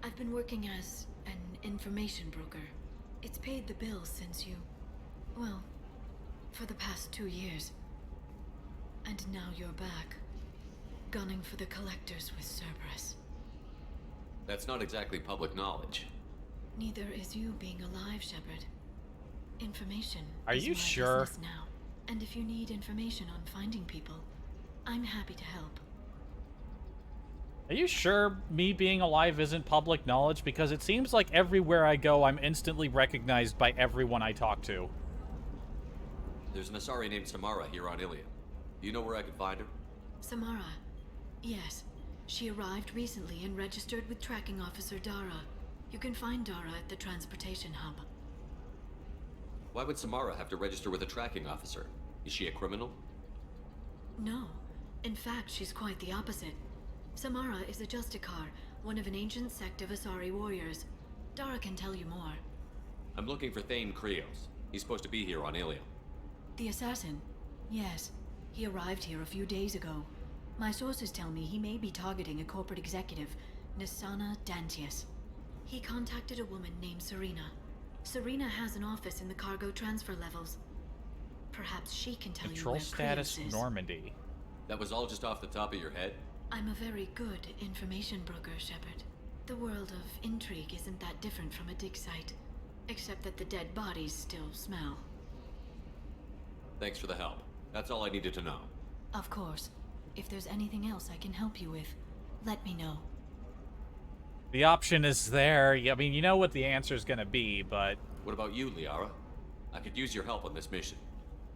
I've been working as an information broker. It's paid the bills since you... well, for the past 2 years. And now you're back, gunning for the collectors with Cerberus. That's not exactly public knowledge. Neither is you being alive, Shepard. Information Are is you my sure? business now. And if you need information on finding people, I'm happy to help. Are you sure me being alive isn't public knowledge? Because it seems like everywhere I go, I'm instantly recognized by everyone I talk to. There's an Asari named Samara here on Ilium. Do you know where I could find her? Samara. Yes. She arrived recently and registered with Tracking Officer Dara. You can find Dara at the transportation hub. Why would Samara have to register with a tracking officer? Is she a criminal? No. In fact, she's quite the opposite. Samara is a Justicar, one of an ancient sect of Asari warriors. Dara can tell you more. I'm looking for Thane Krios. He's supposed to be here on Ilium. The assassin? Yes. He arrived here a few days ago. My sources tell me he may be targeting a corporate executive, Nisana Dantius. He contacted a woman named Serena. Serena has an office in the cargo transfer levels. Perhaps she can tell Control you where status Krios is. Normandy. That was all just off the top of your head? I'm a very good information broker, Shepard. The world of intrigue isn't that different from a dig site, except that the dead bodies still smell. Thanks for the help. That's all I needed to know. Of course. If there's anything else I can help you with, let me know. The option is there. I mean, you know what the answer is going to be, but... What about you, Liara? I could use your help on this mission.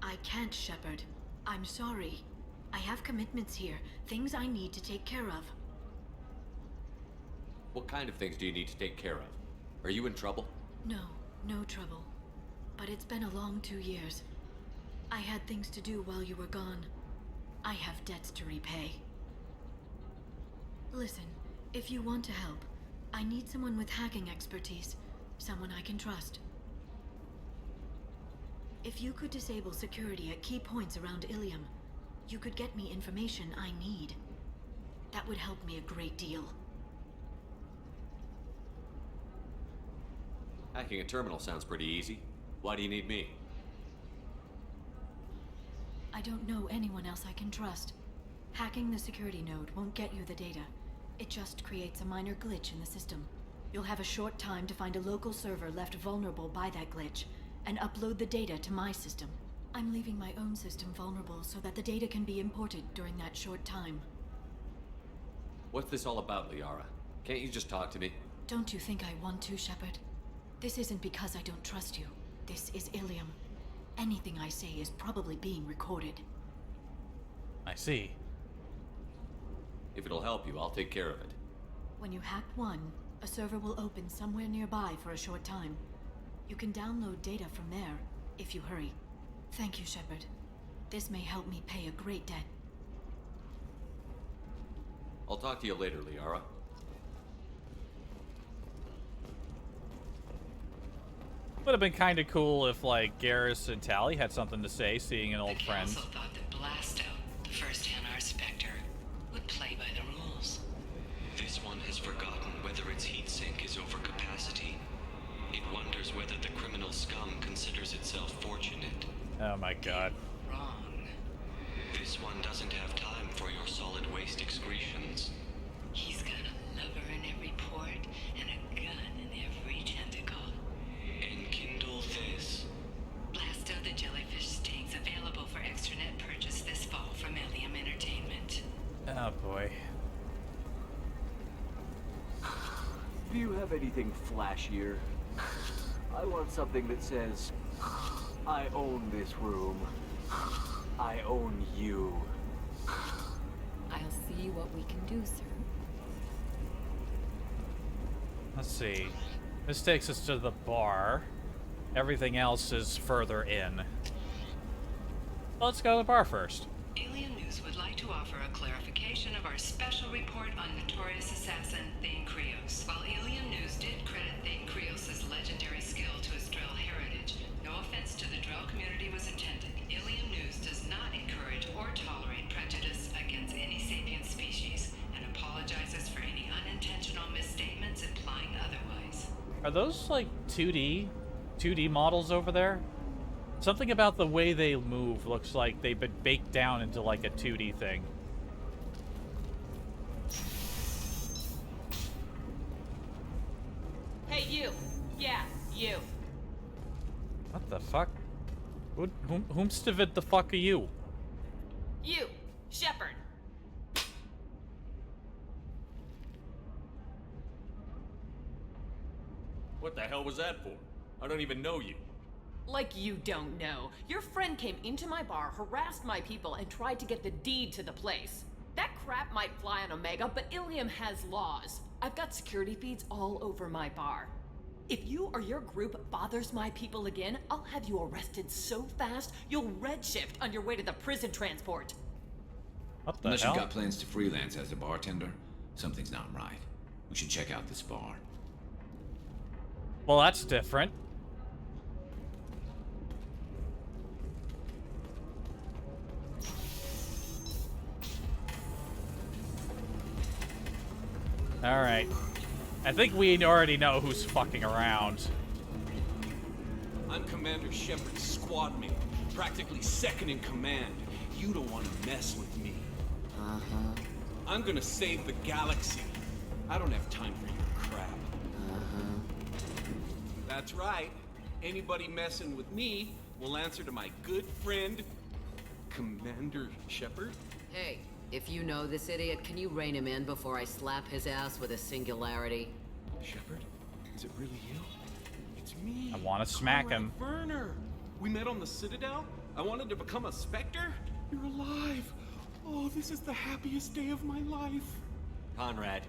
I can't, Shepard. I'm sorry. I have commitments here, things I need to take care of. What kind of things do you need to take care of? Are you in trouble? No, no trouble. But it's been a long 2 years. I had things to do while you were gone. I have debts to repay. Listen, if you want to help, I need someone with hacking expertise. Someone I can trust. If you could disable security at key points around Ilium, you could get me information I need. That would help me a great deal. Hacking a terminal sounds pretty easy. Why do you need me? I don't know anyone else I can trust. Hacking the security node won't get you the data. It just creates a minor glitch in the system. You'll have a short time to find a local server left vulnerable by that glitch, and upload the data to my system. I'm leaving my own system vulnerable so that the data can be imported during that short time. What's this all about, Liara? Can't you just talk to me? Don't you think I want to, Shepard? This isn't because I don't trust you. This is Ilium. Anything I say is probably being recorded. I see. If it'll help you, I'll take care of it. When you hack one, a server will open somewhere nearby for a short time. You can download data from there, if you hurry. Thank you, Shepard. This may help me pay a great debt. I'll talk to you later, Liara. Would have been kind of cool if, like, Garrus and Tally had something to say, seeing an old friend. I also thought that Blasto, the first Hanar Spectre, would play by the rules. This one has forgotten whether its heat sink is over capacity. It wonders whether the criminal scum considers itself fortunate. Oh my god. Wrong. This one doesn't have time for your solid waste excretions. He's got a lover in every port and a gun in every tentacle. Enkindle this. Blasto the jellyfish sting's available for extranet purchase this fall from Ilium Entertainment. Oh boy. Do you have anything flashier? I want something that says, I own this room. I own you. I'll see what we can do, sir. Let's see. This takes us to the bar. Everything else is further in. Let's go to the bar first. Alien News would like to offer a clarification of our special report on notorious assassin Thane Krios. While Alien News did credit Thane Krios' legendary skill to his Drell heritage, no offense to the Drell community was intended. Alien News does not encourage or tolerate prejudice against any sapient species and apologizes for any Are those like 2D models over there? Something about the way they move looks like they've been baked down into like a 2D thing. Hey, you. Yeah, you. What the fuck? Whomstivid the fuck are you? You, Shepard. What the hell was that for? I don't even know you. Like you don't know. Your friend came into my bar, harassed my people, and tried to get the deed to the place. That crap might fly on Omega, but Ilium has laws. I've got security feeds all over my bar. If you or your group bothers my people again, I'll have you arrested so fast, you'll redshift on your way to the prison transport. What the Unless hell? you've got plans to freelance as a bartender, something's not right. We should check out this bar. Well, that's different. Alright. I think we already know who's fucking around. I'm Commander Shepard's squad mate, practically second in command. You don't want to mess with me. Uh-huh. I'm gonna save the galaxy. I don't have time for your crap. Uh-huh. That's right. Anybody messing with me will answer to my good friend, Commander Shepard. Hey, if you know this idiot, can you rein him in before I slap his ass with a singularity? Shepard? Is it really you? It's me. I want to smack him. Werner. We met on the Citadel. I wanted to become a Spectre. You're alive. Oh, this is the happiest day of my life. Conrad,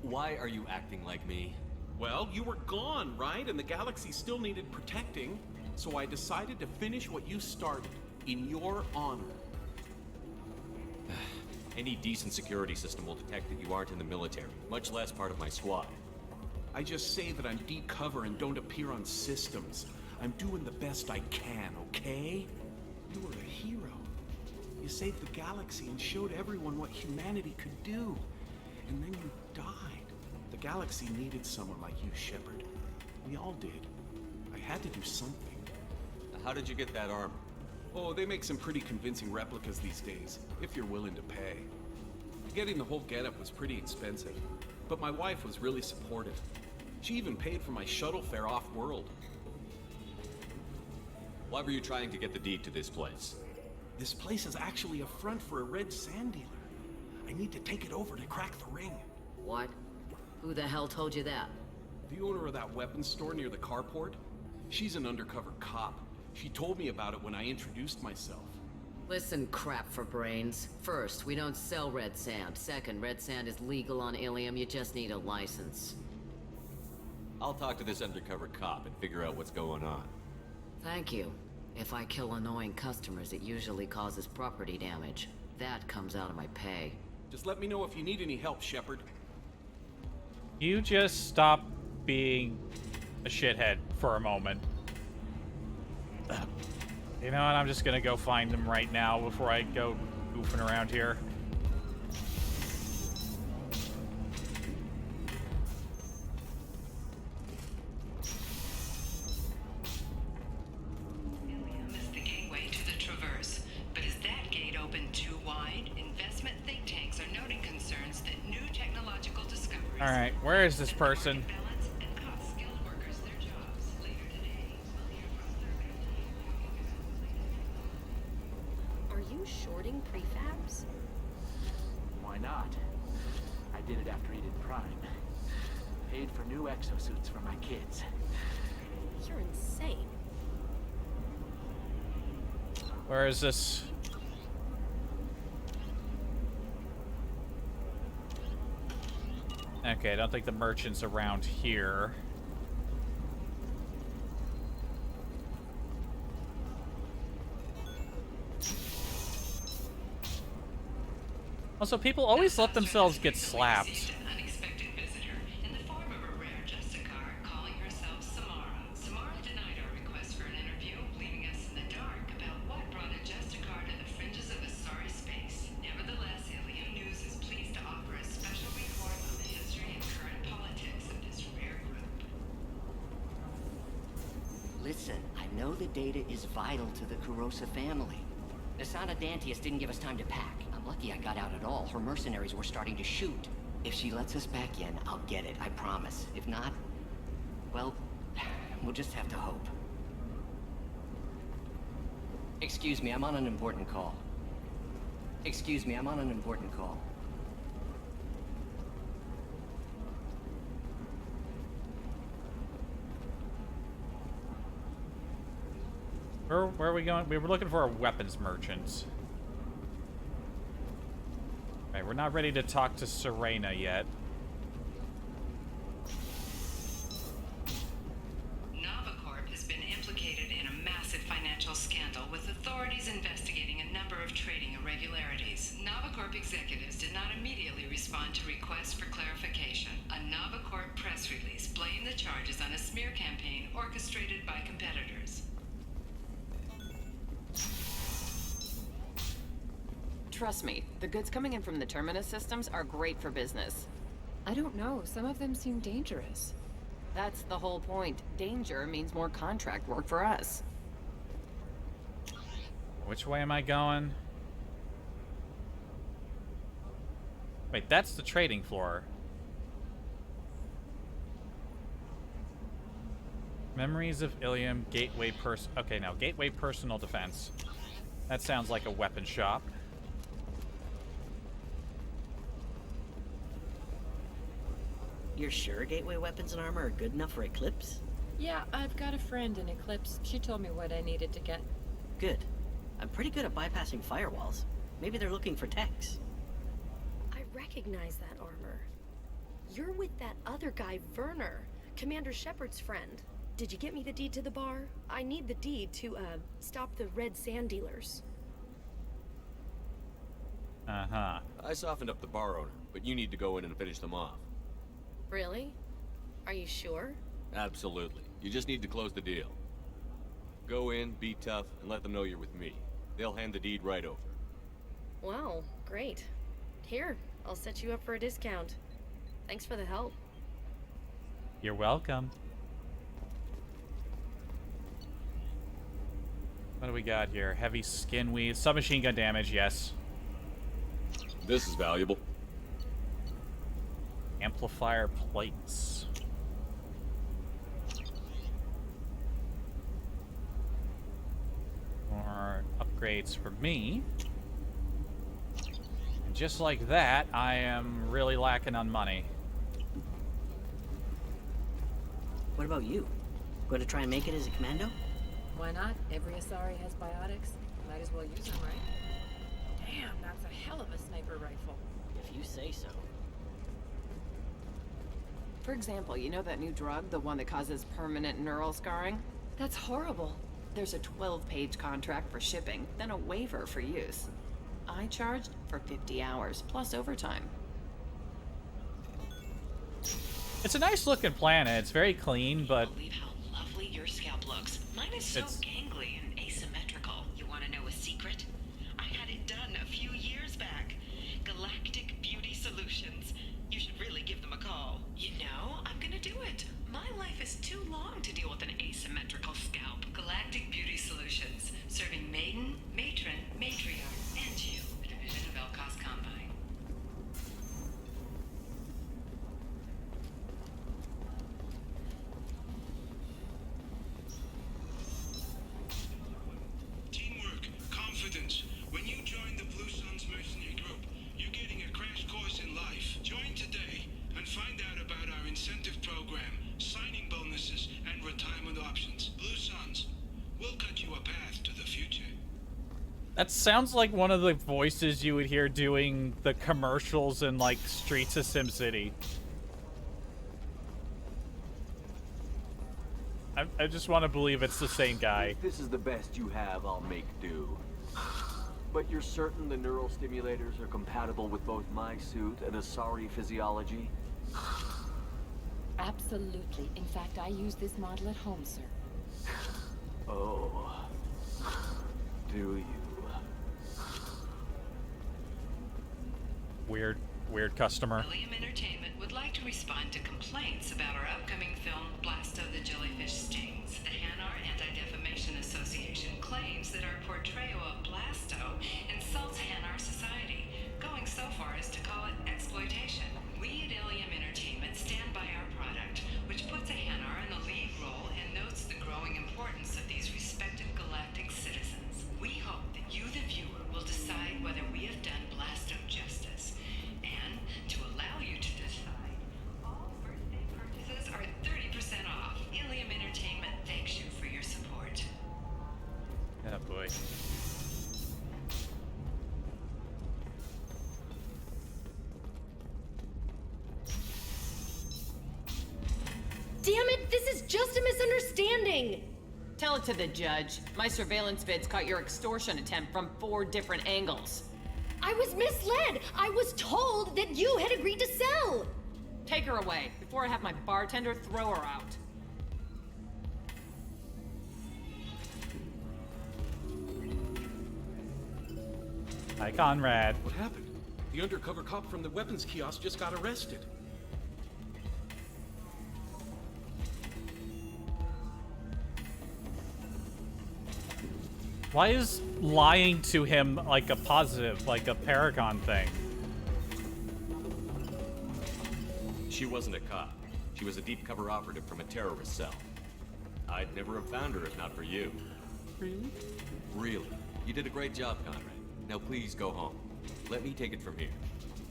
why are you acting like me? Well, you were gone, right? And the galaxy still needed protecting. So I decided to finish what you started, in your honor. Any decent security system will detect that you aren't in the military, much less part of my squad. I just say that I'm deep cover and don't appear on systems. I'm doing the best I can, okay? You were a hero. You saved the galaxy and showed everyone what humanity could do. And then you died. The galaxy needed someone like you, Shepard. We all did. I had to do something. How did you get that armor? Oh, they make some pretty convincing replicas these days, if you're willing to pay. Getting the whole getup was pretty expensive, but my wife was really supportive. She even paid for my shuttle fare off-world. Why were you trying to get the deed to this place? This place is actually a front for a red sand dealer. I need to take it over to crack the ring. What? Who the hell told you that? The owner of that weapons store near the carport. She's an undercover cop. She told me about it when I introduced myself. Listen, crap for brains. First, we don't sell red sand. Second, red sand is legal on Ilium. You just need a license. I'll talk to this undercover cop and figure out what's going on. Thank you. If I kill annoying customers, it usually causes property damage. That comes out of my pay. Just let me know if you need any help, Shepard. You just stop being a shithead for a moment. You know what? I'm just gonna go find them right now before I go goofing around here. Ilium is the gateway to the Traverse, but is that gate open too wide? Investment think tanks are noting concerns that new technological discoveries. All right, where is this person? Are you shorting prefabs? Why not? I did it after Eden Prime. Paid for new exosuits for my kids. You're insane. Where is this? Okay, I don't think the merchant's around here. Also, people always let themselves get slapped. An unexpected visitor in the form of a rare Justicar calling herself Samara. Samara denied our request for an interview, leaving us in the dark about what brought a Justicar to the fringes of Asari space. Nevertheless, Ilium News is pleased to offer a special report on the history and current politics of this rare group. the data is vital to the Kurosa family. Asana Dantius didn't give us time to pack. I'm lucky I got out at all. Her mercenaries were starting to shoot. If she lets us back in, I'll get it, I promise. If not, well, we'll just have to hope. Excuse me, I'm on an important call. Excuse me, I'm on an important call. Where are we going? We were looking for a weapons merchant. Right, we're not ready to talk to Serena yet. Navicorp has been implicated in a massive financial scandal, with authorities investigating a number of trading irregularities. Navicorp executives did not immediately respond to requests for clarification. A Navicorp press release blamed the charges on a smear campaign orchestrated by competitors. Trust me, the goods coming in from the Terminus systems are great for business. I don't know. Some of them seem dangerous. That's the whole point. Danger means more contract work for us. Which way am I going? Wait, that's the trading floor. Memories of Ilium, Gateway Okay, now, Gateway Personal Defense. That sounds like a weapon shop. You're sure Gateway weapons and armor are good enough for Eclipse? Yeah, I've got a friend in Eclipse. She told me what I needed to get. Good. I'm pretty good at bypassing firewalls. Maybe they're looking for techs. I recognize that armor. You're with that other guy, Werner, Commander Shepard's friend. Did you get me the deed to the bar? I need the deed to, stop the red sand dealers. Uh-huh. I softened up the bar owner, but you need to go in and finish them off. Really? Are you sure? Absolutely. You just need to close the deal. Go in, be tough, and let them know you're with me. They'll hand the deed right over. Wow, great. Here, I'll set you up for a discount. Thanks for the help. You're welcome. What do we got here? Heavy skin weave, submachine gun damage, yes. This is valuable. Amplifier plates. More upgrades for me. And just like that, I am really lacking on money. What about you? Going to try and make it as a commando? Why not? Every Asari has biotics. Might as well use them, right? Damn, that's a hell of a sniper rifle. If you say so. For example, you know that new drug, the one that causes permanent neural scarring? That's horrible. There's a 12-page contract for shipping, then a waiver for use. I charged for 50 hours, plus overtime. It's a nice looking planet. It's very clean, but Believe how lovely your scalp looks. Mine is so gangly and asymmetrical. You want to know a secret? I had it done a few years back. Galactic Beauty Solutions. You should really give them a call. You know, I'm gonna do it. My life is too long to deal with an asymmetrical scalp. Galactic Beauty Solutions, serving maiden, matron, matriarch, and you. A division of Elcos Combine. Teamwork, confidence. When you join the Blue Suns mercenary group, you're getting a crash course in life. Join today and find out about our incentive program, signing bonuses, and retirement options. Blue Suns, we'll cut you a path to the future. that sounds like one of the voices you would hear doing the commercials in, like, Streets of SimCity. I just want to believe it's the same guy. If this is the best you have, I'll make do. But you're certain the neural stimulators are compatible with both my suit and Asari physiology? Absolutely. In fact, I use this model at home, sir. Oh. Do you? Weird customer. Ilium Entertainment would like to to respond to complaints about our upcoming film, Blasto the Jellyfish Stings. The Hanar Anti-Defamation Association claims that our portrayal of Blasto insults Hanar society, going so far as to call it exploitation. We at Ilium Entertainment stand by our product, which puts a Hanar in the lead role and notes the growing importance of these respected galactic citizens. We hope that you, the viewer, will decide whether we have done Blasto justice. And to allow you to decide, all first-day purchases are 30% off. Ilium Entertainment thanks you for your support. Oh boy. Damn it, this is just a misunderstanding! Tell it to the judge. My surveillance vids caught your extortion attempt from 4 different angles. I was misled! I was told that you had agreed to sell! Take her away, before I have my bartender throw her out. Hi, Conrad. What happened? The undercover cop from the weapons kiosk just got arrested. Why is lying to him like a positive, like a Paragon thing? She wasn't a cop. She was a deep cover operative from a terrorist cell. I'd never have found her if not for you. Really? Really. You did a great job, Conrad. Now please go home. Let me take it from here.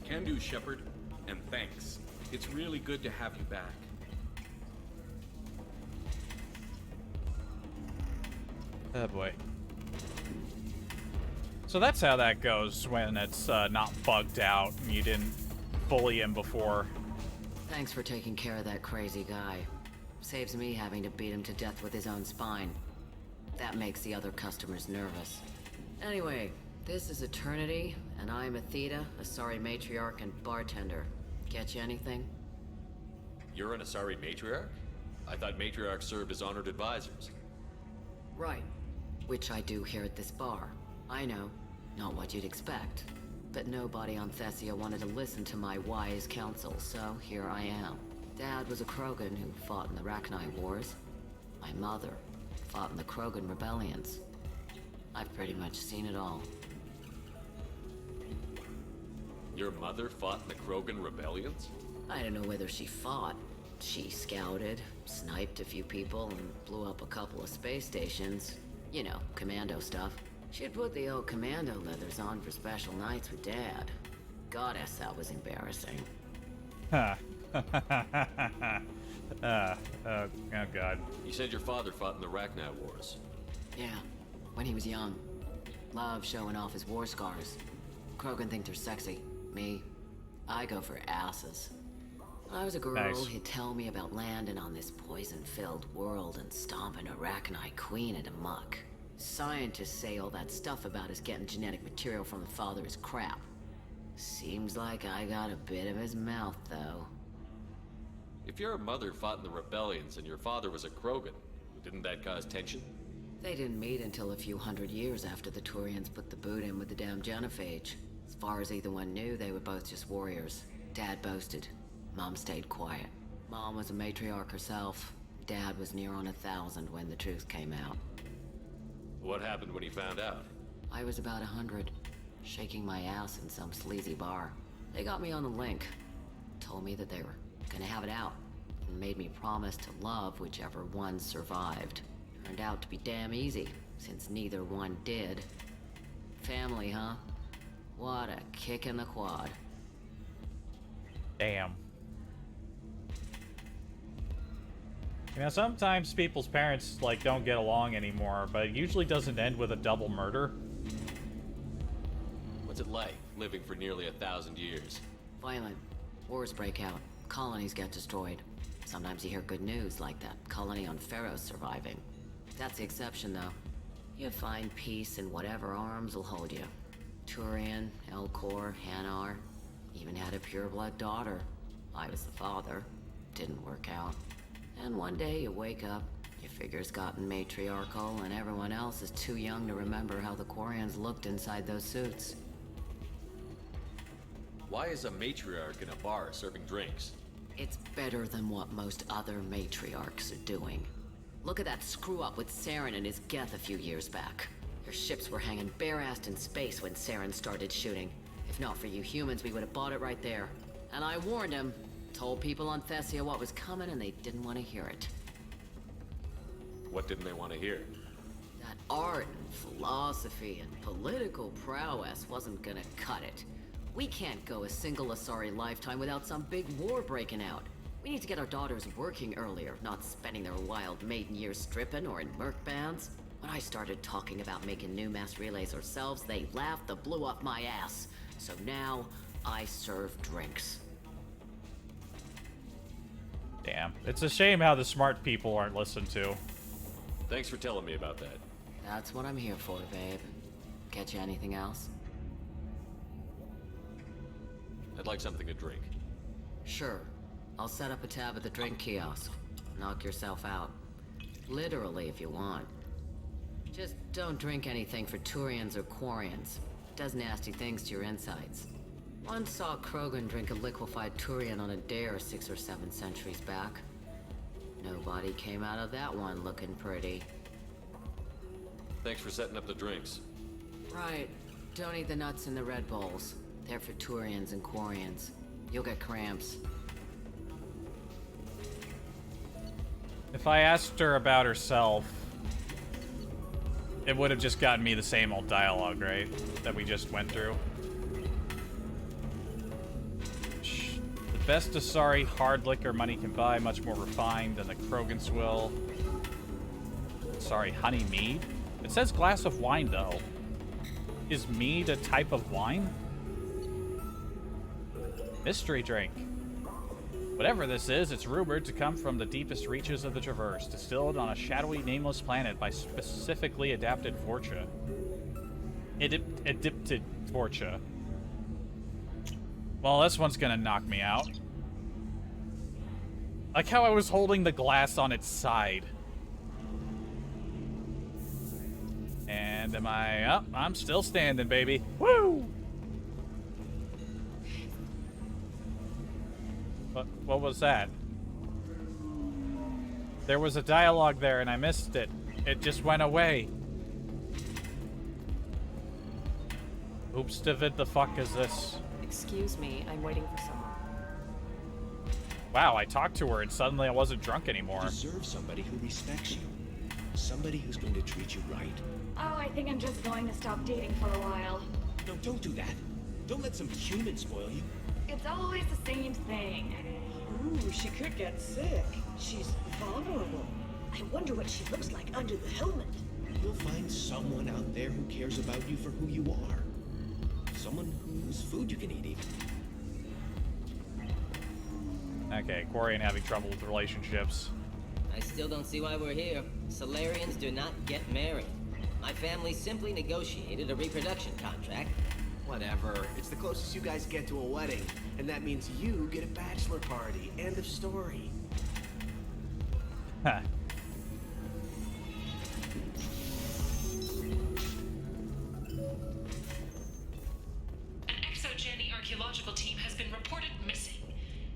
Can do, Shepard. And thanks. It's really good to have you back. Oh boy. So that's how that goes when it's not bugged out and you didn't bully him before. Thanks for taking care of that crazy guy. Saves me having to beat him to death with his own spine. That makes the other customers nervous. Anyway, this is Eternity, and I'm Athena, Asari matriarch and bartender. Get you anything? You're an Asari matriarch? I thought matriarchs served as honored advisors. Right. Which I do here at this bar. I know. Not what you'd expect. But nobody on Thessia wanted to listen to my wise counsel, so here I am. Dad was a Krogan who fought in the Rachni Wars. My mother fought in the Krogan rebellions. I've pretty much seen it all. Your mother fought in the Krogan rebellions? I don't know whether she fought. She scouted, sniped a few people, and blew up a couple of space stations. You know, commando stuff. She'd put the old commando leathers on for special nights with Dad. Goddess, that was embarrassing. Huh. Oh god. You said your father fought in the Rachni Wars. Yeah, when he was young. Loved showing off his war scars. Krogan think they're sexy. Me, I go for asses. When I was a girl, Nice. he'd tell me about landing on this poison-filled world and stomping a Rachni queen into muck. Scientists say all that stuff about us getting genetic material from the father is crap. Seems like I got a bit of his mouth, though. If your mother fought in the rebellions and your father was a Krogan, didn't that cause tension? They didn't meet until a few hundred years after the Turians put the boot in with the damn genophage. As far as either one knew, they were both just warriors. Dad boasted. Mom stayed quiet. Mom was a matriarch herself. Dad was near on 1,000 when the truth came out. What happened when he found out? I was about 100, shaking my ass in some sleazy bar. They got me on the link. Told me that they were gonna have it out, and made me promise to love whichever one survived. Turned out to be damn easy, since neither one did. Family, huh? What a kick in the quad. Damn. You know, sometimes people's parents, like, don't get along anymore, but it usually doesn't end with a double murder. What's it like, living for nearly 1,000 years? Violent. Wars break out. Colonies get destroyed. Sometimes you hear good news, like that colony on Pharaoh surviving. That's the exception, though. You find peace in whatever arms will hold you. Turian, Elcor, Hanar. Even had a pureblood daughter. I was the father. Didn't work out. And one day you wake up, your figure's gotten matriarchal, and everyone else is too young to remember how the Quarians looked inside those suits. Why is a matriarch in a bar serving drinks? It's better than what most other matriarchs are doing. Look at that screw-up with Saren and his Geth a few years back. Your ships were hanging bare-assed in space when Saren started shooting. If not for you humans, we would have bought it right there. And I warned him. Told people on Thessia what was coming, and they didn't want to hear it. What didn't they want to hear? That art and philosophy and political prowess wasn't gonna cut it. We can't go a single Asari lifetime without some big war breaking out. We need to get our daughters working earlier, not spending their wild maiden years stripping or in merc bands. When I started talking about making new mass relays ourselves, they laughed the blue off my ass. So now, I serve drinks. Damn. It's a shame how the smart people aren't listened to. Thanks for telling me about that. That's what I'm here for, babe. Get you anything else? I'd like something to drink. Sure. I'll set up a tab at the drink kiosk. Knock yourself out. Literally, if you want. Just don't drink anything for Turians or Quarians. It does nasty things to your insides. Once saw Krogan drink a liquefied Turian on a dare 6 or 7 centuries back. Nobody came out of that one looking pretty. Thanks for setting up the drinks. Right. Don't eat the nuts in the Red Bulls. They're for Turians and Quarians. You'll get cramps. If I asked her about herself, it would have just gotten me the same old dialogue, right? That we just went through. The best Asari hard liquor money can buy, much more refined than the Krogan swill. Sorry, honey mead? It says glass of wine, though. Is mead a type of wine? Mystery drink. Whatever this is, it's rumored to come from the deepest reaches of the Traverse, distilled on a shadowy, nameless planet by specifically adapted Forcha. Adapted Forcha. Well, this one's gonna knock me out. Like how I was holding the glass on its side. And am I up? I'm still standing, baby. Woo! What was that? There was a dialogue there and I missed it. It just went away. Oops, David, the fuck is this? Excuse me, I'm waiting for someone. Wow, I talked to her and suddenly I wasn't drunk anymore. You deserve somebody who respects you. Somebody who's going to treat you right. Oh, I think I'm just going to stop dating for a while. No, don't do that. Don't let some human spoil you. It's always the same thing. Ooh, she could get sick. She's vulnerable. I wonder what she looks like under the helmet. You'll find someone out there who cares about you for who you are. Someone whose food you can eat, even. Okay, Quarian having trouble with relationships. I still don't see why we're here. Solarians do not get married. My family simply negotiated a reproduction contract. Whatever. It's the closest you guys get to a wedding. And that means you get a bachelor party. End of story. Huh. An ExoGen archaeological team has been reported missing.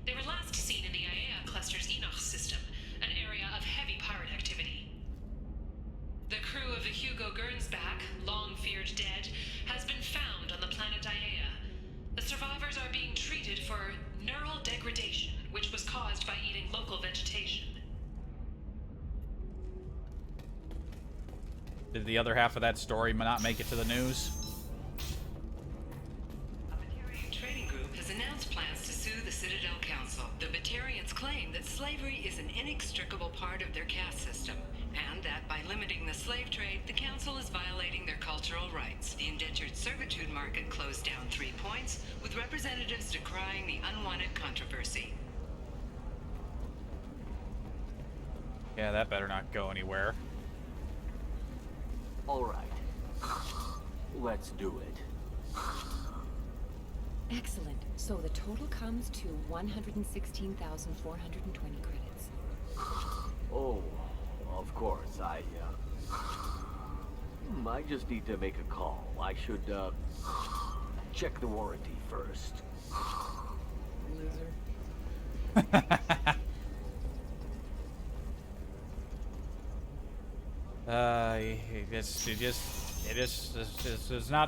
They were last seen in the Iaea cluster's Enoch system, an area of heavy pirate activity. The crew of the Hugo Gernsback, long feared dead, has been found on the planet Iaea. The survivors are being treated for neural degradation, which was caused by eating local vegetation. Did the other half of that story not make it to the news? Trading Group has announced plans to sue the Citadel Council. The Batarians claim that slavery is an inextricable part of their caste system, and that by limiting the slave trade, the Council is violating their cultural rights. The indentured servitude market closed down 3 points, with representatives decrying the unwanted controversy. Yeah, that better not go anywhere. All right. Let's do it. Excellent. So the total comes to 116,420 credits. Oh, of course. I just need to make a call. I should, check the warranty first.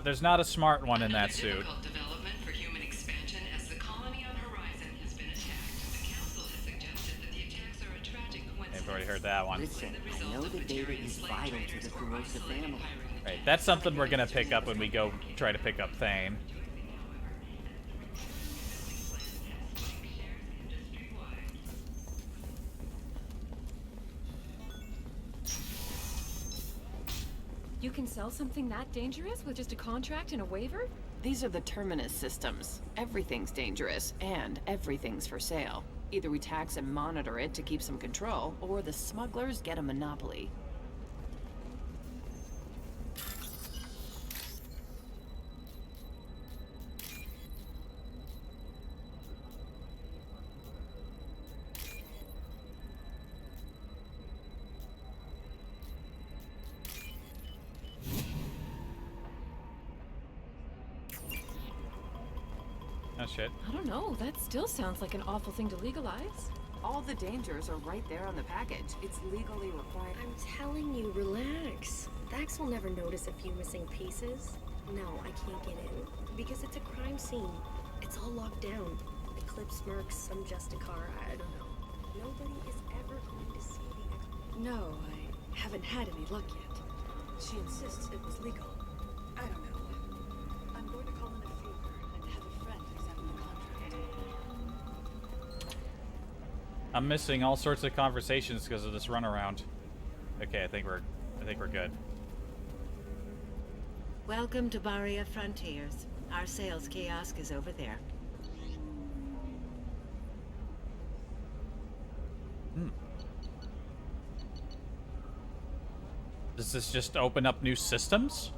There's not a smart one in that suit. Development for human expansion as the colony on Horizon has been attacked. The council has suggested that the attacks are a tragic coincidence. I've already heard that one. Listen, I know the data is vital to the Kurosa family. Right, that's something we're gonna pick up when we go try to pick up Thane. You can sell something that dangerous with just a contract and a waiver? These are the Terminus systems. Everything's dangerous, and everything's for sale. Either we tax and monitor it to keep some control, or the smugglers get a monopoly. Oh shit. I don't know, that still sounds like an awful thing to legalize. All the dangers are right there on the package. It's legally required. I'm telling you, relax. Dax will never notice a few missing pieces. No, I can't get in. Because it's a crime scene. It's all locked down. Eclipse marks, some Justicar, I don't know. Nobody is ever going to see the No, I haven't had any luck yet. She insists it was legal. I don't know. I'm going to call in a favor and have a friend examine the contract. I'm missing all sorts of conversations because of this runaround. Okay, I think we're good. Welcome to Barria Frontiers. Our sales kiosk is over there. Does this just open up new systems?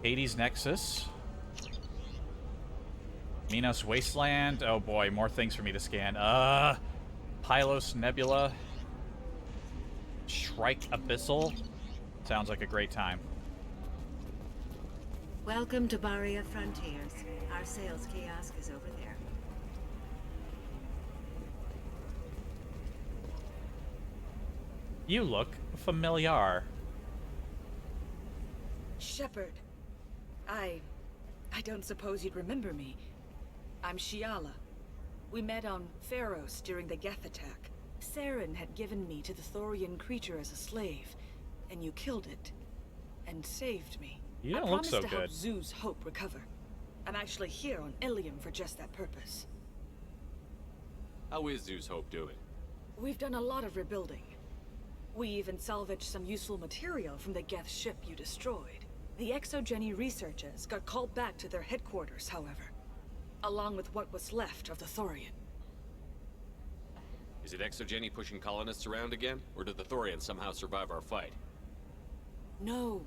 Hades Nexus. Minos Wasteland. Oh boy, more things for me to scan. Pylos Nebula. Shrike Abyssal. Sounds like a great time. Welcome to Barria Frontiers. Our sales kiosk is over there. You look familiar. Shepard. I don't suppose you'd remember me. I'm Shiala. We met on Pharos during the Geth attack. Saren had given me to the Thorian creature as a slave, and you killed it. And saved me. You don't I look so promised to help good. Zeus Hope recover. I'm actually here on Ilium for just that purpose. How is Zeus Hope doing? We've done a lot of rebuilding. We even salvaged some useful material from the Geth ship you destroyed. The Exogeny researchers got called back to their headquarters, however, along with what was left of the Thorian. Is it Exogeny pushing colonists around again? Or did the Thorians somehow survive our fight? No.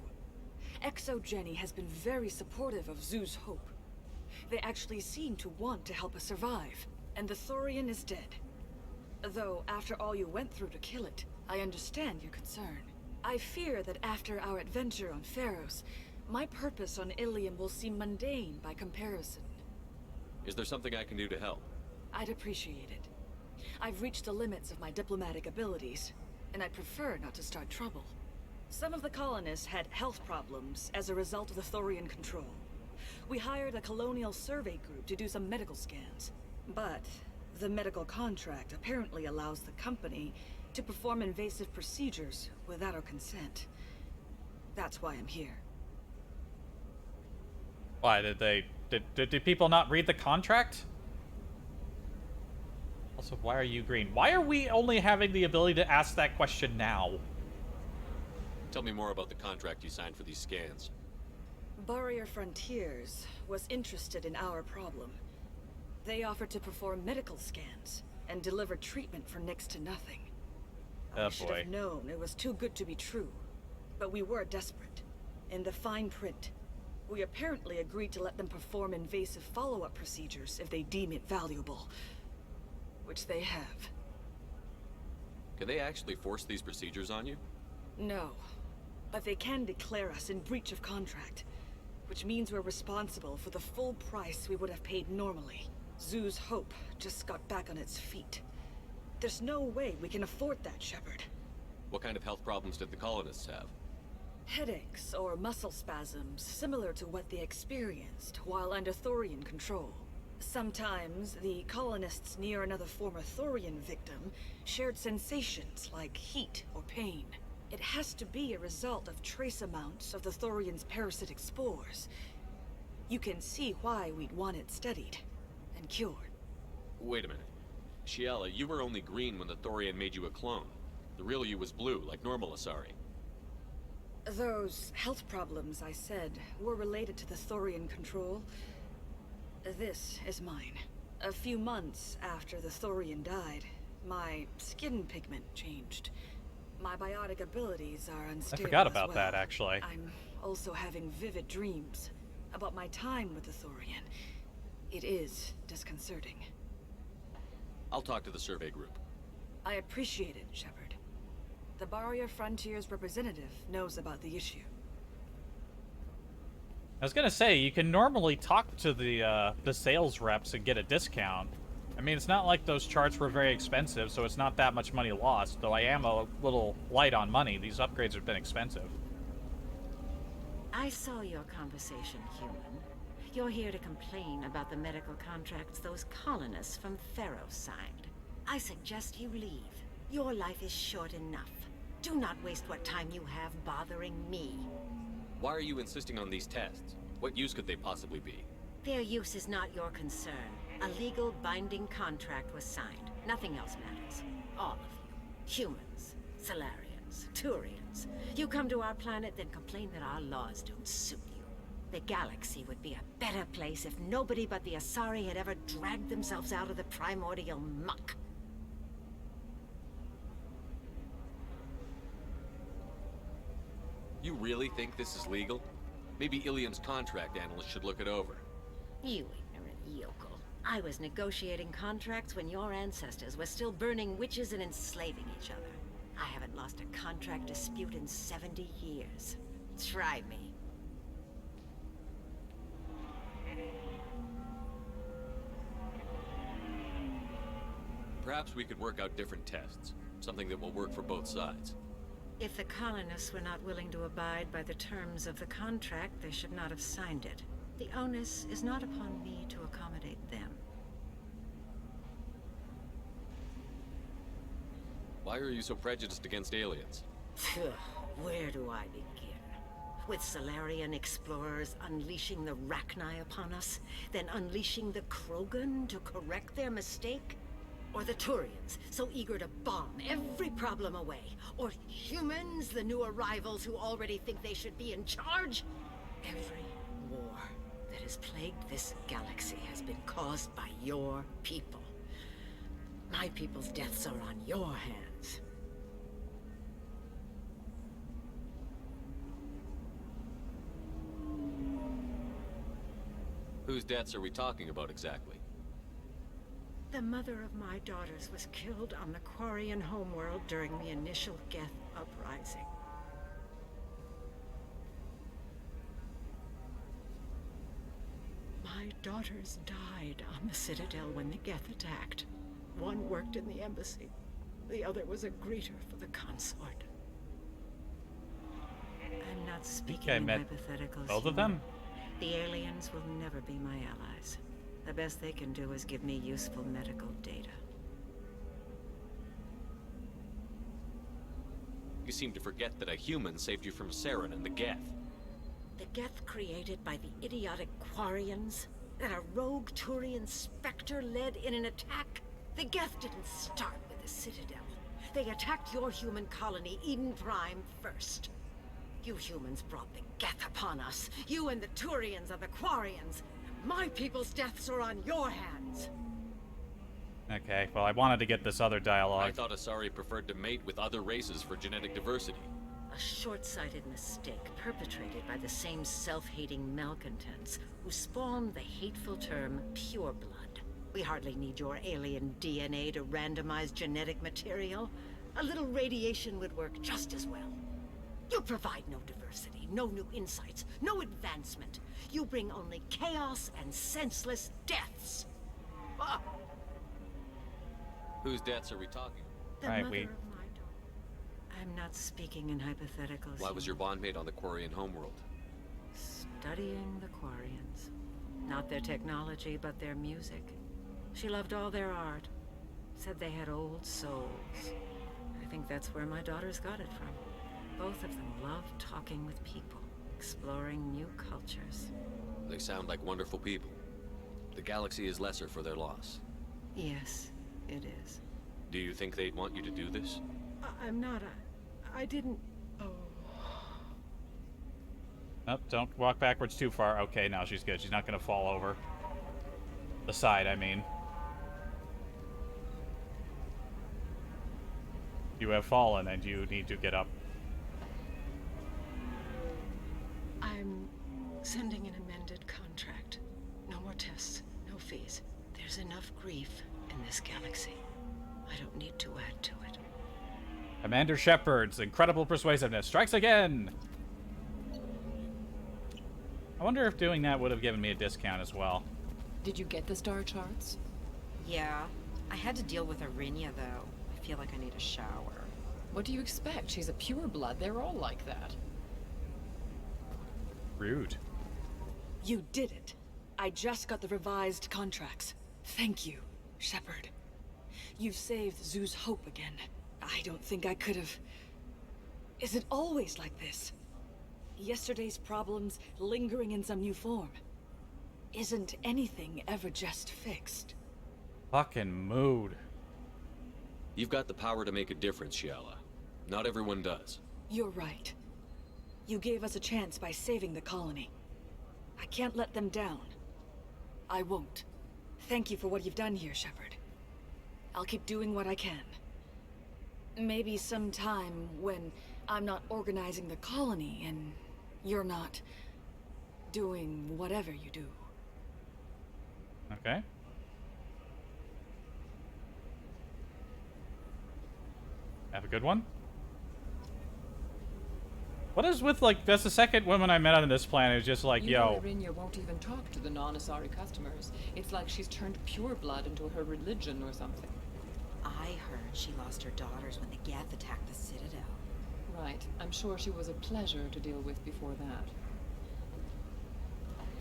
Exogeny has been very supportive of Zeus Hope. They actually seem to want to help us survive, and the Thorian is dead. Though, after all you went through to kill it, I understand your concern. I fear that after our adventure on Pharos, my purpose on Ilium will seem mundane by comparison. Is there something I can do to help? I'd appreciate it. I've reached the limits of my diplomatic abilities, and I'd prefer not to start trouble. Some of the colonists had health problems as a result of the Thorian control. We hired a colonial survey group to do some medical scans. But the medical contract apparently allows the company to perform invasive procedures without our consent. That's why I'm here. Why did people not read the contract? Also, why are you green? Why are we only having the ability to ask that question now? Tell me more about the contract you signed for these scans. Barrier Frontiers was interested in our problem. They offered to perform medical scans and deliver treatment for next to nothing. I should have known it was too good to be true. But we were desperate. In the fine print, we apparently agreed to let them perform invasive follow-up procedures if they deem it valuable. Which they have. Can they actually force these procedures on you? No. But they can declare us in breach of contract. Which means we're responsible for the full price we would have paid normally. Zeus Hope just got back on its feet. There's no way we can afford that, Shepard. What kind of health problems did the colonists have? Headaches or muscle spasms, similar to what they experienced while under Thorian control. Sometimes, the colonists near another former Thorian victim shared sensations like heat or pain. It has to be a result of trace amounts of the Thorian's parasitic spores. You can see why we'd want it studied and cured. Wait a minute. Shiala, you were only green when the Thorian made you a clone. The real you was blue, like normal Asari. Those health problems I said were related to the Thorian control. This is mine. A few months after the Thorian died, my skin pigment changed. My biotic abilities are unstable. I forgot as about well. that, actually. I'm also having vivid dreams about my time with the Thorian. It is disconcerting. I'll talk to the survey group. I appreciate it, Shepard. The Barrier Frontiers representative knows about the issue. I was gonna say, you can normally talk to the sales reps and get a discount. I mean, it's not like those charts were very expensive, so it's not that much money lost, though I am a little light on money. These upgrades have been expensive. I saw your conversation, human. You're here to complain about the medical contracts those colonists from Pharaoh signed. I suggest you leave. Your life is short enough. Do not waste what time you have bothering me. Why are you insisting on these tests? What use could they possibly be? Their use is not your concern. A legal binding contract was signed. Nothing else matters. All of you. Humans, Solarians, Turians. You come to our planet, then complain that our laws don't suit you. The galaxy would be a better place if nobody but the Asari had ever dragged themselves out of the primordial muck. You really think this is legal? Maybe Ilium's contract analyst should look it over. You ignorant yokel. I was negotiating contracts when your ancestors were still burning witches and enslaving each other. I haven't lost a contract dispute in 70 years. Try me. Perhaps we could work out different tests. Something that will work for both sides. If the colonists were not willing to abide by the terms of the contract, they should not have signed it. The onus is not upon me to accommodate them. Why are you so prejudiced against aliens? Where do I begin? With Solarian explorers unleashing the Rachni upon us, then unleashing the Krogan to correct their mistake? Or the Turians, so eager to bomb every problem away? Or humans, the new arrivals who already think they should be in charge? Every war that has plagued this galaxy has been caused by your people. My people's deaths are on your hands. Whose deaths are we talking about exactly? The mother of my daughters was killed on the Quarian homeworld during the initial Geth uprising. My daughters died on the Citadel when the Geth attacked. One worked in the embassy. The other was a greeter for the consort. I'm not speaking in hypotheticals. Both of them? The aliens will never be my allies. The best they can do is give me useful medical data. You seem to forget that a human saved you from Saren and the Geth. The Geth created by the idiotic Quarians? That a rogue Turian Spectre led in an attack? The Geth didn't start with the Citadel. They attacked your human colony, Eden Prime, first. You humans brought the Geth upon us. You and the Turians are the Quarians. My people's deaths are on your hands. Okay, well, I wanted to get this other dialogue. I thought Asari preferred to mate with other races for genetic diversity. A short-sighted mistake perpetrated by the same self-hating malcontents who spawned the hateful term pureblood. We hardly need your alien DNA to randomize genetic material. A little radiation would work just as well. You provide no diversity, no new insights, no advancement. You bring only chaos and senseless deaths. Ah. Whose deaths are we talking? The Right, mother we- of my daughter. I'm not speaking in hypotheticals. Why was your bondmate on the Quarian homeworld? Studying the Quarians. Not their technology, but their music. She loved all their art. Said they had old souls. I think that's where my daughters got it from. Both of them love talking with people, exploring new cultures. They sound like wonderful people. The galaxy is lesser for their loss. Yes, it is. Do you think they'd want you to do this? I'm not. I didn't. Oh. Nope, don't walk backwards too far. Okay, now she's good. She's not gonna fall over. The side, I mean. You have fallen and you need to get up. I'm sending an amended contract. No more tests, no fees. There's enough grief in this galaxy. I don't need to add to it. Commander Shepard's incredible persuasiveness strikes again! I wonder if doing that would have given me a discount as well. Did you get the star charts? Yeah. I had to deal with Arinia, though. I feel like I need a shower. What do you expect? She's a pureblood. They're all like that. Rude. You did it. I just got the revised contracts. Thank you, Shepard. You've saved Zoo's hope again. I don't think I could have... Is it always like this? Yesterday's problems lingering in some new form. Isn't anything ever just fixed? Fucking mood. You've got the power to make a difference, Shiala. Not everyone does. You're right. You gave us a chance by saving the colony. I can't let them down. I won't. Thank you for what you've done here, Shepard. I'll keep doing what I can. Maybe sometime when I'm not organizing the colony and you're not doing whatever you do. Okay. Have a good one. What is with, like, that's the second woman I met on this planet who's just like, You know yo. Arinia won't even talk to the non-Asari customers. It's like she's turned pureblood into her religion or something. I heard she lost her daughters when the Geth attacked the Citadel. Right. I'm sure she was a pleasure to deal with before that.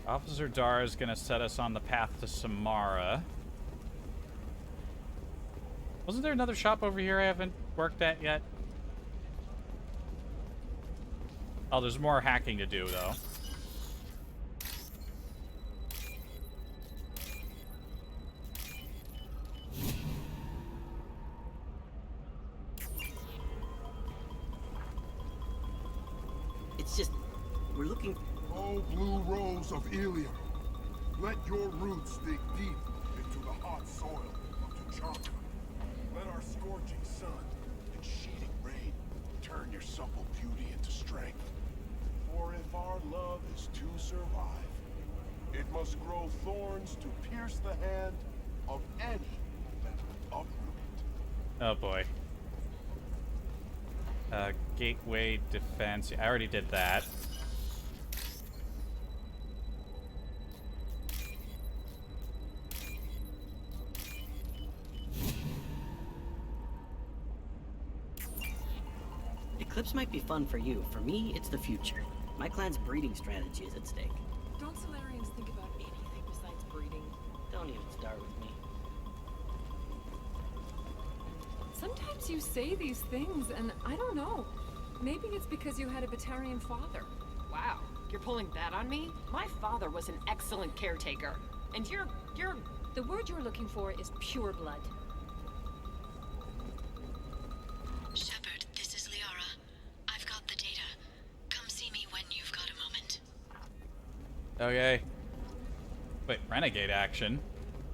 Officer Dar is gonna set us on the path to Samara. Wasn't there another shop over here I haven't worked at yet? Oh, there's more hacking to do, though. It's just... we're looking... Oh, blue rose of Ilium. Let your roots dig deep into the hot soil of Jeong. Let our scorching sun and sheeting rain turn your supple beauty into strength. For if our love is to survive, it must grow thorns to pierce the hand of any that would uproot it. Oh boy. Gateway defense. I already did that. Eclipse might be fun for you. For me, it's the future. My clan's breeding strategy is at stake. Don't Solarians think about anything besides breeding? Don't even start with me. Sometimes you say these things, and I don't know. Maybe it's because you had a Batarian father. Wow, you're pulling that on me? My father was an excellent caretaker. And you're... The word you're looking for is pure blood. Shepard, this is Liara. I've got the data. Come see me when you've got a moment. Okay. Wait, renegade action?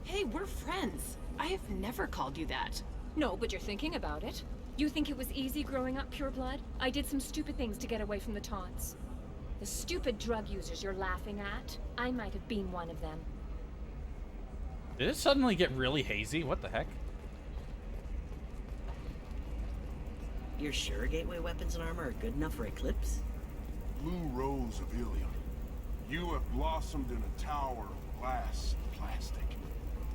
Hey, we're friends. I have never called you that. No, but you're thinking about it. You think it was easy growing up pure blood? I did some stupid things to get away from the taunts. The stupid drug users you're laughing at, I might have been one of them. Did it suddenly get really hazy? What the heck? You're sure gateway weapons and armor are good enough for Eclipse? Blue rose of Ilium. You have blossomed in a tower of glass and plastic.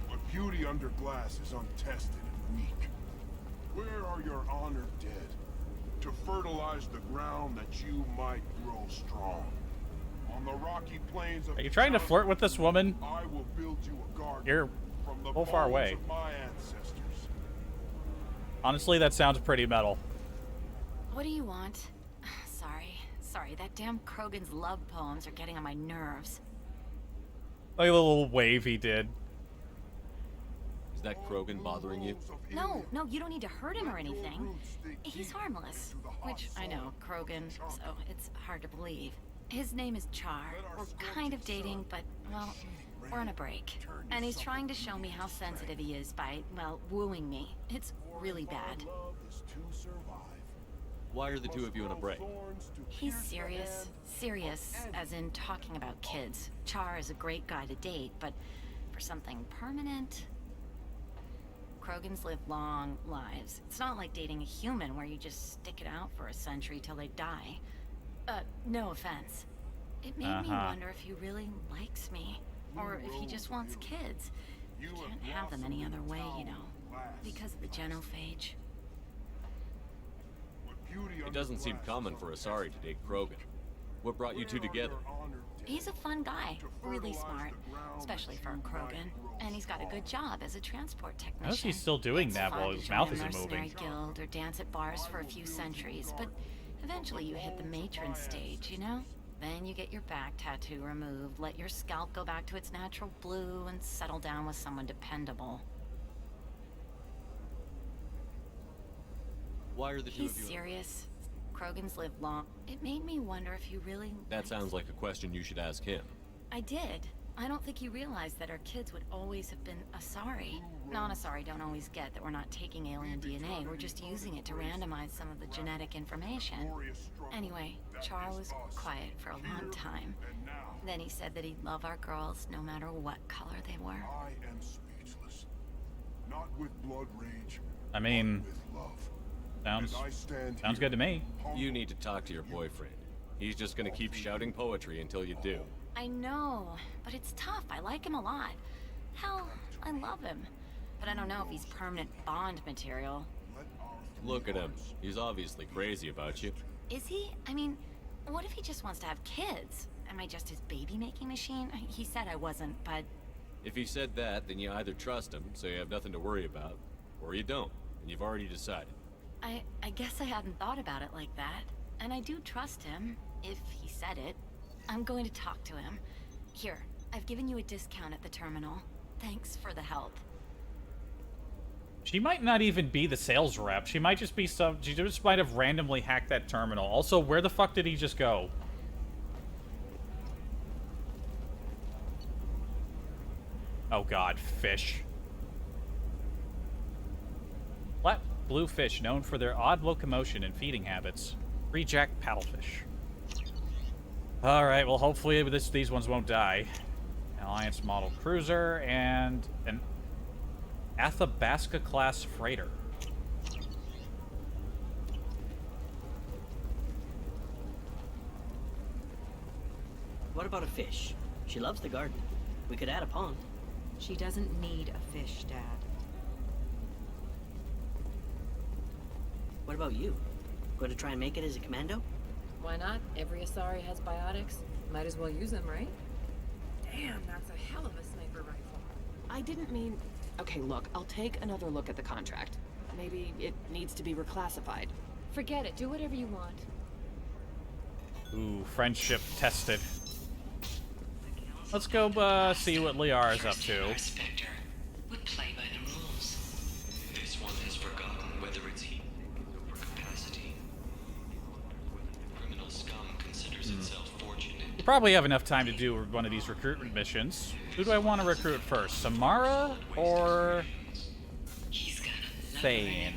But beauty under glass is untested and weak. Where are your honored dead? To fertilize the ground that you might grow strong. On the rocky plains of Are you trying to flirt with this woman? I will build you a garden. You're from the so far bones away. of my ancestors. Honestly, that sounds pretty metal. What do you want? Sorry, that damn Krogan's love poems are getting on my nerves. Like a little wave he did. Is that Krogan bothering you? No, you don't need to hurt him or anything. He's harmless. Which, I know, Krogan, so it's hard to believe. His name is Char. We're kind of dating, but, well, we're on a break. And he's trying to show me how sensitive he is by, well, wooing me. It's really bad. Why are the two of you on a break? He's serious. Serious, as in talking about kids. Char is a great guy to date, but for something permanent... Krogans live long lives. It's not like dating a human where you just stick it out for a century till they die. No offense. It made me wonder if he really likes me, or if he just wants kids. You can't have them any other way, you know, because of the genophage. It doesn't seem common for Asari to date Krogan. What brought you two together? He's a fun guy, really smart, especially for a Krogan, and he's got a good job as a transport technician. How is he still doing that while his mouth isn't moving? Mercenary guild or dance at bars for a few centuries, but eventually you hit the matron stage, you know? Then you get your back tattoo removed, let your scalp go back to its natural blue, and settle down with someone dependable. Why are the two of you... He's serious. Krogans live long. It made me wonder if you really... That sounds like a question you should ask him. I did. I don't think you realized that our kids would always have been Asari. Non-Asari don't always get that we're not taking alien DNA, we're just using it to randomize some of the genetic information. Anyway, Char was quiet for a long time. Then he said that he'd love our girls no matter what color they were. I am speechless. Not with blood rage. I mean... Sounds good to me. You need to talk to your boyfriend. He's just gonna keep shouting poetry until you do. I know, but it's tough. I like him a lot. Hell, I love him. But I don't know if he's permanent Bond material. Look at him. He's obviously crazy about you. Is he? I mean, what if he just wants to have kids? Am I just his baby-making machine? He said I wasn't, but... If he said that, then you either trust him, so you have nothing to worry about, or you don't, and you've already decided. I guess I hadn't thought about it like that. And I do trust him, if he said it. I'm going to talk to him. Here, I've given you a discount at the terminal. Thanks for the help. She might not even be the sales rep. She might just be she just might have randomly hacked that terminal. Also, where the fuck did he just go? Oh god, fish. Flat blue fish known for their odd locomotion and feeding habits. Free-jack paddlefish. Alright, well hopefully these ones won't die. Alliance model cruiser and an Athabasca class freighter. What about a fish? She loves the garden. We could add a pond. She doesn't need a fish, Dad. What about you? Going to try and make it as a commando? Why not? Every Asari has biotics. Might as well use them, right? Damn, that's a hell of a sniper rifle. I didn't mean... Okay, look, I'll take another look at the contract. Maybe it needs to be reclassified. Forget it. Do whatever you want. Ooh, friendship tested. Let's go see what Liara is up to. Spectre would play by the rules. This one has forgotten whether it's heat or capacity. Criminal scum considers itself fortunate. We probably have enough time to do one of these recruitment missions. Who do I want to recruit first? Samara or Thane?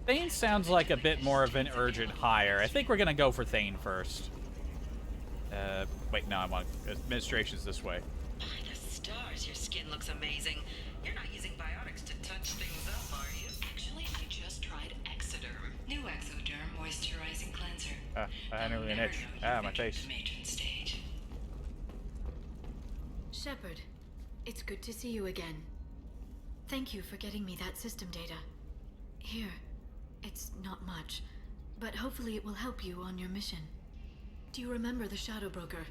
Thane sounds like a bit more of an urgent hire. I think we're gonna go for Thane first. Wait, no, I want administration's this way. By the stars, your skin looks amazing. You're not using biotics to touch things up, are you? Actually, I just tried Exoderm. New Exoderm moisturizing cleanser. I had an itch. My face. Matron stage. Shepard, it's good to see you again. Thank you for getting me that system data. Here, it's not much, but hopefully it will help you on your mission. Do you remember the Shadow Broker?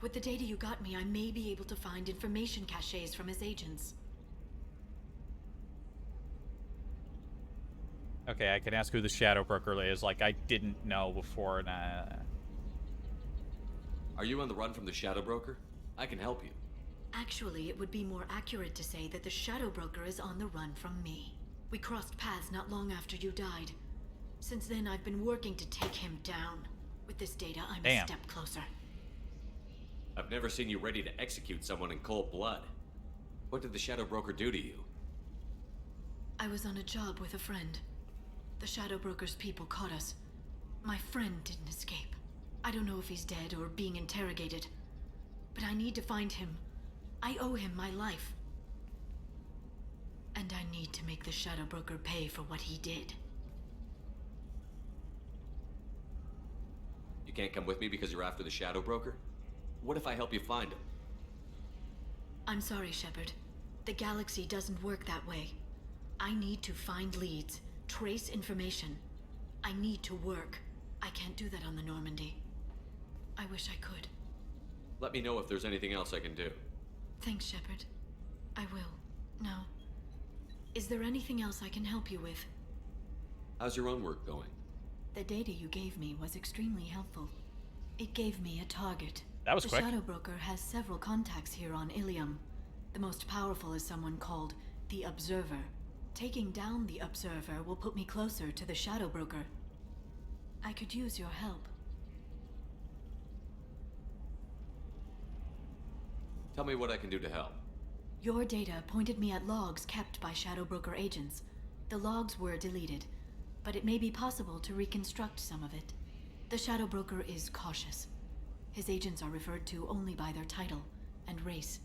With the data you got me, I may be able to find information caches from his agents. Okay, I can ask who the Shadow Broker is. Like, I didn't know before. Are you on the run from the Shadow Broker? I can help you. Actually, it would be more accurate to say that the Shadow Broker is on the run from me. We crossed paths not long after you died. Since then, I've been working to take him down. With this data, I'm a step closer. I've never seen you ready to execute someone in cold blood. What did the Shadow Broker do to you? I was on a job with a friend. The Shadow Broker's people caught us. My friend didn't escape. I don't know if he's dead or being interrogated. But I need to find him. I owe him my life. And I need to make the Shadow Broker pay for what he did. You can't come with me because you're after the Shadow Broker? What if I help you find him? I'm sorry, Shepard. The galaxy doesn't work that way. I need to find leads, trace information. I need to work. I can't do that on the Normandy. I wish I could. Let me know if there's anything else I can do. Thanks, Shepard. I will. Now, is there anything else I can help you with? How's your own work going? The data you gave me was extremely helpful. It gave me a target. That was quick. The Shadow Broker has several contacts here on Ilium. The most powerful is someone called the Observer. Taking down the Observer will put me closer to the Shadow Broker. I could use your help. Tell me what I can do to help. Your data pointed me at logs kept by Shadow Broker agents. The logs were deleted, but it may be possible to reconstruct some of it. The Shadow Broker is cautious. His agents are referred to only by their title and race.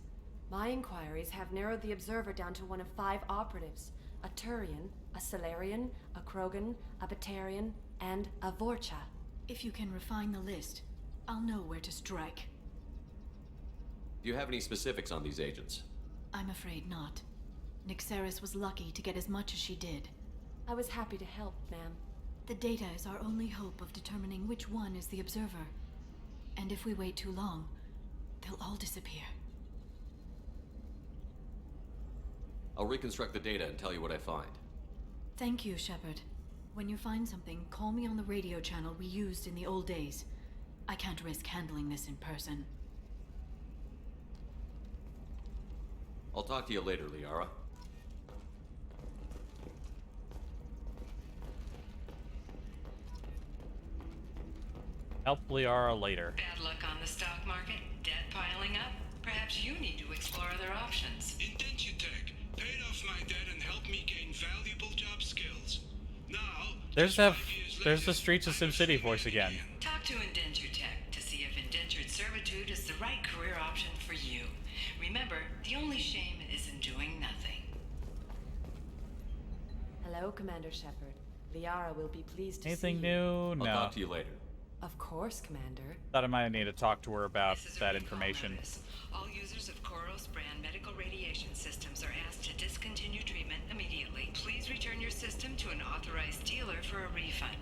My inquiries have narrowed the Observer down to one of 5 operatives. A Turian, a Salarian, a Krogan, a Batarian, and a Vorcha. If you can refine the list, I'll know where to strike. Do you have any specifics on these agents? I'm afraid not. Nyxeris was lucky to get as much as she did. I was happy to help, ma'am. The data is our only hope of determining which one is the Observer. And if we wait too long, they'll all disappear. I'll reconstruct the data and tell you what I find. Thank you, Shepard. When you find something, call me on the radio channel we used in the old days. I can't risk handling this in person. I'll talk to you later, Liara. Help Liara later. Bad luck on the stock market? Debt piling up? Perhaps you need to explore other options. Indentutech paid off my debt and helped me gain valuable job skills. Now, There's the Streets of SimCity voice again. Talk to Indentutech to see if indentured servitude is the right career option for you. Remember, the only shame is in doing nothing. Hello, Commander Shepard. Liara will be pleased to Anything see you. new? No. I'll talk to you later. Of course, Commander. Thought I might need to talk to her about that information. All users of Koros brand medical radiation systems are asked to discontinue treatment immediately. Please return your system to an authorized dealer for a refund,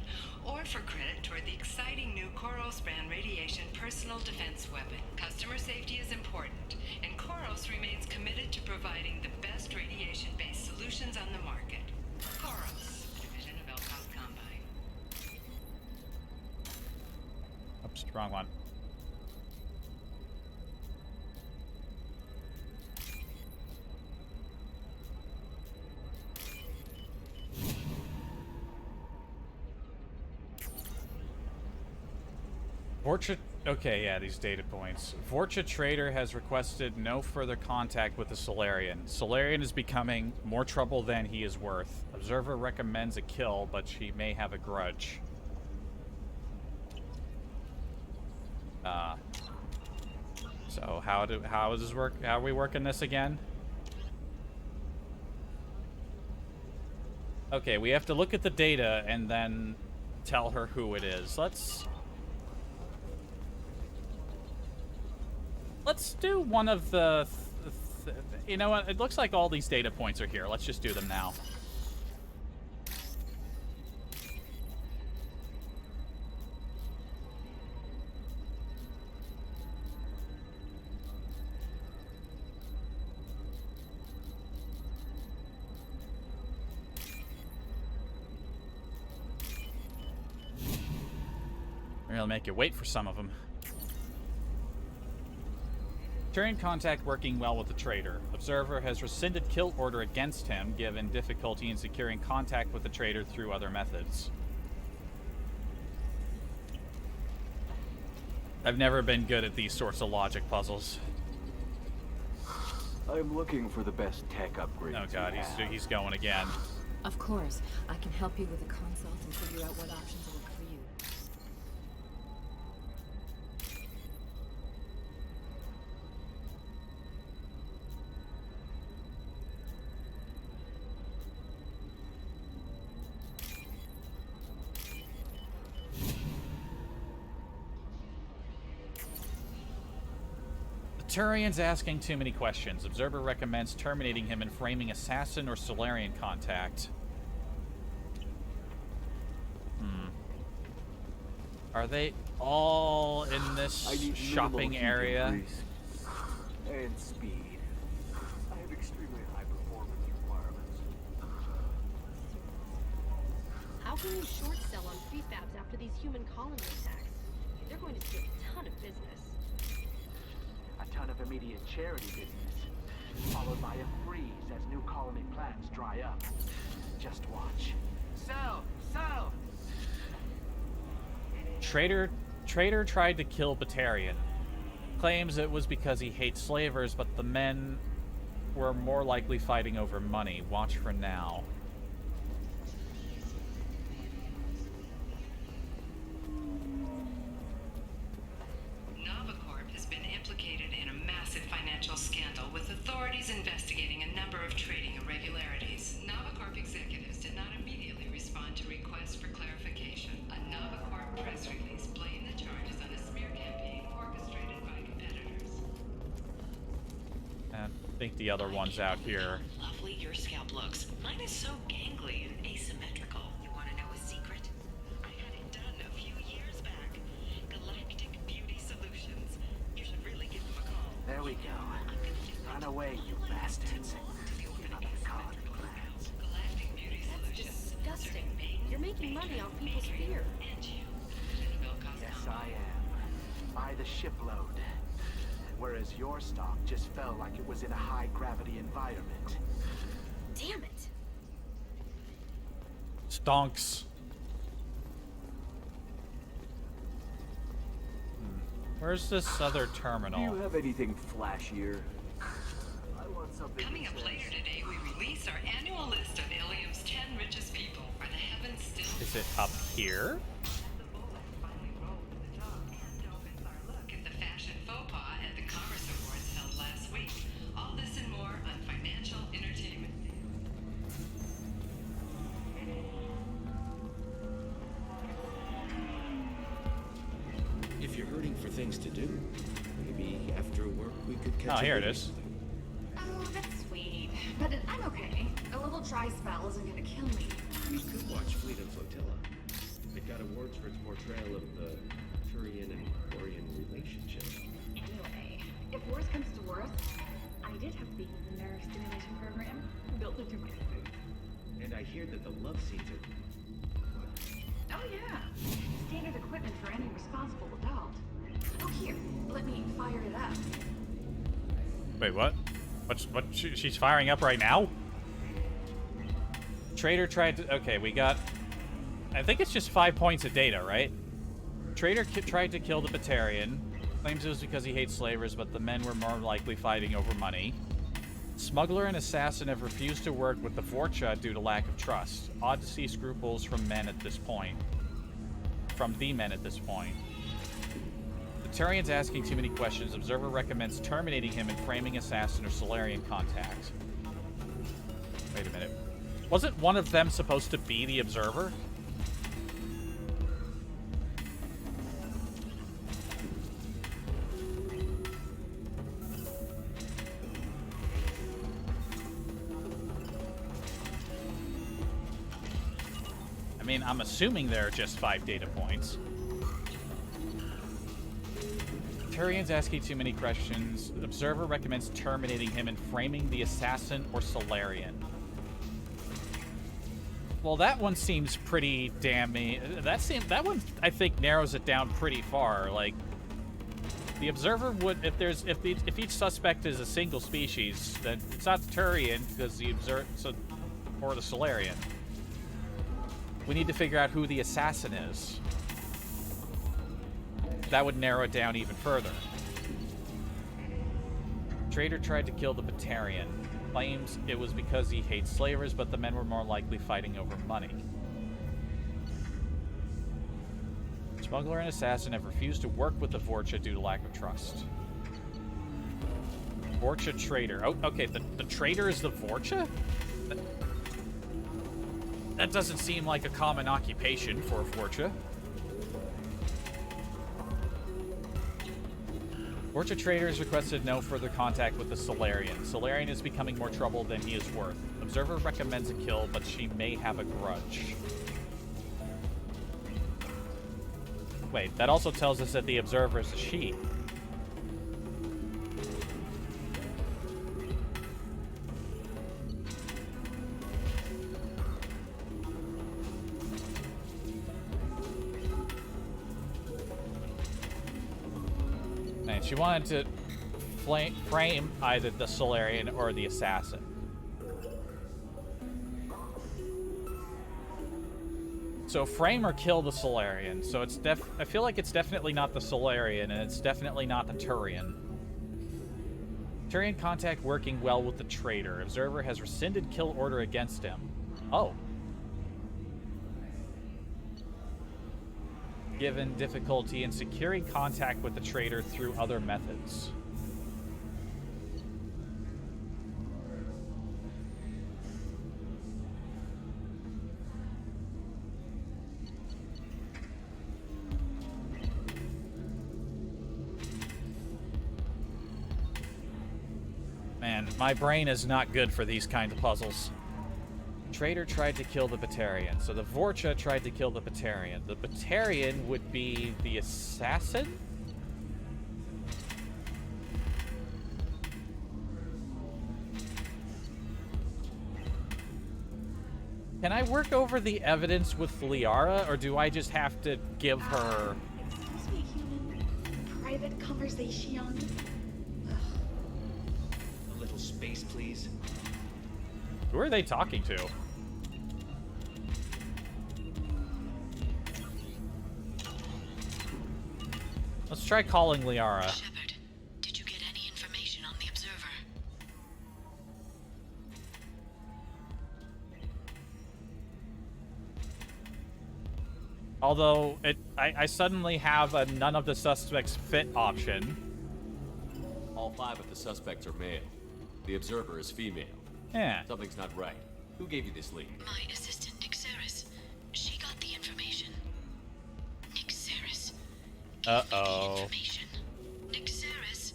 or for credit toward the exciting new Koros brand radiation personal defense weapon. Customer safety is important, and Koros remains committed to providing the best radiation-based solutions on the market. Koros, division of Elcom Combine. Oops, wrong one. Vorcha... Okay, yeah, these data points. Vorcha Trader has requested no further contact with the Solarian. Solarian is becoming more trouble than he is worth. Observer recommends a kill, but she may have a grudge. So how does this work? How are we working this again? Okay, we have to look at the data and then tell her who it is. Let's do one of the You know what? It looks like all these data points are here. Let's just do them now. We'll make you wait for some of them. Turian contact working well with the traitor. Observer has rescinded kill order against him, given difficulty in securing contact with the traitor through other methods. I've never been good at these sorts of logic puzzles. I'm looking for the best tech upgrades. Oh god, he's going again. Of course, I can help you with a consult and figure out what options work for you. Turian's asking too many questions. Observer recommends terminating him and framing assassin or Solarian contact. Are they all in this shopping area? And speed. I have extremely high performance requirements. How can you short sell on prefabs after these human colony attacks? They're going to steal a ton of business. A ton of immediate charity business, followed by a freeze as new colony plans dry up. Just watch. Sell! Sell! Traitor tried to kill Batarian. Claims it was because he hates slavers, but the men were more likely fighting over money. Watch for now. Novacorp has been implicated in a massive financial scandal, with authorities investigating a number of trading irregularities. Novacorp executives did not immediately respond to requests for clarification. A Novacorp press release blamed the charges on a smear campaign orchestrated by competitors. I think the other one's out here. How lovely your scalp looks. Mine is so gangly and asymmetrical. You want to know a secret? I had it done a few years back. Galactic Beauty Solutions. You should really give them a call. There we go. Run away, you bastards. You're not the colony plans. Galactic Beauty Solutions. Disgusting. You're making money off people's fear. Yes, I am. By the shipload. Whereas your stock just fell like it was in a high-gravity environment. Damn it. Stonks. Where's this other terminal? Do you have anything flashier? I want something. Coming up later today, we release our annual list of Ilium's 10 richest people. Are the heavens still? Is it up here? Look at the fashion faux pas at the Commerce Awards held last week. All this and more on Financial Entertainment. If you're hurting for things to do, maybe after work we could catch Oh, here it up. is. Oh, that's sweet. But I'm okay. A little dry spell isn't gonna kill me. We could watch Fleet and Flotilla. It got awards for its portrayal of the Turian and Quarian relationship. Anyway, if worse comes to worse, I did have to be in the nerve stimulation program built into my suit. And I hear that the love scenes are... Oh yeah. Standard equipment for any responsible adult. Oh here, let me fire it up. Wait, what? She's firing up right now? Traitor tried to... Okay, we got... I think it's just 5 points of data, right? Traitor tried to kill the Batarian. Claims it was because he hates slavers, but the men were more likely fighting over money. Smuggler and assassin have refused to work with the Vorcha due to lack of trust. Odd to see scruples from men at this point. From the men at this point. The Turian's asking too many questions. Observer recommends terminating him and framing assassin or Solarian contact. Wait a minute. Wasn't one of them supposed to be the Observer? mean, I'm assuming there are just 5 data points. Turian's asking too many questions. The Observer recommends terminating him and framing the assassin or Solarian. Well, that one seems pretty damning. That one, I think, narrows it down pretty far. Like, the Observer would, if each suspect is a single species, then it's not the Turian because the or the Solarian. We need to figure out who the assassin is. That would narrow it down even further. Traitor tried to kill the Batarian. Claims it was because he hates slavers, but the men were more likely fighting over money. Smuggler and assassin have refused to work with the Vorcha due to lack of trust. Vorcha traitor. Oh, okay, the traitor is the Vorcha? That doesn't seem like a common occupation for a Vorcha. Vorcha trader has requested no further contact with the Solarian. Solarian is becoming more trouble than he is worth. Observer recommends a kill, but she may have a grudge. Wait, that also tells us that the Observer is a she. She wanted to frame either the Solarian or the assassin. So frame or kill the Solarian. So it's I feel like it's definitely not the Solarian, and it's definitely not the Turian. Turian contact working well with the traitor. Observer has rescinded kill order against him. Oh. Given difficulty in securing contact with the traitor through other methods. Man, my brain is not good for these kinds of puzzles. Traitor tried to kill the Batarian. So the Vorcha tried to kill the Batarian. The Batarian would be the assassin? Can I work over the evidence with Liara, or do I just have to give her... Excuse me, human. Private conversation. A little space, please. Who are they talking to? Let's try calling Liara. Shepard, did you get any information on the Observer? Although, I suddenly have a none of the suspects fit option. All 5 of the suspects are male. The Observer is female. Yeah. Something's not right. Who gave you this lead? My assistant, Nixeris. She got the information. Nixeris. Uh-oh. Nixeris,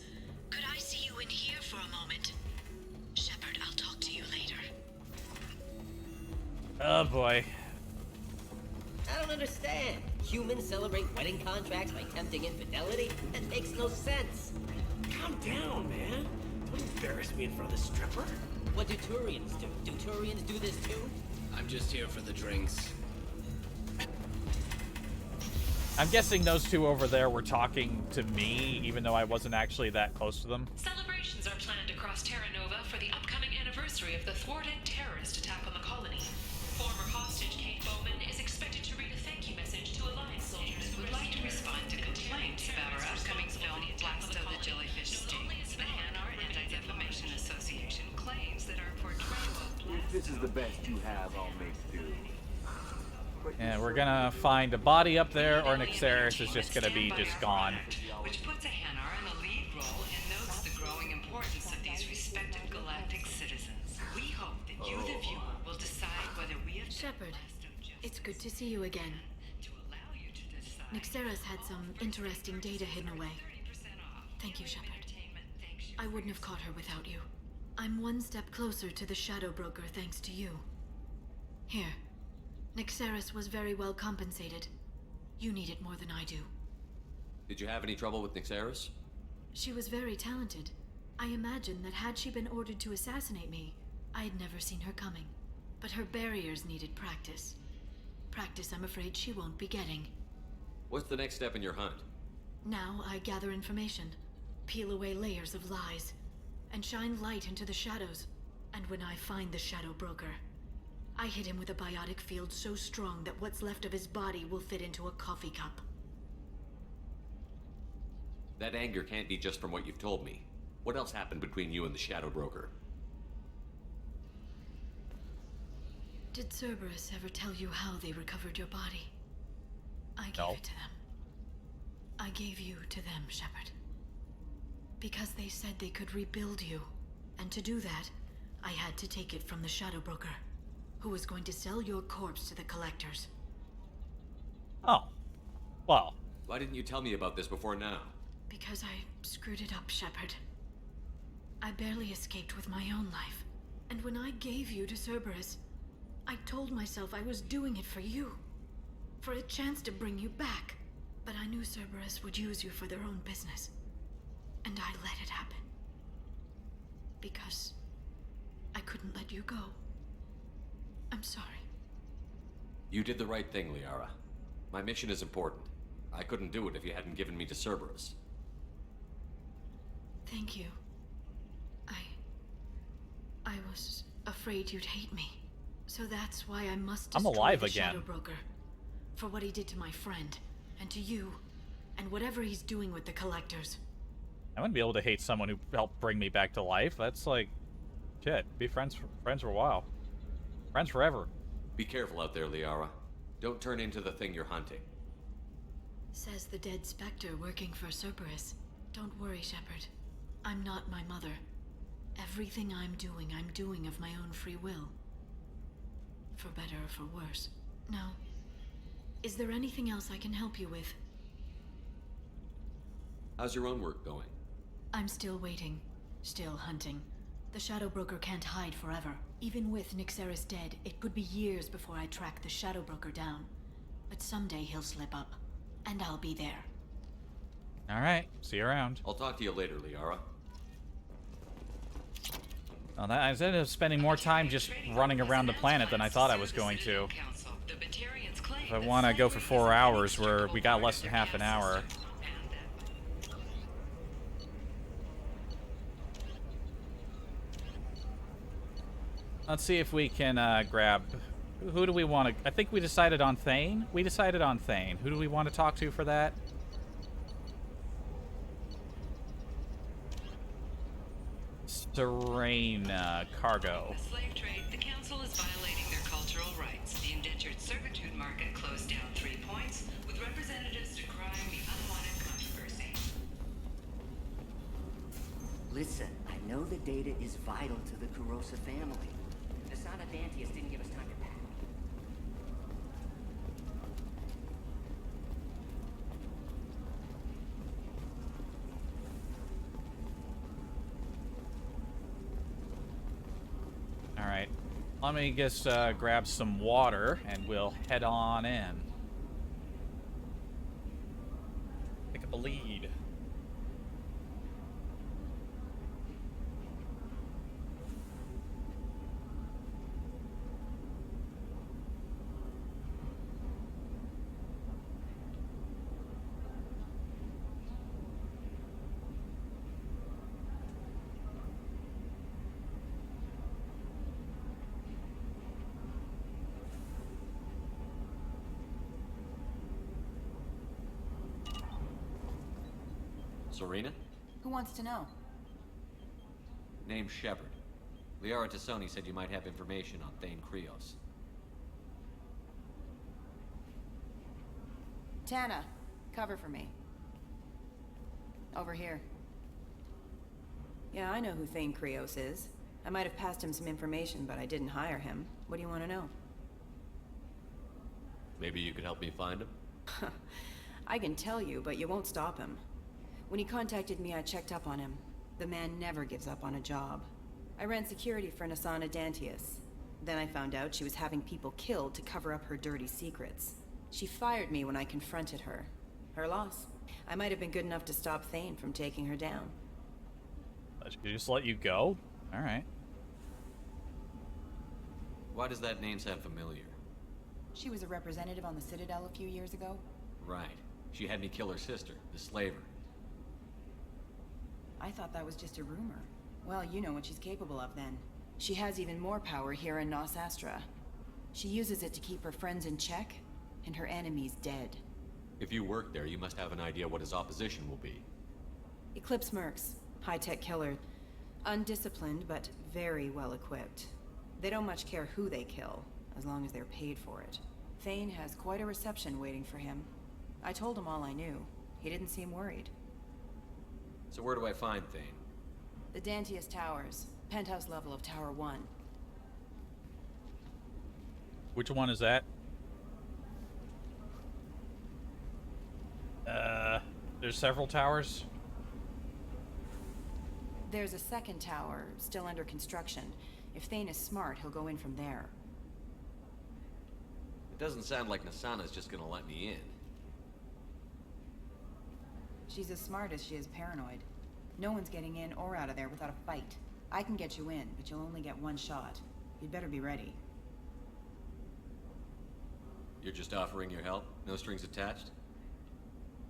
could I see you in here for a moment? Shepard, I'll talk to you later. Oh boy. I don't understand. Humans celebrate wedding contracts by tempting infidelity? That makes no sense. Calm down, man. Don't embarrass me in front of the stripper. What do Turians do? Do Turians do this too? I'm just here for the drinks. I'm guessing those two over there were talking to me, even though I wasn't actually that close to them. Celebrations are planned across Terra Nova for the upcoming anniversary of the thwarted terrorist attack on the colony. Former hostage Kate Bowman is expected to read a thank you message to Alliance soldiers who Would like to respond to complaints about our upcoming film, Blast of the Jellyfish Stings. The Hanar Anti-Defamation Association claims that our portrayal of If this is the best you have, I'll make do. And we're gonna find a body up there, or Nixeris is just gonna be just gone. which puts a Hanar in the lead role and notes the growing importance of these respected galactic citizens. We hope that you, the viewer, will decide whether we have Shepard, it's good to see you again. Nixeris had some interesting data hidden away. Thank you, Shepard. I wouldn't have caught her without you. I'm one step closer to the Shadow Broker thanks to you. Here. Nyxeris was very well compensated. You need it more than I do. Did you have any trouble with Nyxeris? She was very talented. I imagine that had she been ordered to assassinate me, I had never seen her coming. But her barriers needed practice. Practice I'm afraid she won't be getting. What's the next step in your hunt? Now I gather information, peel away layers of lies, and shine light into the shadows. And when I find the Shadow Broker, I hit him with a biotic field so strong that what's left of his body will fit into a coffee cup. That anger can't be just from what you've told me. What else happened between you and the Shadow Broker? Did Cerberus ever tell you how they recovered your body? I gave it to them. I gave you to them, Shepard. Because they said they could rebuild you. And to do that, I had to take it from the Shadow Broker, who was going to sell your corpse to the collectors. Oh. Well. Why didn't you tell me about this before now? Because I screwed it up, Shepard. I barely escaped with my own life. And when I gave you to Cerberus, I told myself I was doing it for you. For a chance to bring you back. But I knew Cerberus would use you for their own business. And I let it happen. Because I couldn't let you go. I'm sorry. You did the right thing, Liara. My mission is important. I couldn't do it if you hadn't given me to Cerberus. Thank you. I was afraid you'd hate me. So that's why I must destroy I'm alive the again. Shadow Broker. For what he did to my friend, and to you, and whatever he's doing with the collectors. I wouldn't be able to hate someone who helped bring me back to life. That's like, shit, be friends for a while. Friends forever. Be careful out there, Liara. Don't turn into the thing you're hunting. Says the dead Spectre working for Cerberus. Don't worry, Shepard. I'm not my mother. Everything I'm doing of my own free will. For better or for worse. Now, is there anything else I can help you with? How's your own work going? I'm still waiting. Still hunting. The Shadow Broker can't hide forever. Even with Nyxeris dead, it could be years before I track the Shadow Broker down. But someday he'll slip up. And I'll be there. Alright, see you around. I'll talk to you later, Liara. Well, I ended up spending more time just running around the planet than I thought I was going to. If I want to go for 4 hours, where we got less than half an hour. Let's see if we can grab... Who do we want to... I think we decided on Thane? We decided on Thane. Who do we want to talk to for that? Serena Cargo. The slave trade, the council is violating their cultural rights. The indentured servitude market closed down 3 points, with representatives decrying the unwanted controversy. Listen, I know the data is vital to the Kurosa family. Asana Dantius didn't give us time to pack. Alright. Let me just grab some water, and we'll head on in. Pick up a lead. Serena? Who wants to know? Name's Shepard. Liara Tassoni said you might have information on Thane Krios. Tana, cover for me. Over here. Yeah, I know who Thane Krios is. I might have passed him some information, but I didn't hire him. What do you want to know? Maybe you could help me find him? I can tell you, but you won't stop him. When he contacted me, I checked up on him. The man never gives up on a job. I ran security for Asana Dantius. Then I found out she was having people killed to cover up her dirty secrets. She fired me when I confronted her. Her loss. I might have been good enough to stop Thane from taking her down. She just let you go? Alright. Why does that name sound familiar? She was a representative on the Citadel a few years ago. Right. She had me kill her sister, the slaver. I thought that was just a rumor. Well, you know what she's capable of then. She has even more power here in Nos Astra. She uses it to keep her friends in check, and her enemies dead. If you work there, you must have an idea what his opposition will be. Eclipse Mercs. High-tech killer. Undisciplined, but very well equipped. They don't much care who they kill, as long as they're paid for it. Thane has quite a reception waiting for him. I told him all I knew. He didn't seem worried. So where do I find Thane? The Dantius Towers. Penthouse level of Tower 1. Which one is that? There's several towers? There's a second tower, still under construction. If Thane is smart, he'll go in from there. It doesn't sound like Nasana's just gonna let me in. She's as smart as she is paranoid. No one's getting in or out of there without a fight. I can get you in, but you'll only get one shot. You'd better be ready. You're just offering your help? No strings attached?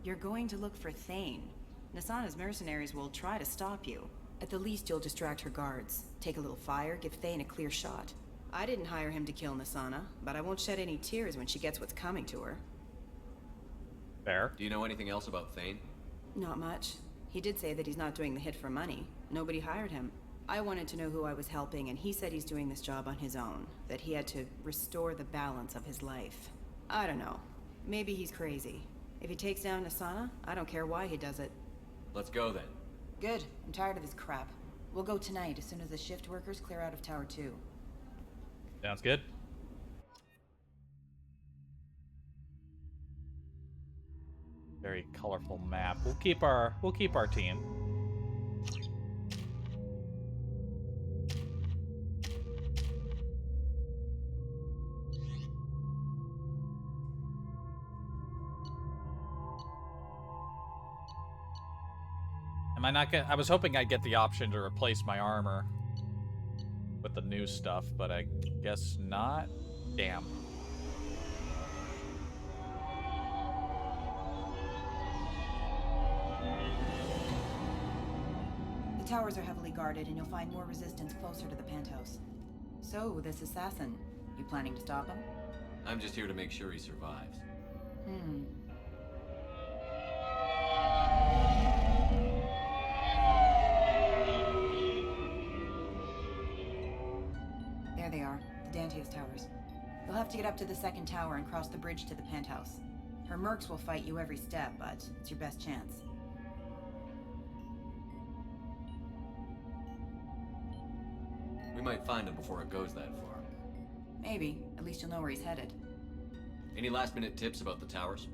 You're going to look for Thane. Nasana's mercenaries will try to stop you. At the least, you'll distract her guards. Take a little fire, give Thane a clear shot. I didn't hire him to kill Nasana, but I won't shed any tears when she gets what's coming to her. Fair. Do you know anything else about Thane? Not much. He did say that he's not doing the hit for money. Nobody hired him. I wanted to know who I was helping, and he said he's doing this job on his own. That he had to restore the balance of his life. I don't know. Maybe he's crazy. If he takes down Nasana, I don't care why he does it. Let's go then. Good. I'm tired of this crap. We'll go tonight as soon as the shift workers clear out of Tower 2. Sounds good. Very colorful map. We'll keep our team. Am I not gonna... I was hoping I'd get the option to replace my armor with the new stuff, but I guess not. Damn. The towers are heavily guarded, and you'll find more resistance closer to the penthouse. So, this assassin, you planning to stop him? I'm just here to make sure he survives. There they are, the Dantius Towers. You'll have to get up to the second tower and cross the bridge to the penthouse. Her mercs will fight you every step, but it's your best chance. We might find him before it goes that far. Maybe. At least you'll know where he's headed. Any last-minute tips about the towers?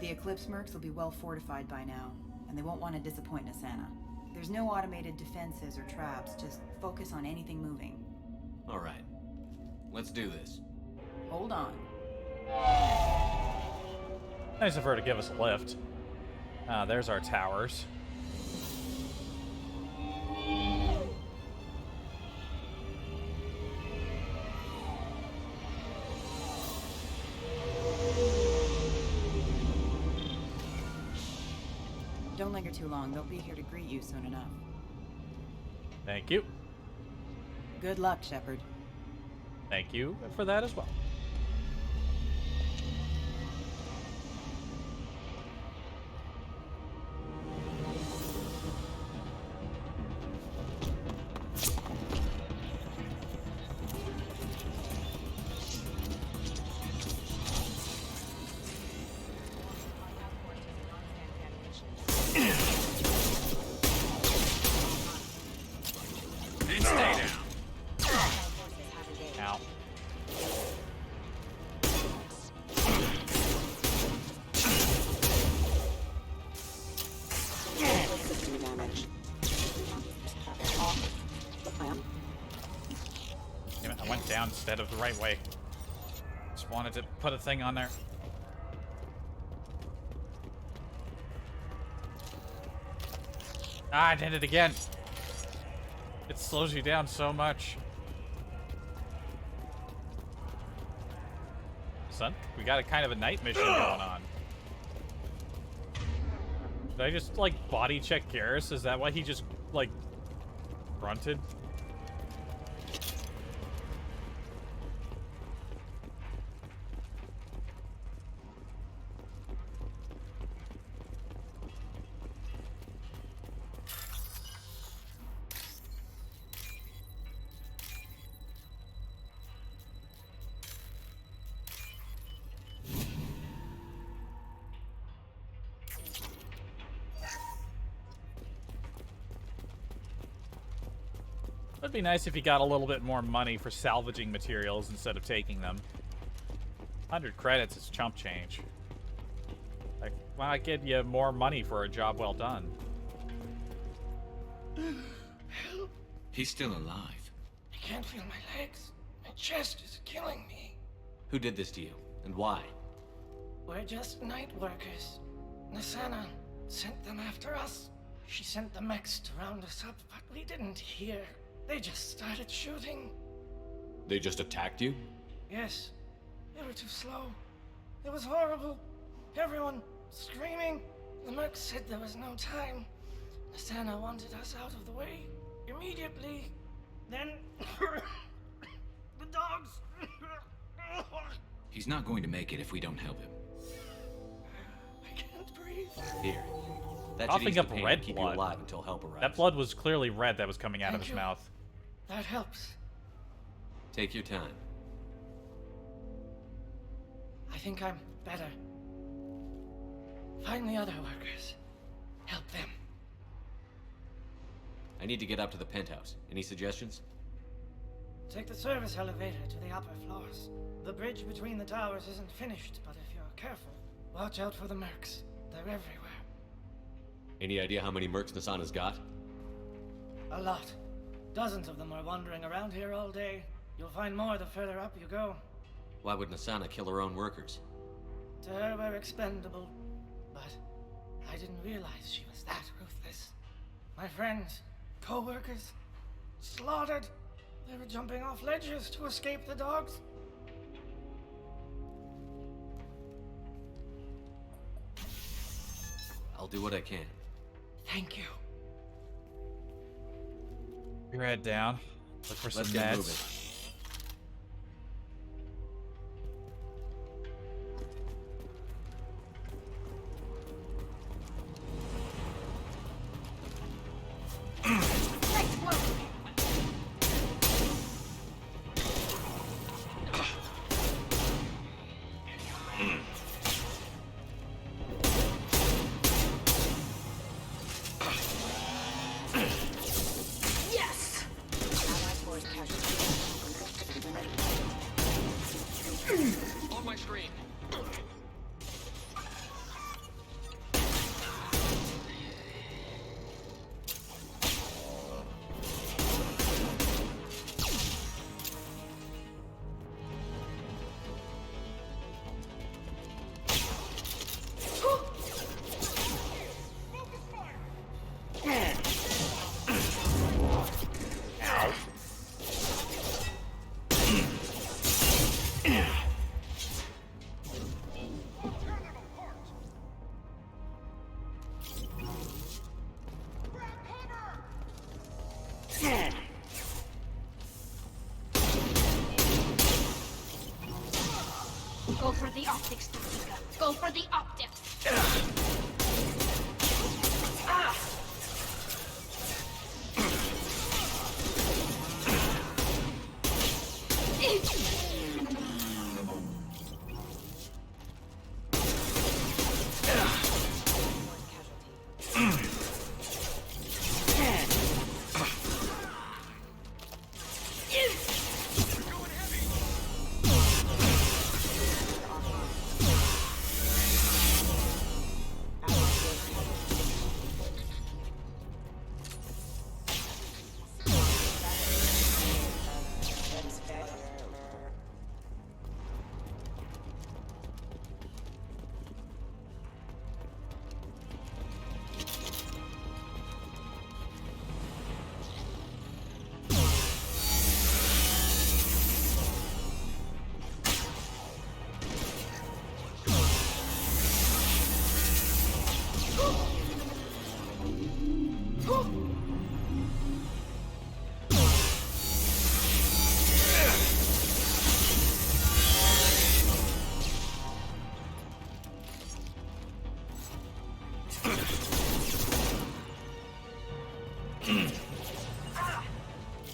The Eclipse mercs will be well fortified by now, and they won't want to disappoint Nasana. There's no automated defenses or traps, just focus on anything moving. All right. Let's do this. Hold on. Nice of her to give us a lift. There's our towers. Don't linger too long. They'll be here to greet you soon enough. Thank you. Good luck, Shepard. Thank you for that as well. down instead of the right way. Just wanted to put a thing on there. Ah, I did it again. It slows you down so much. Son, we got a kind of a night mission going on. Did I just, like, body check Garrus? Is that why he just, like, grunted? It'd be nice if you got a little bit more money for salvaging materials instead of taking them. 100 credits is chump change. Like, why not give you more money for a job well done? Help! He's still alive. I can't feel my legs. My chest is killing me. Who did this to you, and why? We're just night workers. Nasana sent them after us. She sent the mechs to round us up, but we didn't hear. They just started shooting. They just attacked you? Yes. They were too slow. It was horrible. Everyone screaming. The mercs said there was no time. Nasana wanted us out of the way immediately. Then the dogs. He's not going to make it if we don't help him. I can't breathe. Here. That should Coughing ease up the pain red and keep blood. you alive until help arrives. That blood was clearly red that was coming out of Thank his you. mouth. That helps. Take your time. I think I'm better. Find the other workers. Help them. I need to get up to the penthouse. Any suggestions? Take the service elevator to the upper floors. The bridge between the towers isn't finished, but if you're careful, watch out for the mercs. They're everywhere. Any idea how many mercs Nasana's got? A lot. Dozens of them are wandering around here all day. You'll find more the further up you go. Why would Nasana kill her own workers? To her, we're expendable. But I didn't realize she was that ruthless. My friends, co-workers, slaughtered. They were jumping off ledges to escape the dogs. I'll do what I can. Thank you. Your head down. Look for some Let's get meds. moving. Yes! On my screen. Go for the optics, Topeka. Go for the optics.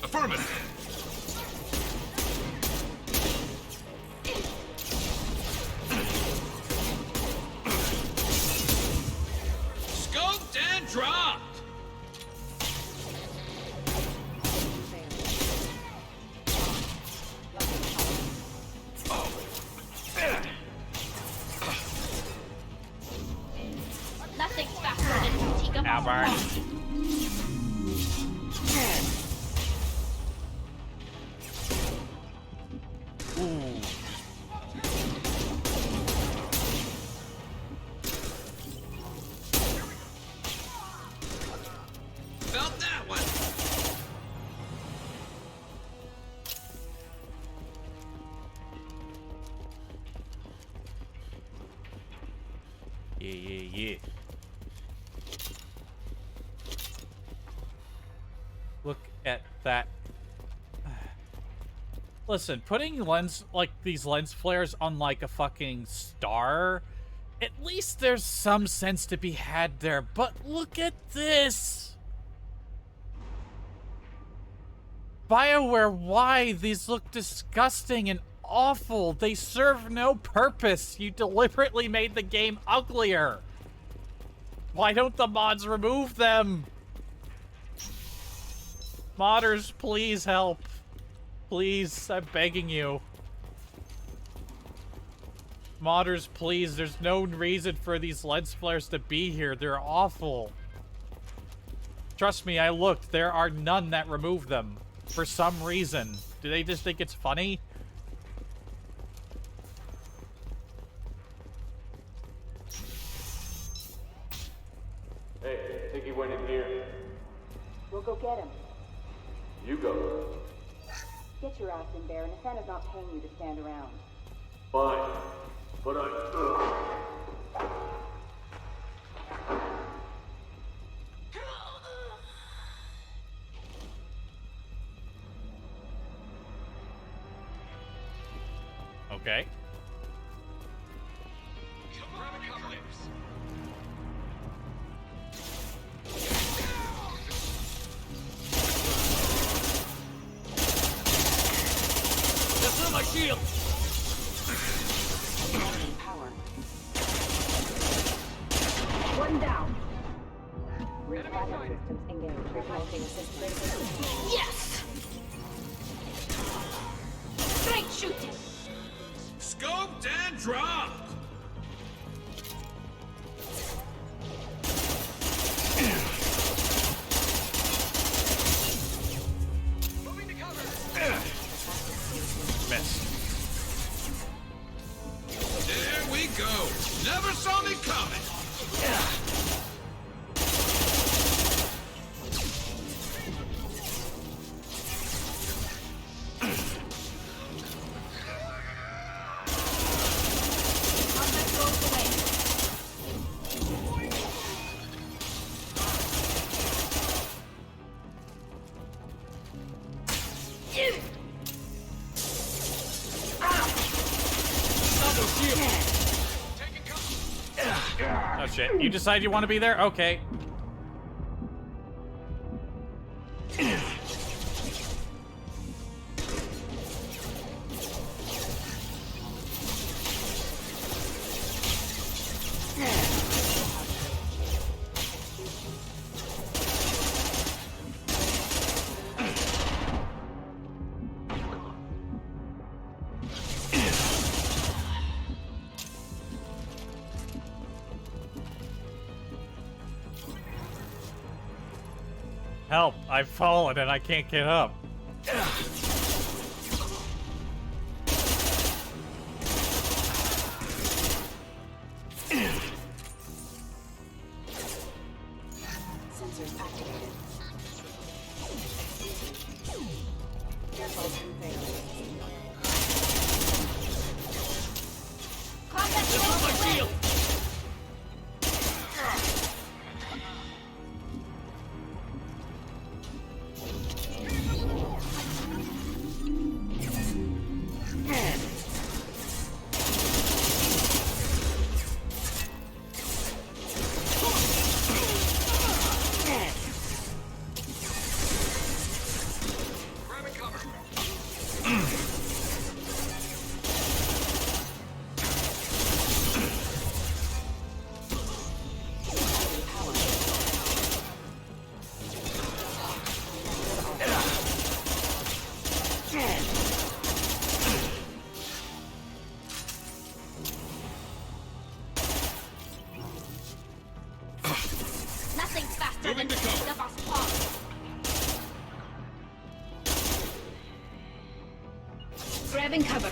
Affirmative. Scoped and dropped. Nothing's faster than fatigue of Albert. Felt that one. Yeah. Look at that. Listen, putting these lens flares on like a fucking star, at least there's some sense to be had there, but look at this! BioWare, why? These look disgusting and awful. They serve no purpose. You deliberately made the game uglier. Why don't the mods remove them? Modders, please help. Please, I'm begging you. Modders, please, there's no reason for these lens flares to be here. They're awful. Trust me, I looked. There are none that remove them. For some reason. Do they just think it's funny? Hey, I think he went in here. We'll go get him. You go. Get your ass in there, and Nathana's not paying you to stand around. Fine. But I... Okay. That's not my shield. Power. One down. Retractor systems engaged. Remoting systems. Yes! Straight shooting! Scoped and dropped. Moving to cover. Miss. There we go. Never saw me coming. Oh shit, you decide you want to be there? Okay. Help, I've fallen and I can't get up. Sensors activated. Careful, My shield. faster than the speed of us all. Grabbing cover.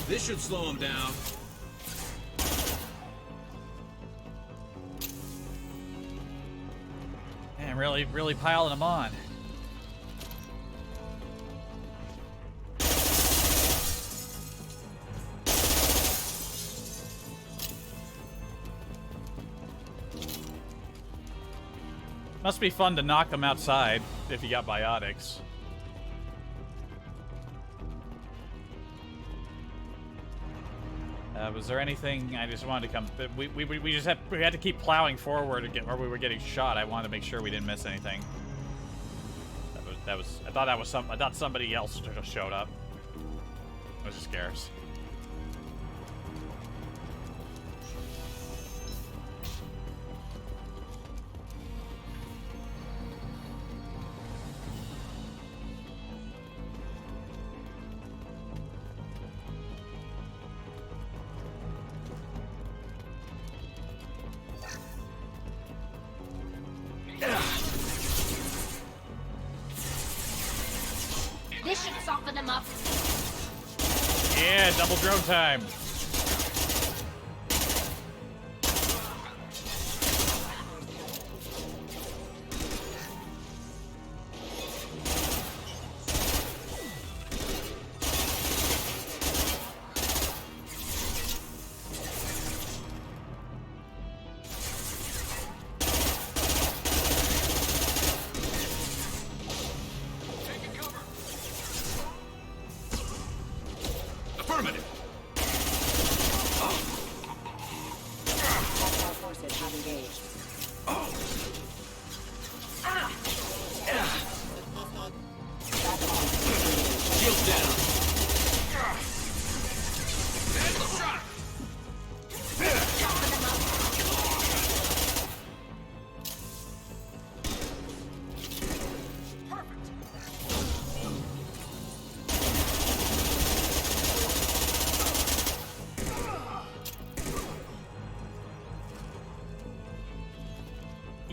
This should slow him down. Man, really piling them on. Must be fun to knock them outside if you got biotics. Was there anything I just wanted to come? We just had to keep plowing forward to or we were getting shot. I wanted to make sure we didn't miss anything. I thought somebody else just showed up. I was just scarce. This should soften them up. Yeah, double drone time.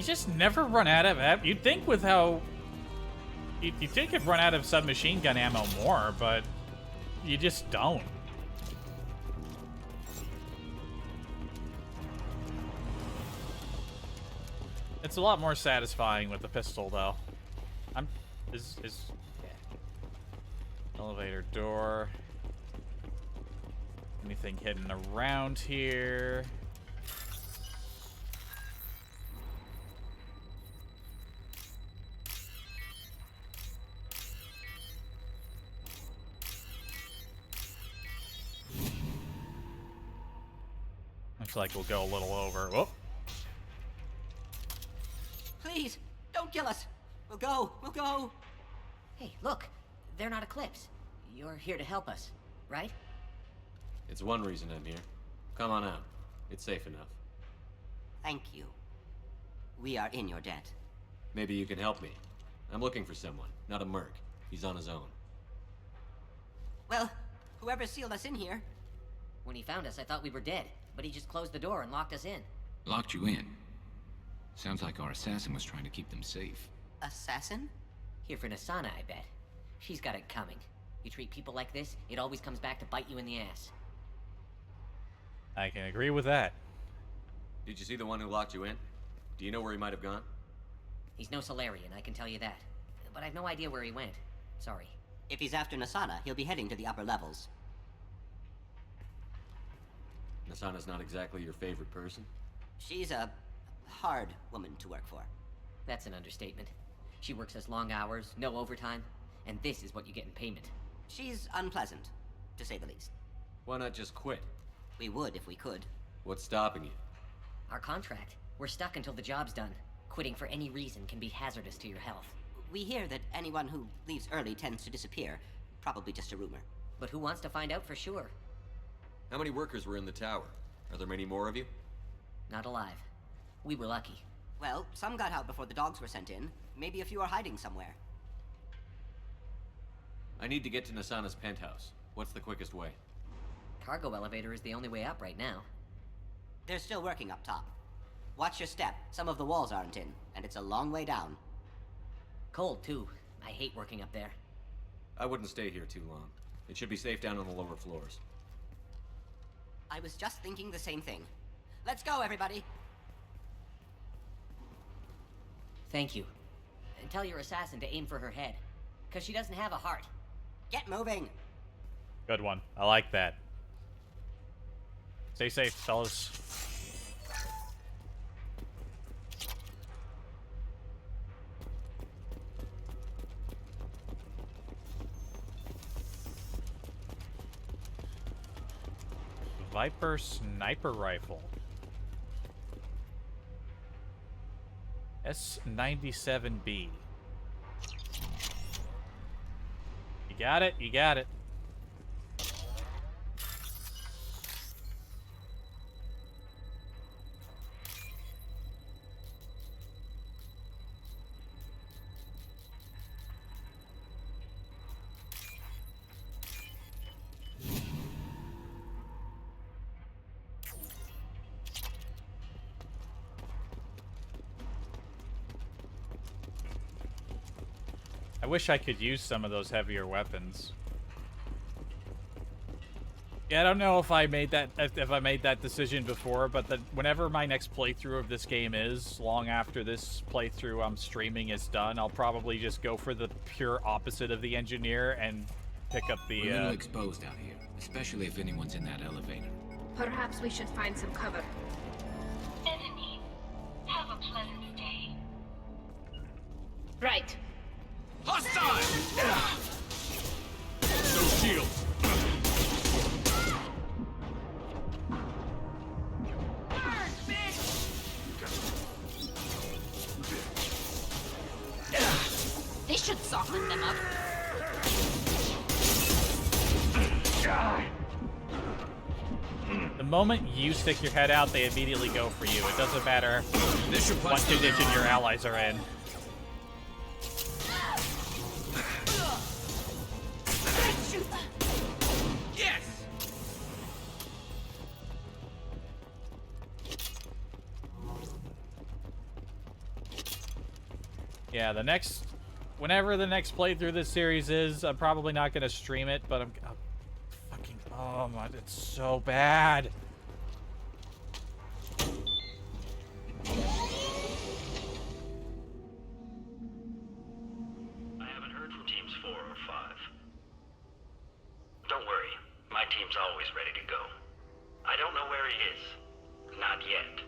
Just never run out of you'd think with how you'd think it'd run out of submachine gun ammo more, but you just don't. It's a lot more satisfying with the pistol though. Elevator door. Anything hidden around here? Looks like we'll go a little over. Whoop. Please, don't kill us. We'll go. We'll go. Hey, look. They're not Eclipse. You're here to help us, right? It's one reason I'm here. Come on out. It's safe enough. Thank you. We are in your debt. Maybe you can help me. I'm looking for someone, not a merc. He's on his own. Well, whoever sealed us in here. When he found us, I thought we were dead, but he just closed the door and locked us in. Locked you in? Sounds like our assassin was trying to keep them safe. Assassin? Here for Nasana, I bet. She's got it coming. You treat people like this, it always comes back to bite you in the ass. I can agree with that. Did you see the one who locked you in? Do you know where he might have gone? He's no Solarian, I can tell you that. But I've no idea where he went. Sorry. If he's after Nasana, he'll be heading to the upper levels. Nasana's not exactly your favorite person? She's a hard woman to work for. That's an understatement. She works us long hours, no overtime, and this is what you get in payment. She's unpleasant, to say the least. Why not just quit? We would if we could. What's stopping you? Our contract. We're stuck until the job's done. Quitting for any reason can be hazardous to your health. We hear that anyone who leaves early tends to disappear. Probably just a rumor. But who wants to find out for sure? How many workers were in the tower? Are there many more of you? Not alive. We were lucky. Well, some got out before the dogs were sent in. Maybe a few are hiding somewhere. I need to get to Nasana's penthouse. What's the quickest way? Cargo elevator is the only way up right now. They're still working up top. Watch your step. Some of the walls aren't in, and it's a long way down. Cold, too. I hate working up there. I wouldn't stay here too long. It should be safe down on the lower floors. I was just thinking the same thing. Let's go, everybody! Thank you. And tell your assassin to aim for her head. Because she doesn't have a heart. Get moving! Good one. I like that. Stay safe, fellas. Viper sniper rifle. S97B. You got it, you got it. I wish I could use some of those heavier weapons. Yeah, I don't know if I made that decision before, but whenever my next playthrough of this game is, long after this playthrough I'm streaming is done, I'll probably just go for the pure opposite of the engineer and pick up the. We're a little exposed out here, especially if anyone's in that elevator. Perhaps we should find some cover. Ebony, have a pleasant stay. Right. Hostile! No shields. This should soften them up. The moment you stick your head out, they immediately go for you. It doesn't matter what condition your allies are in. Yes! Yeah, whenever the next playthrough this series is, I'm probably not going to stream it, but oh my, it's so bad. I haven't heard from teams 4 or 5. Don't worry, my team's always ready to go. I don't know where he is. Not yet.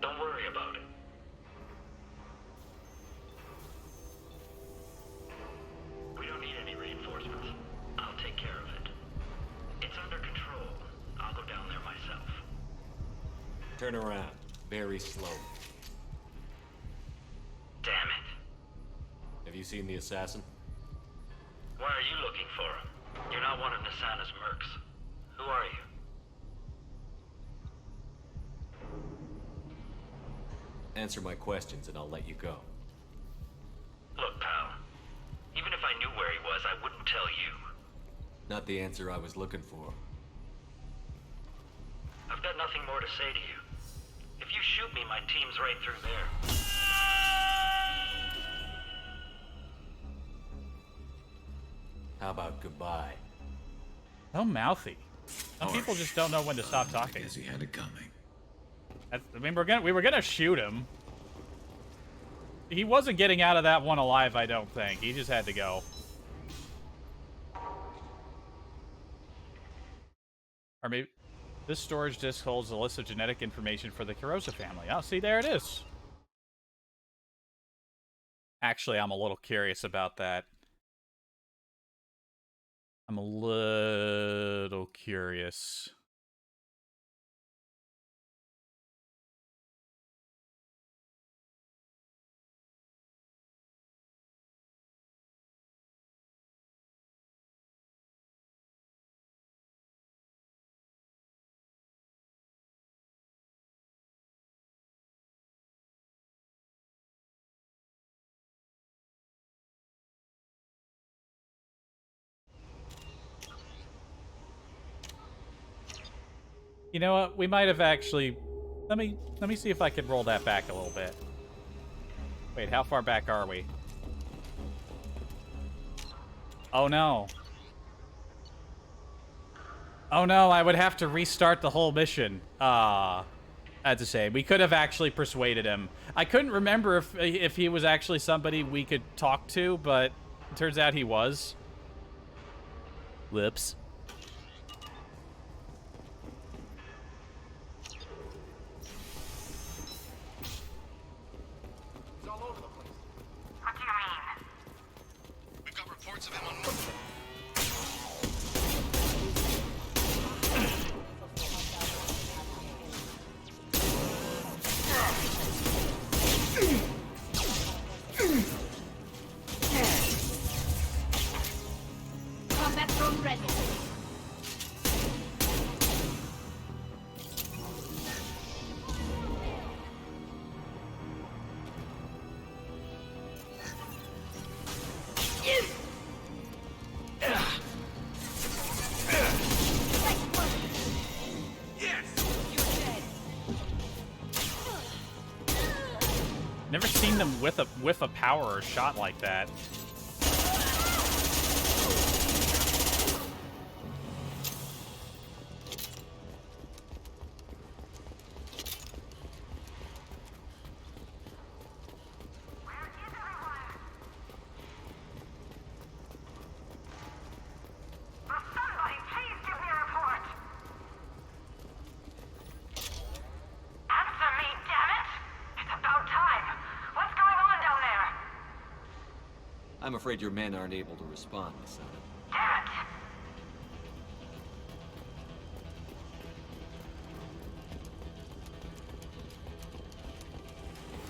Don't worry about it. We don't need any reinforcements. I'll take care of it. It's under control. I'll go down there myself. Turn around. Very slowly. Damn it. Have you seen the assassin? Why are you looking for him? You're not one of Nasana's mercs. Who are you? Answer my questions and I'll let you go. Look, pal. Even if I knew where he was, I wouldn't tell you. Not the answer I was looking for. I've got nothing more to say to you. If you shoot me, my team's right through there. How about goodbye? So mouthy. Some people just don't know when to stop talking. Guess he had it coming. I mean, we were gonna shoot him. He wasn't getting out of that one alive, I don't think. He just had to go. Or maybe this storage disk holds a list of genetic information for the Kurosa family. Oh, see, there it is. Actually, I'm a little curious about that. I'm a little curious. You know what? We might have actually... Let me see if I can roll that back a little bit. Wait, how far back are we? Oh no. Oh no, I would have to restart the whole mission. That's a shame. We could have actually persuaded him. I couldn't remember if he was actually somebody we could talk to, but it turns out he was. Whoops. He's all over the place. What do you mean? We've got reports of him on move. Combat drone ready. Never seen them with a power or shot like that. Somebody please give me a report. Answer me, damn it! It's about time. What's going on down there? I'm afraid your men aren't able to respond, Miss Anna. Damn it!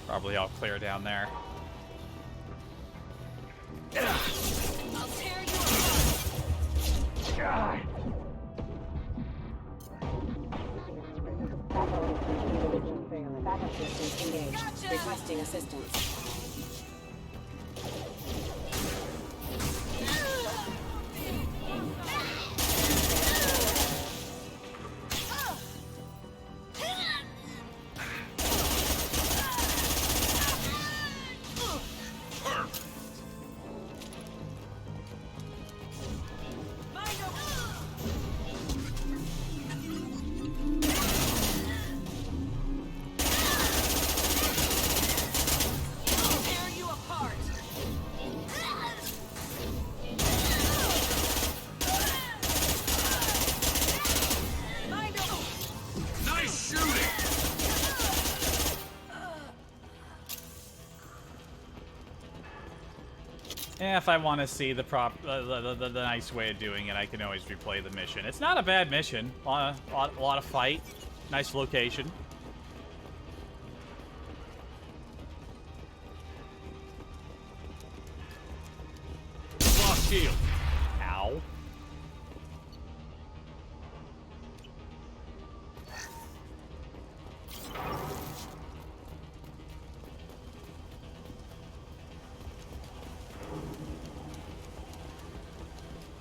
Probably all clear down there. I'll tear you apart. God. Backup systems engaged. Requesting assistance. Tear you apart. Nice shooting! If I want to see the nice way of doing it, I can always replay the mission. It's not a bad mission. A lot of fight. Nice location. Lost shield. Ow.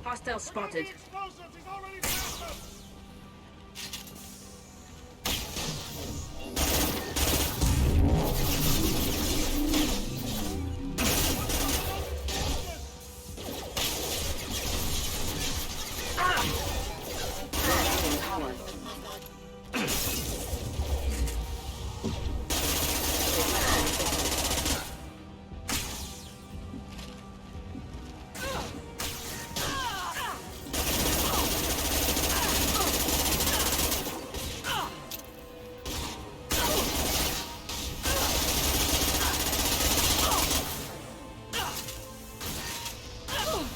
Hostile spotted.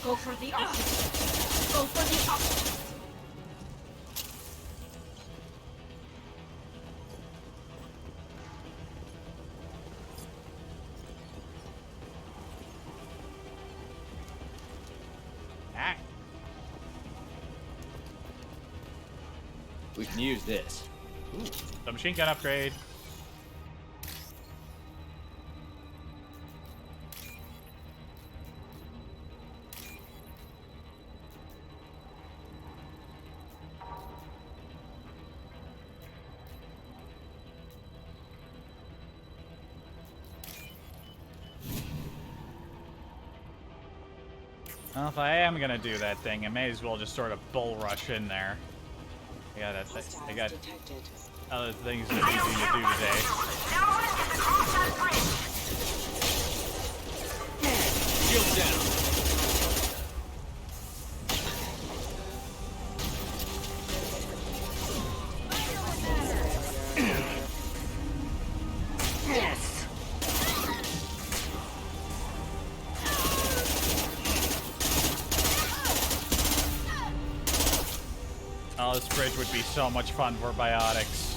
Go for the opposite. Go for the opposite. Ah. We can use this. Ooh, the machine gun upgrade. Well, if I am gonna do that thing, I may as well just sort of bull rush in there. I got other things that are easy to do today. Shield down. Yes. Oh, this bridge would be so much fun for biotics.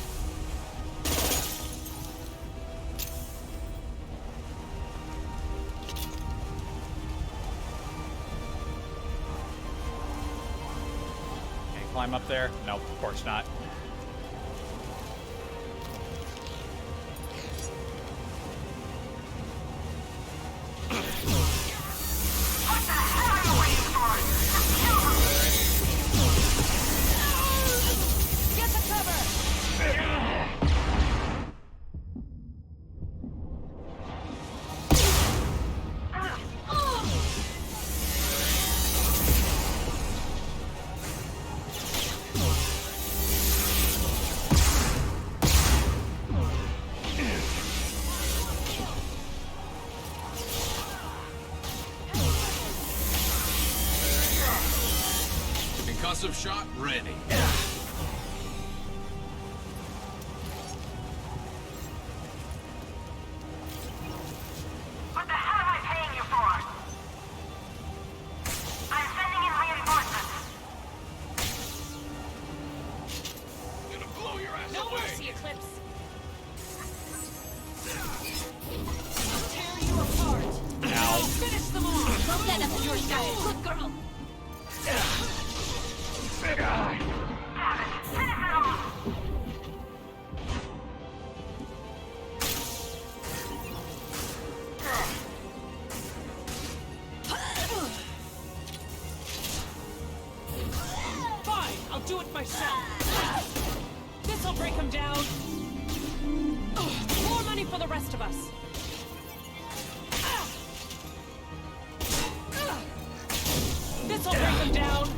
Can I climb up there? Nope, of course not. Concussive shot ready. What the hell am I paying you for? I'm sending in reinforcements. Gonna blow your ass No away. mercy, Eclipse. I'll tear you apart. Ow. Finish them off. Go get him, your shot. Good girl. Fine, I'll do it myself. This'll break him down. More money for the rest of us. This'll break him down.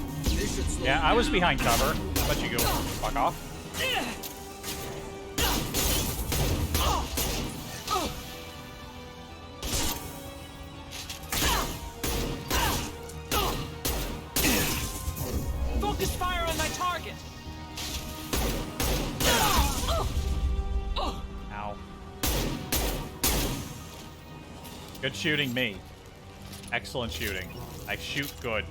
Yeah, I was behind cover. How about you go fuck off? Focus fire on my target. Ow. Good shooting, me. Excellent shooting. I shoot good.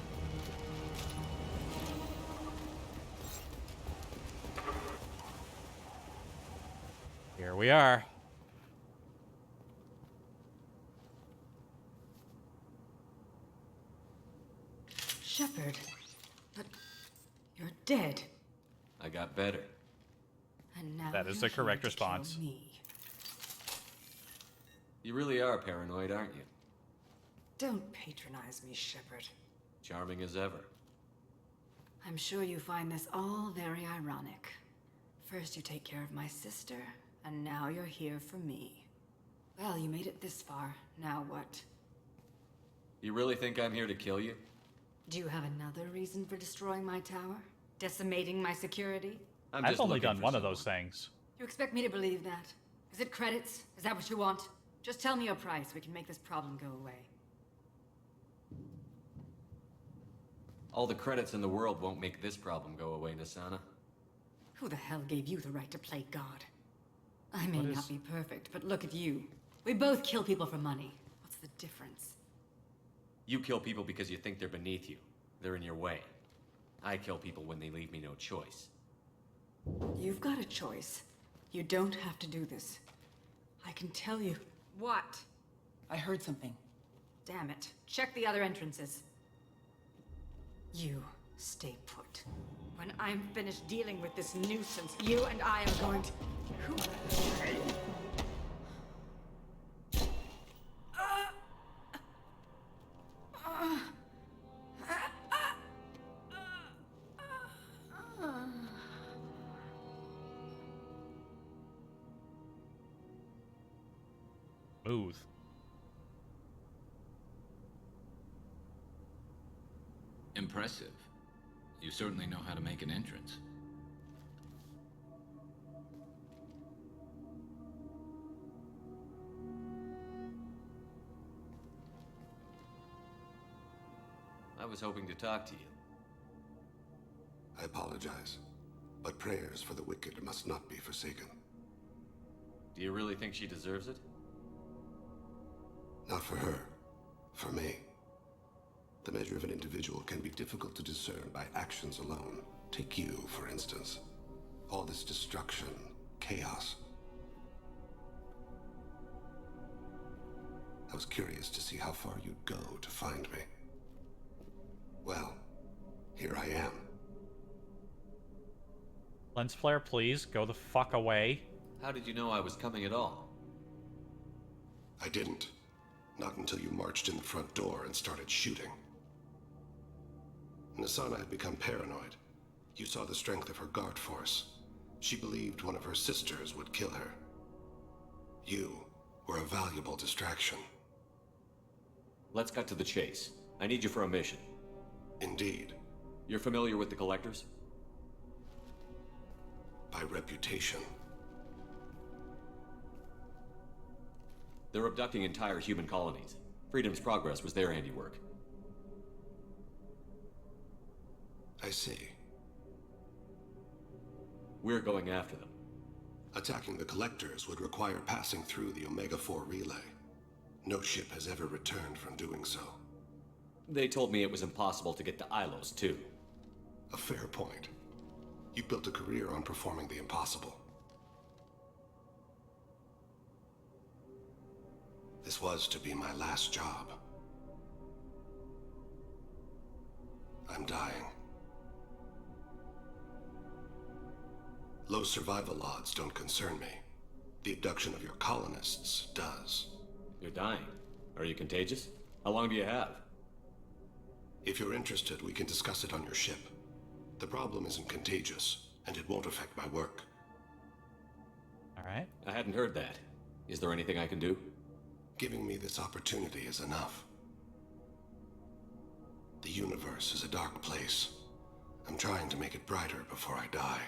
Here we are. Shepard, but you're dead. I got better. And now That is you're the correct here to kill response. me. You really are paranoid, aren't you? Don't patronize me, Shepard. Charming as ever. I'm sure you find this all very ironic. First you take care of my sister, and now you're here for me. Well, you made it this far. Now what? You really think I'm here to kill you? Do you have another reason for destroying my tower? Decimating my security? I've only done one of those things. You expect me to believe that? Is it credits? Is that what you want? Just tell me your price. We can make this problem go away. All the credits in the world won't make this problem go away, Nasana. Who the hell gave you the right to play God? I may What is- not be perfect, but look at you. We both kill people for money. What's the difference? You kill people because you think they're beneath you. They're in your way. I kill people when they leave me no choice. You've got a choice. You don't have to do this. I can tell you. What? I heard something. Damn it. Check the other entrances. You stay put. When I'm finished dealing with this nuisance, you and I are going to... Who... Smooth. Impressive. You certainly know how to make an entrance. I was hoping to talk to you. I apologize, but prayers for the wicked must not be forsaken. Do you really think she deserves it? Not for her. For me. The measure of an individual can be difficult to discern by actions alone. Take you, for instance. All this destruction, chaos. I was curious to see how far you'd go to find me. Well, here I am. Lens flare, please. Go the fuck away. How did you know I was coming at all? I didn't. Not until you marched in the front door and started shooting. Nasana had become paranoid. You saw the strength of her guard force. She believed one of her sisters would kill her. You were a valuable distraction. Let's cut to the chase. I need you for a mission. Indeed. You're familiar with the Collectors? By reputation. They're abducting entire human colonies. Freedom's Progress was their handiwork. I see. We're going after them. Attacking the Collectors would require passing through the Omega-4 relay. No ship has ever returned from doing so. They told me it was impossible to get to Ilos, too. A fair point. You built a career on performing the impossible. This was to be my last job. I'm dying. Low survival odds don't concern me. The abduction of your colonists does. You're dying. Are you contagious? How long do you have? If you're interested, we can discuss it on your ship. The problem isn't contagious, and it won't affect my work. Alright. I hadn't heard that. Is there anything I can do? Giving me this opportunity is enough. The universe is a dark place. I'm trying to make it brighter before I die.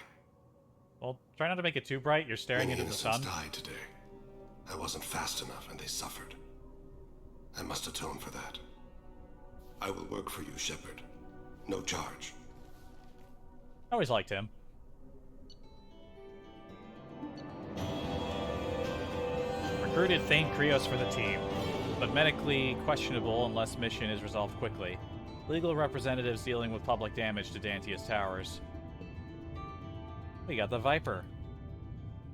Well, try not to make it too bright. You're staring Many into the sun. innocents died today. I wasn't fast enough, and they suffered. I must atone for that. I will work for you, Shepard. No charge. I always liked him. Recruited Thane Krios for the team, but medically questionable unless mission is resolved quickly. Legal representatives dealing with public damage to Dantia's towers. We got the Viper.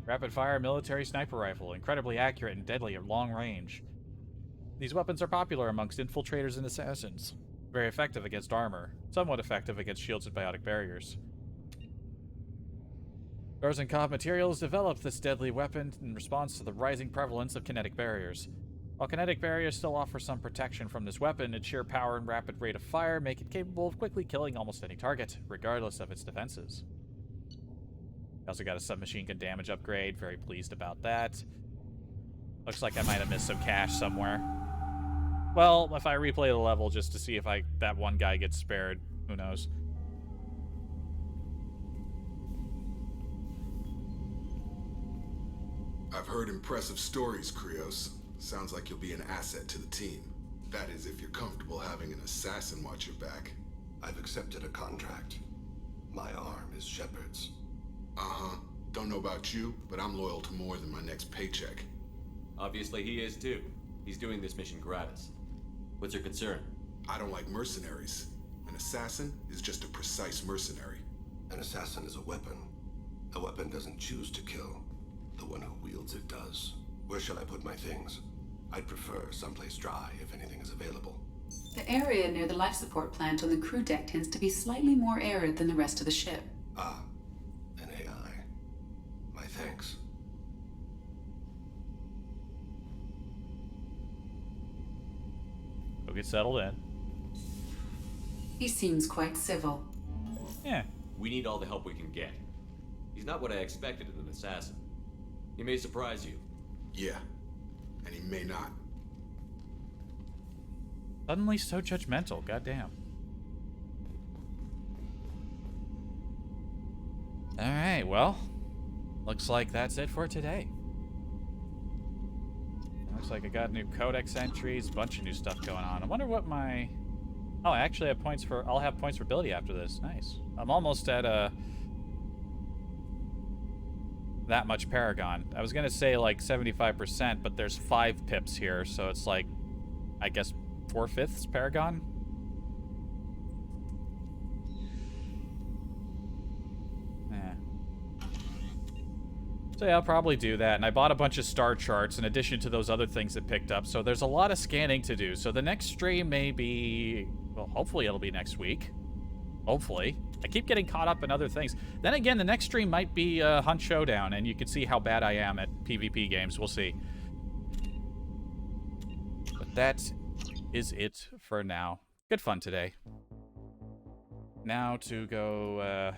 Rapid-fire military sniper rifle, incredibly accurate and deadly at long range. These weapons are popular amongst infiltrators and assassins. Very effective against armor, somewhat effective against shields and biotic barriers. Rosenkopf Materials developed this deadly weapon in response to the rising prevalence of kinetic barriers. While kinetic barriers still offer some protection from this weapon, its sheer power and rapid rate of fire make it capable of quickly killing almost any target, regardless of its defenses. We also got a submachine gun damage upgrade, very pleased about that. Looks like I might have missed some cash somewhere. Well, if I replay the level just to see if that one guy gets spared, who knows. I've heard impressive stories, Krios. Sounds like you'll be an asset to the team. That is, if you're comfortable having an assassin watch your back. I've accepted a contract. My arm is Shepard's. Uh-huh. Don't know about you, but I'm loyal to more than my next paycheck. Obviously he is too. He's doing this mission gratis. What's your concern? I don't like mercenaries. An assassin is just a precise mercenary. An assassin is a weapon. A weapon doesn't choose to kill. The one who wields it does. Where shall I put my things? I'd prefer someplace dry if anything is available. The area near the life support plant on the crew deck tends to be slightly more arid than the rest of the ship. Ah, an AI. My thanks. Go get settled in. He seems quite civil. Yeah. We need all the help we can get. He's not what I expected in an assassin. He may surprise you. Yeah, and he may not. Suddenly so judgmental, goddamn. Alright, well, looks like that's it for today. Looks like I got new codex entries, a bunch of new stuff going on. I wonder what my... Oh, I actually have points for... I'll have points for ability after this. Nice. I'm almost at that much Paragon. I was going to say like 75%, but there's 5 pips here, so it's like, I guess, 4/5 Paragon? So yeah, I'll probably do that. And I bought a bunch of star charts in addition to those other things that picked up. So there's a lot of scanning to do. So the next stream may be... Well, hopefully it'll be next week. Hopefully. I keep getting caught up in other things. Then again, the next stream might be Hunt Showdown. And you can see how bad I am at PvP games. We'll see. But that is it for now. Good fun today. Now to go...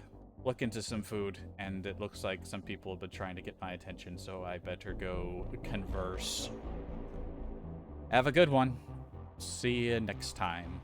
look into some food, and it looks like some people have been trying to get my attention, so I better go converse. Have a good one. See you next time.